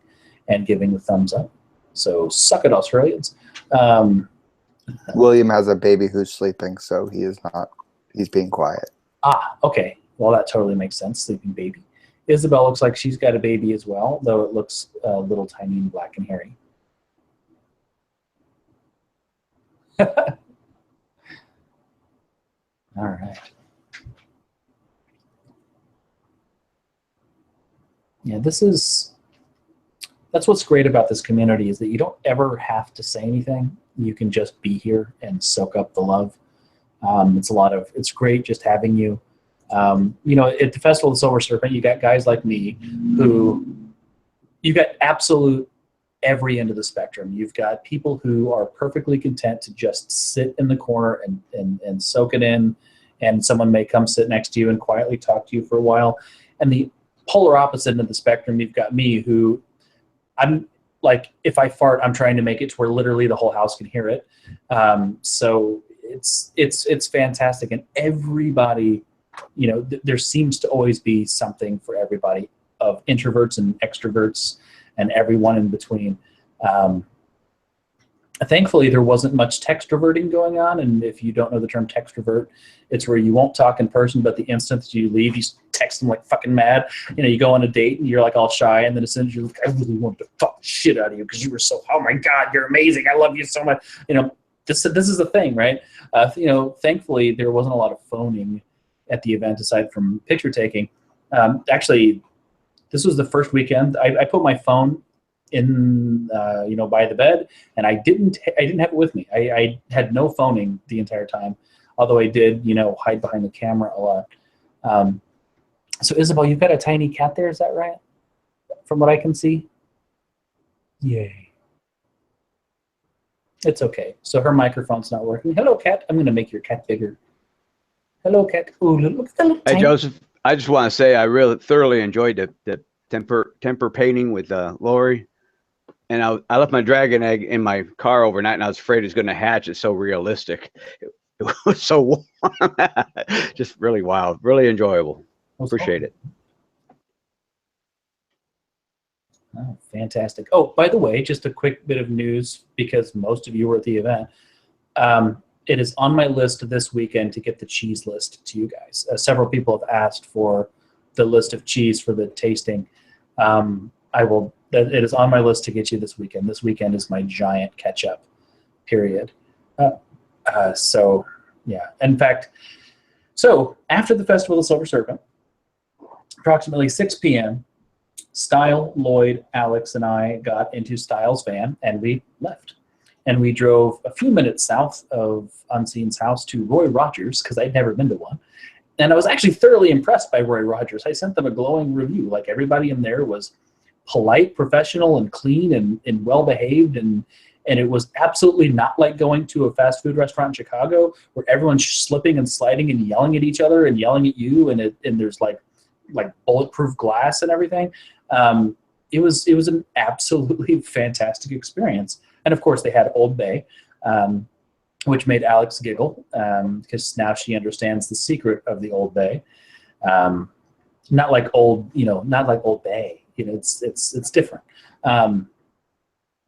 Speaker 1: and giving the thumbs up. So suck it, Australians.
Speaker 4: William has a baby who's sleeping, so he's being quiet.
Speaker 1: Ah, okay. Well, that totally makes sense. Sleeping baby. Isabel looks like she's got a baby as well, though it looks a little tiny and black and hairy. All right. Yeah, that's what's great about this community, is that you don't ever have to say anything. You can just be here and soak up the love. It's great just having you. At the Festival of the Silver Serpent, you got guys like me you got absolute every end of the spectrum. You've got people who are perfectly content to just sit in the corner and soak it in, and someone may come sit next to you and quietly talk to you for a while. And the polar opposite end of the spectrum, you've got me, who I'm like, if I fart, I'm trying to make it to where literally the whole house can hear it. So it's fantastic, and everybody, there seems to always be something for everybody, of introverts and extroverts and everyone in between. thankfully, there wasn't much textroverting going on. And if you don't know the term textrovert, it's where you won't talk in person, but the instant that you leave, you text them like fucking mad. You know, you go on a date and you're like all shy, and then as soon as you're like, I really wanted to fuck the shit out of you because you were so, oh my God, you're amazing. I love you so much. You know, this is the thing, right? You know, thankfully, there wasn't a lot of phoning at the event aside from picture taking. Actually, this was the first weekend. I put my phone in you know, by the bed, and I didn't have it with me. I had no phoning the entire time, although I did, you know, hide behind the camera a lot. So Isabel, you've got a tiny cat there, is that right? From what I can see? Yay. It's okay. So her microphone's not working. Hello, cat. I'm going to make your cat bigger. Hello, cat. Ooh, look at that little
Speaker 8: Hey,
Speaker 1: tiny.
Speaker 8: Joseph, I just want to say I really thoroughly enjoyed the temper painting with Lori. And I left my dragon egg in my car overnight, and I was afraid it was going to hatch. It's so realistic. It was so warm. Just really wild, really enjoyable. Appreciate it.
Speaker 1: Oh, fantastic. Oh, by the way, just a quick bit of news because most of you were at the event. It is on my list this weekend to get the cheese list to you guys. Several people have asked for the list of cheese for the tasting. It is on my list to get you this weekend. This weekend is my giant catch-up period. So, yeah. In fact, so after the Festival of the Silver Serpent, approximately 6 p.m., Style, Lloyd, Alex, and I got into Style's van, and we left. And we drove a few minutes south of Unseen's house to Roy Rogers, because I'd never been to one. And I was actually thoroughly impressed by Roy Rogers. I sent them a glowing review. Like, everybody in there was polite, professional, and clean, and well-behaved, and it was absolutely not like going to a fast food restaurant in Chicago where everyone's slipping and sliding and yelling at each other and yelling at you, and there's like bulletproof glass and everything. It was an absolutely fantastic experience. And of course, they had Old Bay, which made Alex giggle because now she understands the secret of the Old Bay. Not like Old Bay. You know, it's different.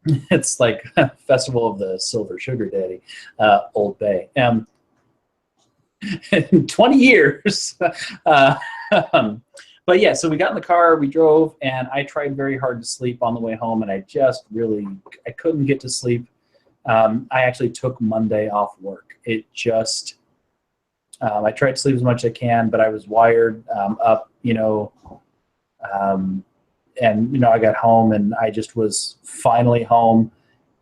Speaker 1: It's like Festival of the Silver Sugar Daddy, Old Bay. 20 years. But yeah, so we got in the car, we drove, and I tried very hard to sleep on the way home, and I couldn't get to sleep. I actually took Monday off work. I tried to sleep as much as I can, but I was wired up, you know, and, you know, I got home, and I just was finally home,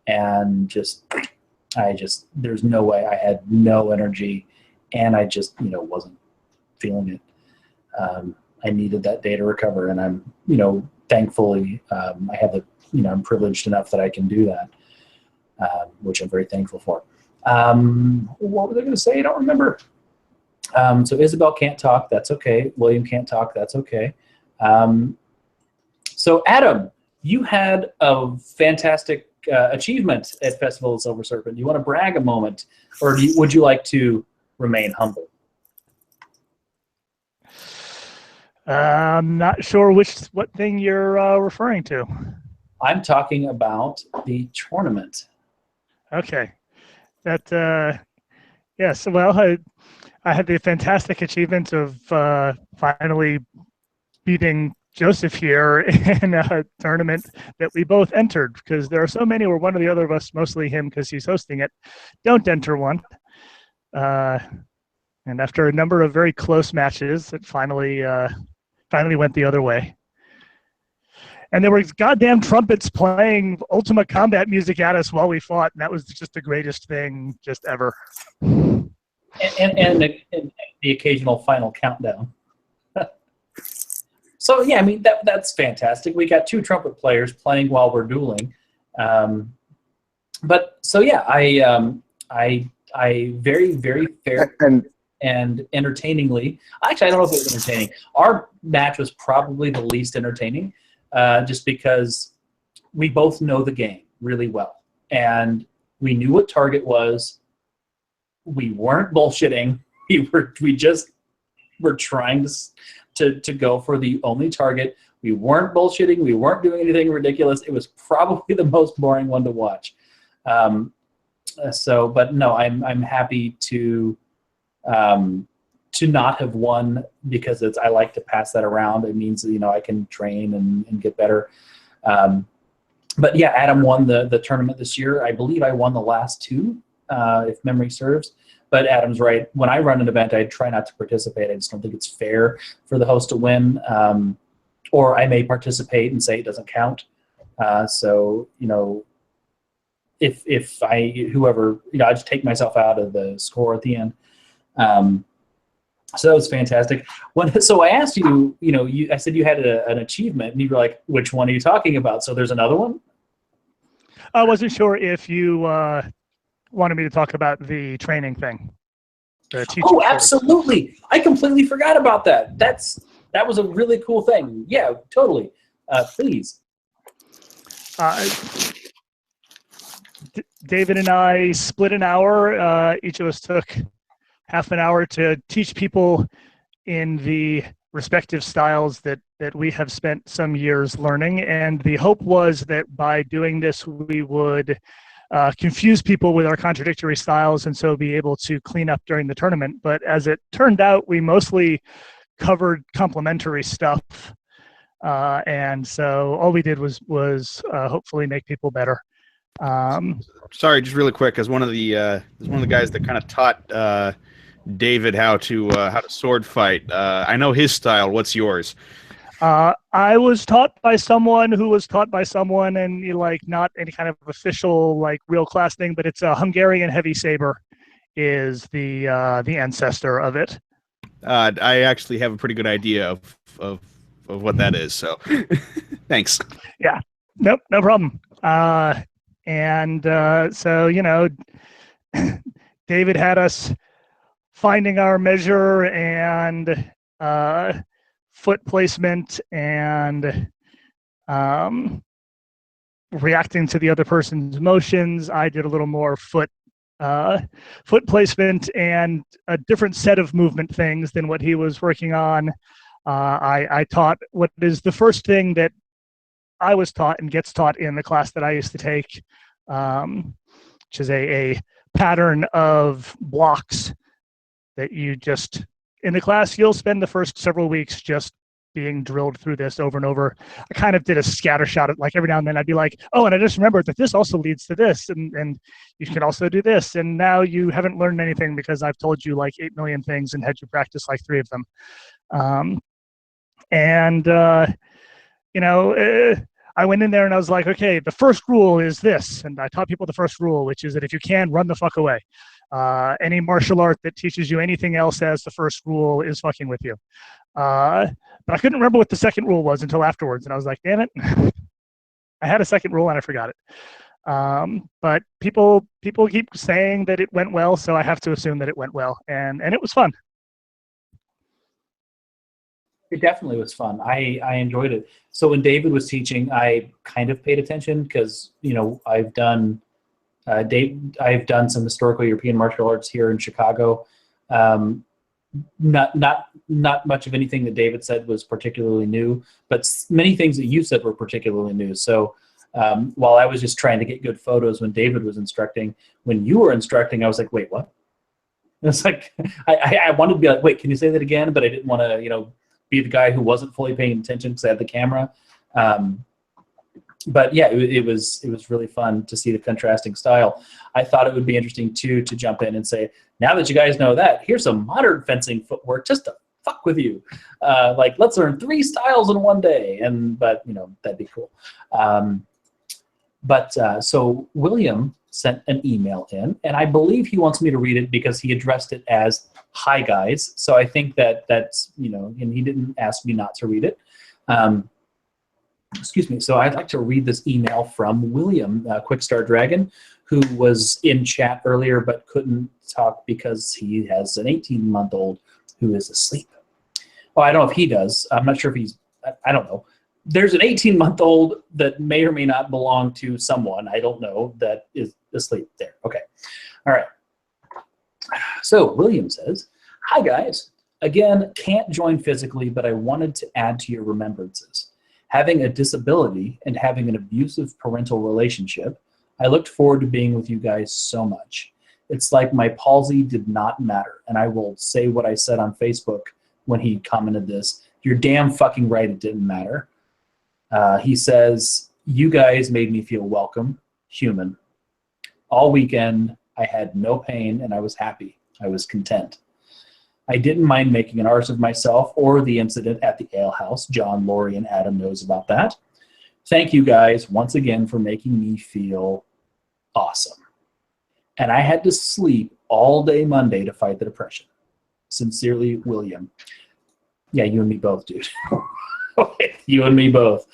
Speaker 1: and there's no way. I had no energy, and I just, you know, wasn't feeling it. I needed that day to recover, and I'm, you know, thankfully, I have I'm privileged enough that I can do that, which I'm very thankful for. What was I going to say? I don't remember. So Isabel can't talk. That's okay. William can't talk. That's okay. So Adam, you had a fantastic achievement at Festival of Silver Serpent. Do you want to brag a moment, or would you like to remain humble?
Speaker 2: I'm not sure what thing you're referring to.
Speaker 1: I'm talking about the tournament.
Speaker 2: Okay. Yes, well, I had the fantastic achievement of finally beating Joseph here in a tournament that we both entered, because there are so many where one or the other of us, mostly him because he's hosting it, don't enter one. And after a number of very close matches, it finally went the other way. And there were goddamn trumpets playing Ultimate Combat music at us while we fought, and that was just the greatest thing just ever.
Speaker 1: And the occasional final countdown. So yeah, I mean that's fantastic. We got 2 trumpet players playing while we're dueling. But so yeah, I very, very fair and entertainingly. Actually, I don't know if it was entertaining. Our match was probably the least entertaining, just because we both know the game really well, and we knew what target was. We weren't bullshitting. We just were trying to go for the only target. We weren't bullshitting. We weren't doing anything ridiculous. It was probably the most boring one to watch. But no, I'm happy to not have won, because I like to pass that around. It means that, I can train and get better. But yeah, Adam won the tournament this year. I believe I won the last two, if memory serves. But Adam's right. When I run an event, I try not to participate. I just don't think it's fair for the host to win. Or I may participate and say it doesn't count. If whoever, I just take myself out of the score at the end. So that was fantastic. So I asked you, I said you had an achievement, and you were like, which one are you talking about? So there's another one?
Speaker 2: I wasn't sure if you wanted me to talk about the training thing. The teaching
Speaker 1: Oh,
Speaker 2: course.
Speaker 1: absolutely. I completely forgot about that. That was a really cool thing. Yeah, totally. Please.
Speaker 2: David and I split an hour. Each of us took half an hour to teach people in the respective styles that we have spent some years learning. And the hope was that by doing this, we would confuse people with our contradictory styles and so be able to clean up during the tournament. But as it turned out, we mostly covered complementary stuff. And so all we did was hopefully make people better.
Speaker 6: Sorry, just really quick, as one of the guys that kind of taught David how to sword fight. I know his style. What's yours?
Speaker 2: I was taught by someone who was taught by someone, and not any kind of official real class thing, but it's a Hungarian heavy saber is the ancestor of it.
Speaker 6: I actually have a pretty good idea of what that is. So thanks.
Speaker 2: Yeah. Nope. No problem. So David had us finding our measure and foot placement and reacting to the other person's motions. I did a little more foot placement and a different set of movement things than what he was working on. I taught what is the first thing that I was taught and gets taught in the class that I used to take, which is a pattern of blocks that you just, in the class, you'll spend the first several weeks just being drilled through this over and over. I kind of did a scatter shot at every now and then I'd be like, oh, and I just remembered that this also leads to this, and you can also do this. And now you haven't learned anything because I've told you 8 million things and had you practice 3 of them. I went in there and I was like, okay, the first rule is this. And I taught people the first rule, which is that if you can, run the fuck away. Any martial art that teaches you anything else as the first rule is fucking with you. But I couldn't remember what the second rule was until afterwards. And I was like, damn it. I had a second rule and I forgot it. But people keep saying that it went well, so I have to assume that it went well. And it was fun.
Speaker 1: It definitely was fun. I enjoyed it. So when David was teaching, I kind of paid attention because, I've done some historical European martial arts here in Chicago. Not much of anything that David said was particularly new, but many things that you said were particularly new. So while I was just trying to get good photos when David was instructing, when you were instructing, I was like, wait, what? It's like, I wanted to be like, wait, can you say that again? But I didn't want to, be the guy who wasn't fully paying attention because I had the camera. But yeah, it was really fun to see the contrasting style. I thought it would be interesting too to jump in and say, now that you guys know that, here's some modern fencing footwork just to fuck with you. Let's learn 3 styles in one day, but that'd be cool. So William sent an email in, and I believe he wants me to read it because he addressed it as "Hi guys." So I think that's and he didn't ask me not to read it. Excuse me. So I'd like to read this email from William, Quickstar Dragon, who was in chat earlier but couldn't talk because he has an 18-month-old who is asleep. Well, I don't know if he does. I'm not sure if he's. I don't know. There's an 18-month-old that may or may not belong to someone, I don't know, that is asleep there. Okay. All right. So William says, "Hi guys. Again, can't join physically, but I wanted to add to your remembrances. Having a disability and having an abusive parental relationship, I looked forward to being with you guys so much. It's like my palsy did not matter. And I will say what I said on Facebook when he commented this. You're damn fucking right it didn't matter. He says, you guys made me feel welcome, human. All weekend, I had no pain and I was happy. I was content. I didn't mind making an arse of myself or the incident at the ale house. John, Lori, and Adam knows about that. Thank you guys once again for making me feel awesome. And I had to sleep all day Monday to fight the depression. Sincerely, William. Yeah, you and me both, dude. You and me both.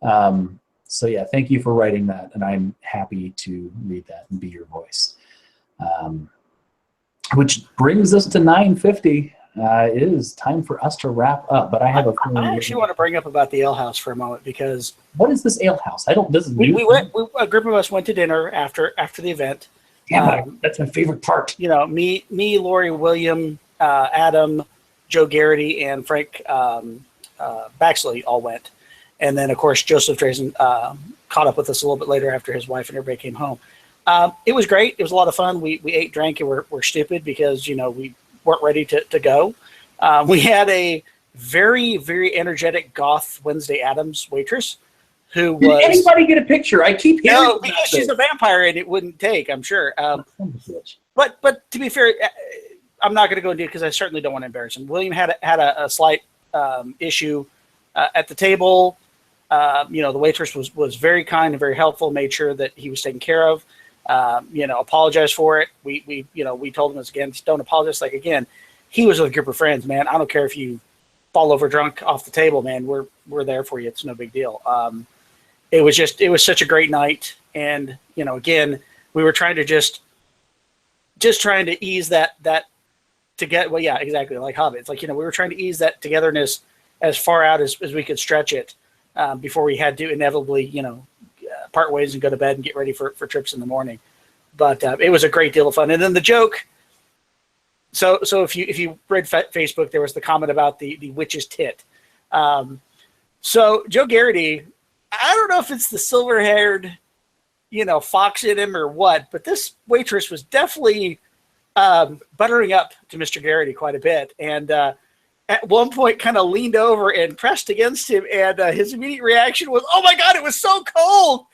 Speaker 1: So yeah, thank you for writing that, and I'm happy to read that and be your voice. Which brings us to 9:50. It is time for us to wrap up, but I have a feeling
Speaker 3: I actually want to bring up about the ale house for a moment, because
Speaker 1: what is this ale house? This is
Speaker 3: a group of us went to dinner after the event.
Speaker 1: Damn, that's my favorite part.
Speaker 3: You know, me, Lori, William, Adam, Joe Garrity, and Frank Baxley all went. And then, of course, Joseph Drazen caught up with us a little bit later after his wife and everybody came home. It was great. It was a lot of fun. We ate, drank, and we're stupid because, you know, we weren't ready to go. We had a very, very energetic goth Wednesday Addams waitress who was...
Speaker 1: Did anybody get a picture? I keep hearing...
Speaker 3: No, because she's a vampire and it wouldn't take, I'm sure. But to be fair, I'm not going to go into it because I certainly don't want to embarrass him. William had a slight issue at the table. You know, the waitress was very kind and very helpful, made sure that he was taken care of. You know, apologized for it. We told him this again, just don't apologize. Like, again, he was with a group of friends, man. I don't care if you fall over drunk off the table, man. We're there for you. It's no big deal. It was such a great night. And, you know, again, we were trying to just trying to ease that to get, well, yeah, exactly. Like Hobbit. It's like, you know, we were trying to ease that togetherness as far out as we could stretch it before we had to inevitably, you know, part ways and go to bed and get ready for trips in the morning. But it was a great deal of fun. And then the joke. So if you read Facebook, there was the comment about the witch's tit. So Joe Garrity, I don't know if it's the silver-haired, you know, fox in him or what, but this waitress was definitely buttering up to Mr. Garrity quite a bit. And at one point kind of leaned over and pressed against him. And his immediate reaction was, oh my God, it was so cold.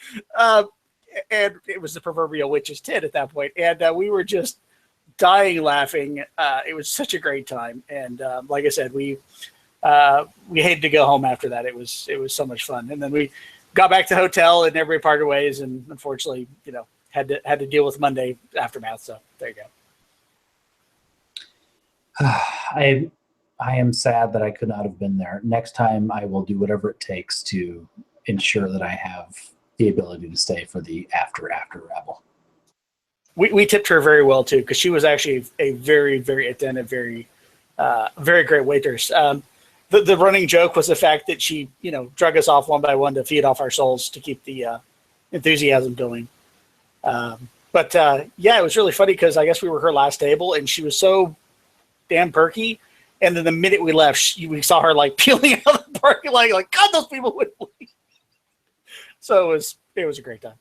Speaker 3: And it was the proverbial witch's tit at that point. And we were just dying laughing. It was such a great time. And like I said, we hated to go home after that. It was so much fun. And then we got back to the hotel and everybody parted ways. And unfortunately, you know, had to deal with Monday aftermath. So there you go.
Speaker 1: I am sad that I could not have been there. Next time I will do whatever it takes to ensure that I have the ability to stay for the after Rabble.
Speaker 3: We tipped her very well too, because she was actually a very, very attentive, very great waitress. The running joke was the fact that she, you know, drug us off one by one to feed off our souls to keep the enthusiasm going. But yeah, it was really funny because I guess we were her last table and she was so damn perky. And then the minute we left, we saw her like peeling out of the parking lot, like, God, those people would leave. So it was a great time.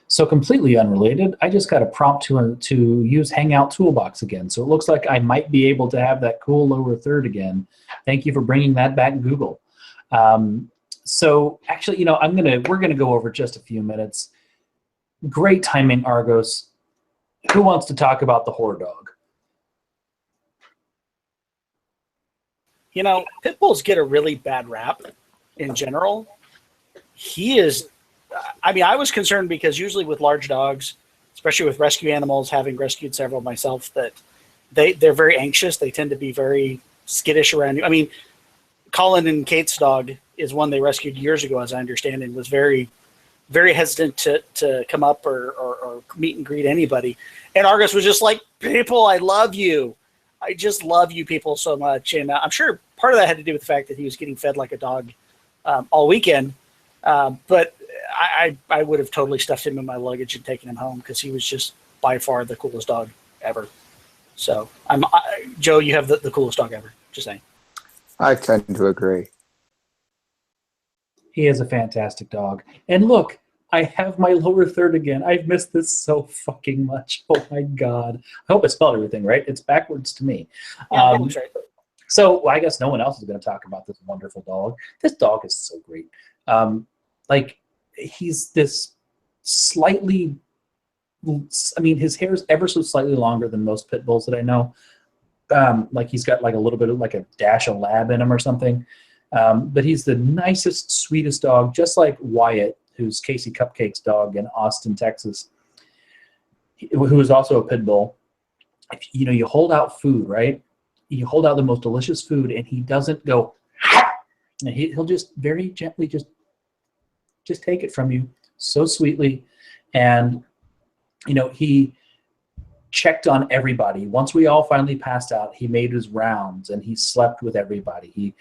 Speaker 1: So completely unrelated, I just got a prompt to use Hangout Toolbox again. So it looks like I might be able to have that cool lower third again. Thank you for bringing that back, Google. So actually, you know, we're gonna go over just a few minutes. Great timing, Argos. Who wants to talk about the horror dog?
Speaker 3: You know, pit bulls get a really bad rap in general. He is, I mean, I was concerned because usually with large dogs, especially with rescue animals, having rescued several myself, that they're very anxious. They tend to be very skittish around you. I mean, Colin and Kate's dog is one they rescued years ago, as I understand, and was very, very hesitant to come up or meet and greet anybody. And Argus was just like, people, I love you. I just love you people so much. And I'm sure part of that had to do with the fact that he was getting fed like a dog all weekend. But I would have totally stuffed him in my luggage and taken him home because he was just by far the coolest dog ever. So Joe, you have the coolest dog ever. Just saying.
Speaker 4: I tend to agree.
Speaker 1: He is a fantastic dog. And look, I have my lower third again. I've missed this so fucking much. Oh my God. I hope I spelled everything right. It's backwards to me.
Speaker 3: Yeah, that's right.
Speaker 1: So well, I guess no one else is going to talk about this wonderful dog. This dog is so great. Like he's this slightly, I mean, his hair is ever so slightly longer than most pit bulls that I know. Like he's got like a little bit of like a dash of lab in him or something. But he's the nicest, sweetest dog, just like Wyatt, who's Casey Cupcake's dog in Austin, Texas, who is also a pit bull. If, you know, you hold out food, right? You hold out the most delicious food, and he doesn't go. He'll just very gently just take it from you so sweetly. And, you know, he checked on everybody. Once we all finally passed out, he made his rounds, and he slept with everybody. He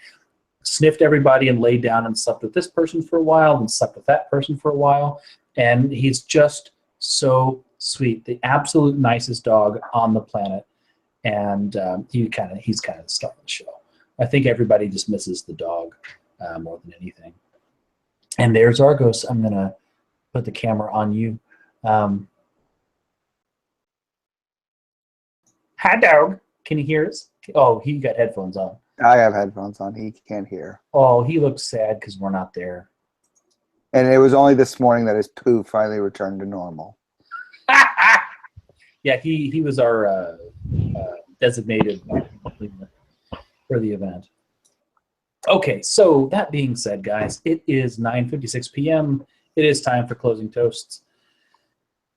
Speaker 1: sniffed everybody and laid down and slept with this person for a while and slept with that person for a while. And he's just so sweet, the absolute nicest dog on the planet. And he's kind of the star of the show. I think everybody just misses the dog more than anything. And there's Argos. I'm going to put the camera on you. Hi, dog. Can you hear us? Oh, he got headphones on.
Speaker 4: I have headphones on. He can't hear.
Speaker 1: Oh, he looks sad because we're not there.
Speaker 4: And it was only this morning that his poo finally returned to normal.
Speaker 1: Yeah, he was our designated for the event. Okay, so that being said, guys, it is 9:56 p.m. It is time for closing toasts.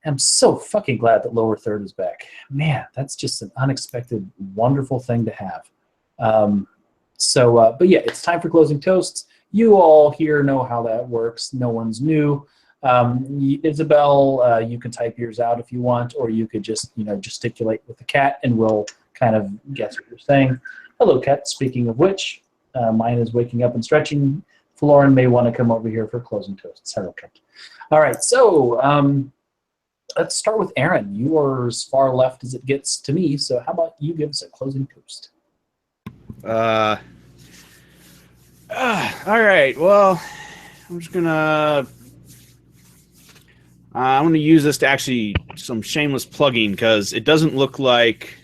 Speaker 1: I'm so fucking glad that lower third is back. Man, that's just an unexpected, wonderful thing to have. But yeah, it's time for closing toasts. You all here know how that works. No one's new. Isabel, you can type yours out if you want, or you could just, gesticulate with the cat and we'll kind of guess what you're saying. Hello, cat. Speaking of which, mine is waking up and stretching. Florin may want to come over here for closing toasts. Hello, cat. All right, so let's start with Aaron. You are as far left as it gets to me, so how about you give us a closing toast?
Speaker 6: All right. Well, I'm just gonna. I'm gonna use this to actually some shameless plugging because it doesn't look like,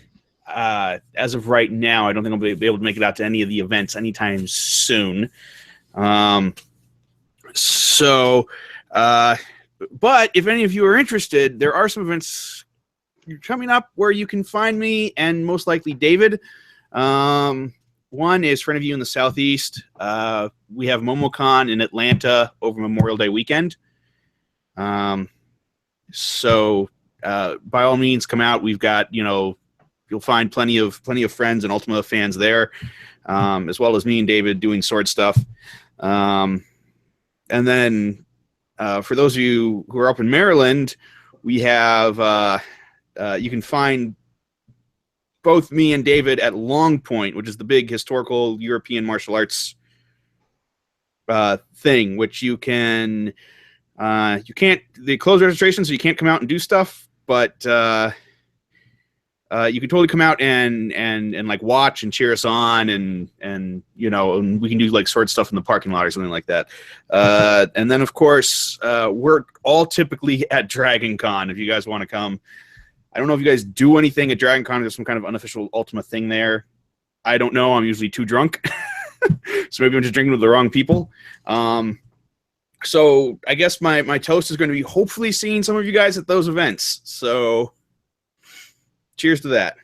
Speaker 6: as of right now, I don't think I'll be able to make it out to any of the events anytime soon. But if any of you are interested, there are some events coming up where you can find me and most likely David. One is for any of you in the Southeast. We have MomoCon in Atlanta over Memorial Day weekend. So by all means, come out. We've got, you'll find plenty of friends and Ultima fans there, as well as me and David doing sword stuff. And then for those of you who are up in Maryland, we have you can find both me and David at Long Point, which is the big historical European martial arts thing, which you can't, they close registration, so you can't come out and do stuff, but you can totally come out and like watch and cheer us on and we can do like sword stuff in the parking lot or something like that. And then of course, we're all typically at Dragon Con if you guys want to come. I don't know if you guys do anything at Dragon Con. There's some kind of unofficial Ultima thing there. I don't know. I'm usually too drunk. So maybe I'm just drinking with the wrong people. So I guess my toast is going to be hopefully seeing some of you guys at those events. So cheers to that.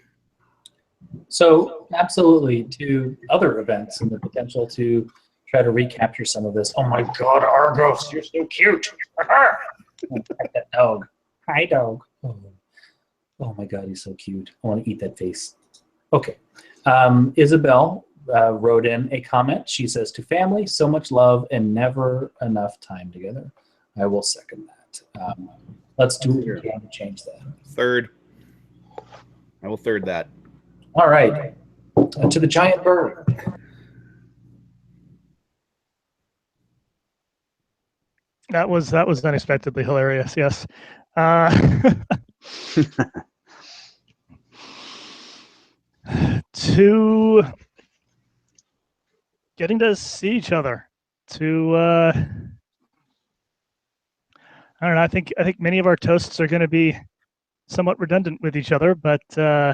Speaker 1: So absolutely to other events and the potential to try to recapture some of this. Oh my God, Argos, you're so cute. That dog. Hi, dog. Oh my God, he's so cute. I want to eat that face. Okay. Isabel wrote in a comment. She says, to family, so much love and never enough time together. I will second that. Let's do what we can to change that.
Speaker 6: Third. I will third that.
Speaker 1: All right. To the giant bird.
Speaker 2: That was unexpectedly hilarious. Yes. To getting to see each other to I don't know. I think many of our toasts are going to be somewhat redundant with each other, but oh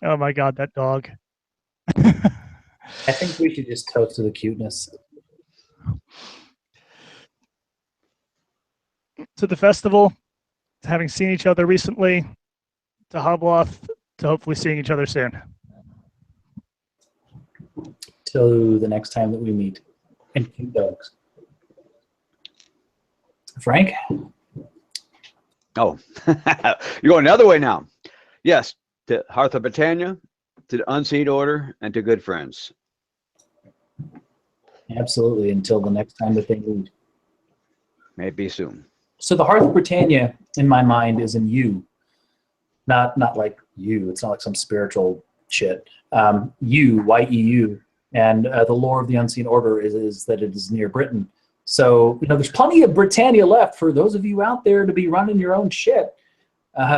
Speaker 2: my God, that dog.
Speaker 1: I think we should just toast to the cuteness.
Speaker 2: To the festival, to having seen each other recently, to Hobloth, to hopefully seeing each other soon.
Speaker 1: Till the next time that we meet. And cute dogs. Frank?
Speaker 8: Oh, you're going the other way now. Yes, to Hearth of Britannia, to the Unseen Order, and to good friends.
Speaker 1: Absolutely, until the next time that they meet.
Speaker 8: May it be soon.
Speaker 1: So the Hearth of Britannia, in my mind, is in you. Not like you. It's not like some spiritual shit. You, Y-E-U. And the lore of the Unseen Order is that it is near Britain. So, there's plenty of Britannia left for those of you out there to be running your own shit.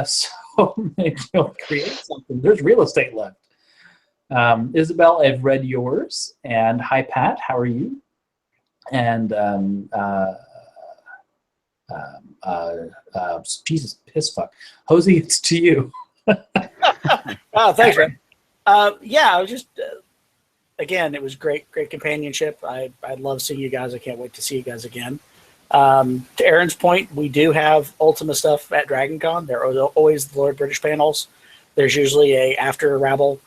Speaker 1: So maybe you'll create something. There's real estate left. Isabel, I've read yours. And hi, Pat. How are you? And Jesus, piss fuck. Hosey, it's to you.
Speaker 3: Oh, thanks, man. Yeah, I was just... again, it was great companionship. I love seeing you guys. I can't wait to see you guys again. To Aaron's point, we do have Ultima stuff at DragonCon. There are always the Lord British panels. There's usually a after rabble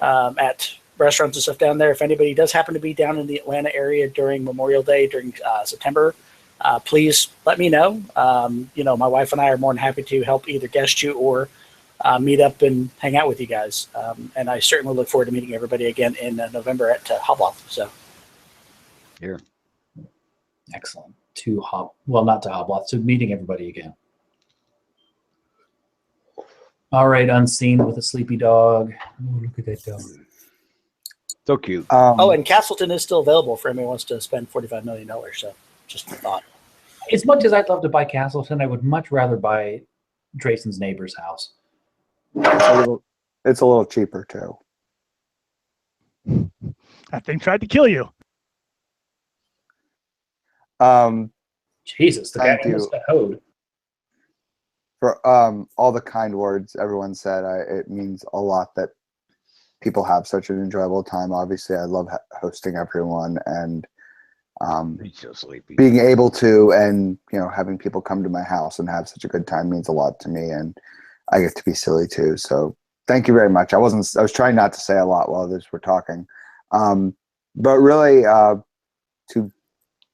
Speaker 3: at restaurants and stuff down there. If anybody does happen to be down in the Atlanta area during Memorial Day, during September, please let me know. My wife and I are more than happy to help either guest you or meet up and hang out with you guys. And I certainly look forward to meeting everybody again in November at Hobloth. So,
Speaker 8: Here.
Speaker 1: Excellent. Not to Hobloth, to meeting everybody again. All right, Unseen with a sleepy dog. Oh, look at that dog.
Speaker 8: So cute.
Speaker 3: and Castleton is still available for anyone who wants to spend $45 million. So, just a thought.
Speaker 1: As much as I'd love to buy Castleton, I would much rather buy Drayson's neighbor's house.
Speaker 4: It's a little cheaper too.
Speaker 2: That thing tried to kill you.
Speaker 1: Jesus, the guy
Speaker 4: Thank you.
Speaker 1: almost got hoed.
Speaker 4: For all the kind words everyone said, it means a lot that people have such an enjoyable time. Obviously, I love hosting everyone, and
Speaker 8: He's so sleepy.
Speaker 4: being able to, and having people come to my house and have such a good time means a lot to me, and I get to be silly too. So thank you very much. I was trying not to say a lot while others were talking, but really to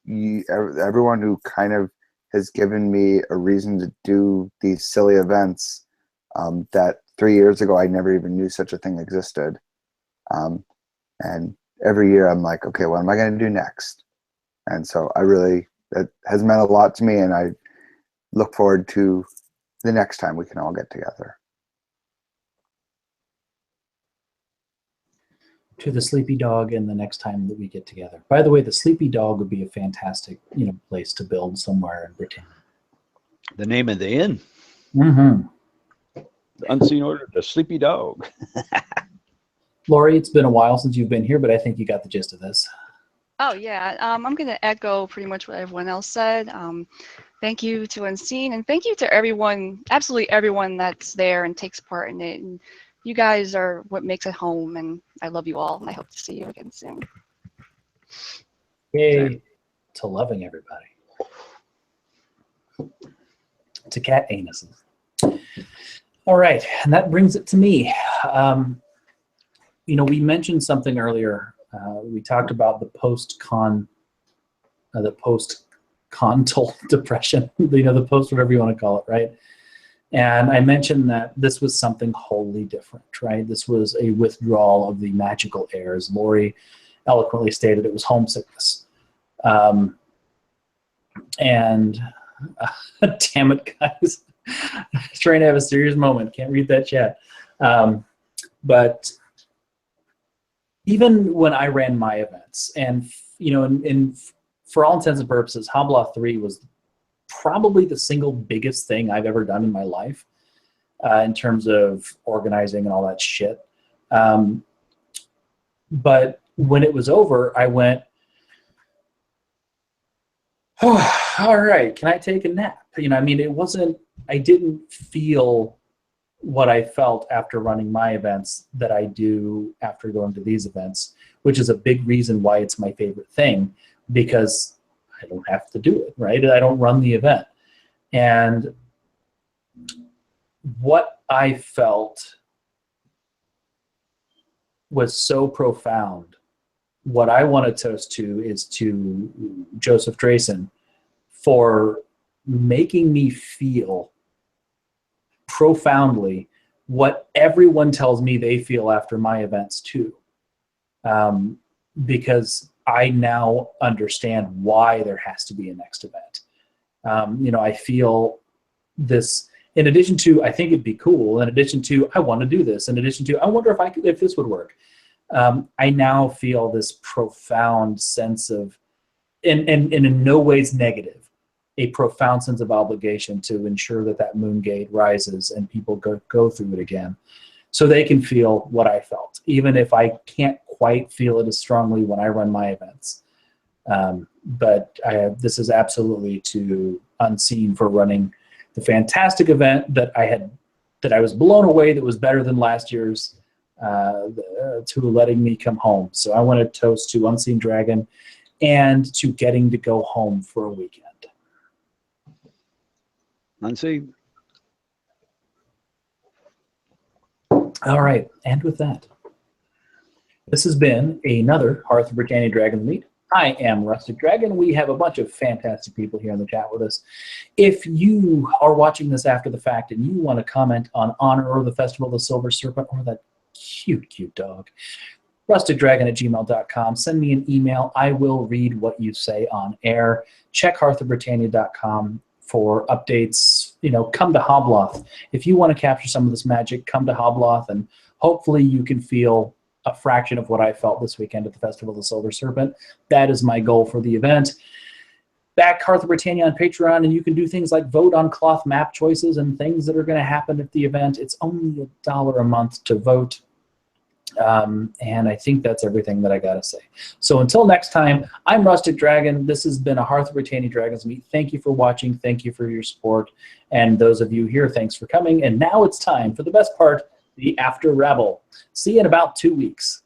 Speaker 4: everyone who kind of has given me a reason to do these silly events that 3 years ago I never even knew such a thing existed. And every year I'm like, okay, what am I going to do next? And so that has meant a lot to me, and I look forward to the next time we can all get together.
Speaker 1: To the sleepy dog, and the next time that we get together. By the way, the sleepy dog would be a fantastic, place to build somewhere in Britain.
Speaker 8: The name of the inn.
Speaker 1: Mm-hmm.
Speaker 8: The Unseen Order, the Sleepy Dog.
Speaker 1: Lori, it's been a while since you've been here, but I think you got the gist of this.
Speaker 7: Oh yeah, I'm going to echo pretty much what everyone else said. Thank you to Unseen, and thank you to everyone, absolutely everyone that's there and takes part in it. And you guys are what makes it home, and I love you all. I hope to see you again soon.
Speaker 1: Yay to loving everybody. To cat anuses. All right, and that brings it to me. We mentioned something earlier. We talked about the post-contal depression, the post, whatever you want to call it, right? And I mentioned that this was something wholly different, right? This was a withdrawal of the magical air. As Lori eloquently stated, it was homesickness. And damn it, guys. Trying to have a serious moment. Can't read that chat. But even when I ran my events, and for all intents and purposes, Hobloth 3 was probably the single biggest thing I've ever done in my life in terms of organizing and all that shit. But when it was over, I went, All right, can I take a nap? You know, I mean, I didn't feel what I felt after running my events that I do after going to these events, which is a big reason why it's my favorite thing, because I don't have to do it, right? I don't run the event. And what I felt was so profound. What I want to toast to is to Joseph Drayson for making me feel profoundly what everyone tells me they feel after my events too. Because I now understand why there has to be a next event. You know, I feel this, in addition to, I think it'd be cool, in addition to, I want to do this, in addition to, I wonder if this would work. I now feel this profound sense of, and in no ways negative, a profound sense of obligation to ensure that that moon gate rises and people go through it again, so they can feel what I felt, even if I can't quite feel it as strongly when I run my events. But this is absolutely to Unseen for running the fantastic event that I was blown away that was better than last year's, to letting me come home. So I want to toast to Unseen Dragon and to getting to go home for a weekend.
Speaker 8: Unseen.
Speaker 1: All right, and with that, this has been another Hearth of Britannia Dragonsmeet. I am Rustic Dragon. We have a bunch of fantastic people here in the chat with us. If you are watching this after the fact and you want to comment on Honor or the Festival of the Silver Serpent or that cute dog, rusticdragon@gmail.com. Send me an email. I will read what you say on air. Check hearthofbritannia.com for updates. You know, come to Hobloth. If you want to capture some of this magic, come to Hobloth, and hopefully you can feel a fraction of what I felt this weekend at the Festival of the Silver Serpent. That is my goal for the event. Back Hearth of Britannia on Patreon, and you can do things like vote on cloth map choices and things that are going to happen at the event. It's only $1 a month to vote. And I think that's everything that I got to say. So until next time, I'm Rustic Dragon. This has been a Hearth of Britannia Dragonsmeet. Thank you for watching. Thank you for your support. And those of you here, thanks for coming. And now it's time for the best part, the After Rabble. See you in about 2 weeks.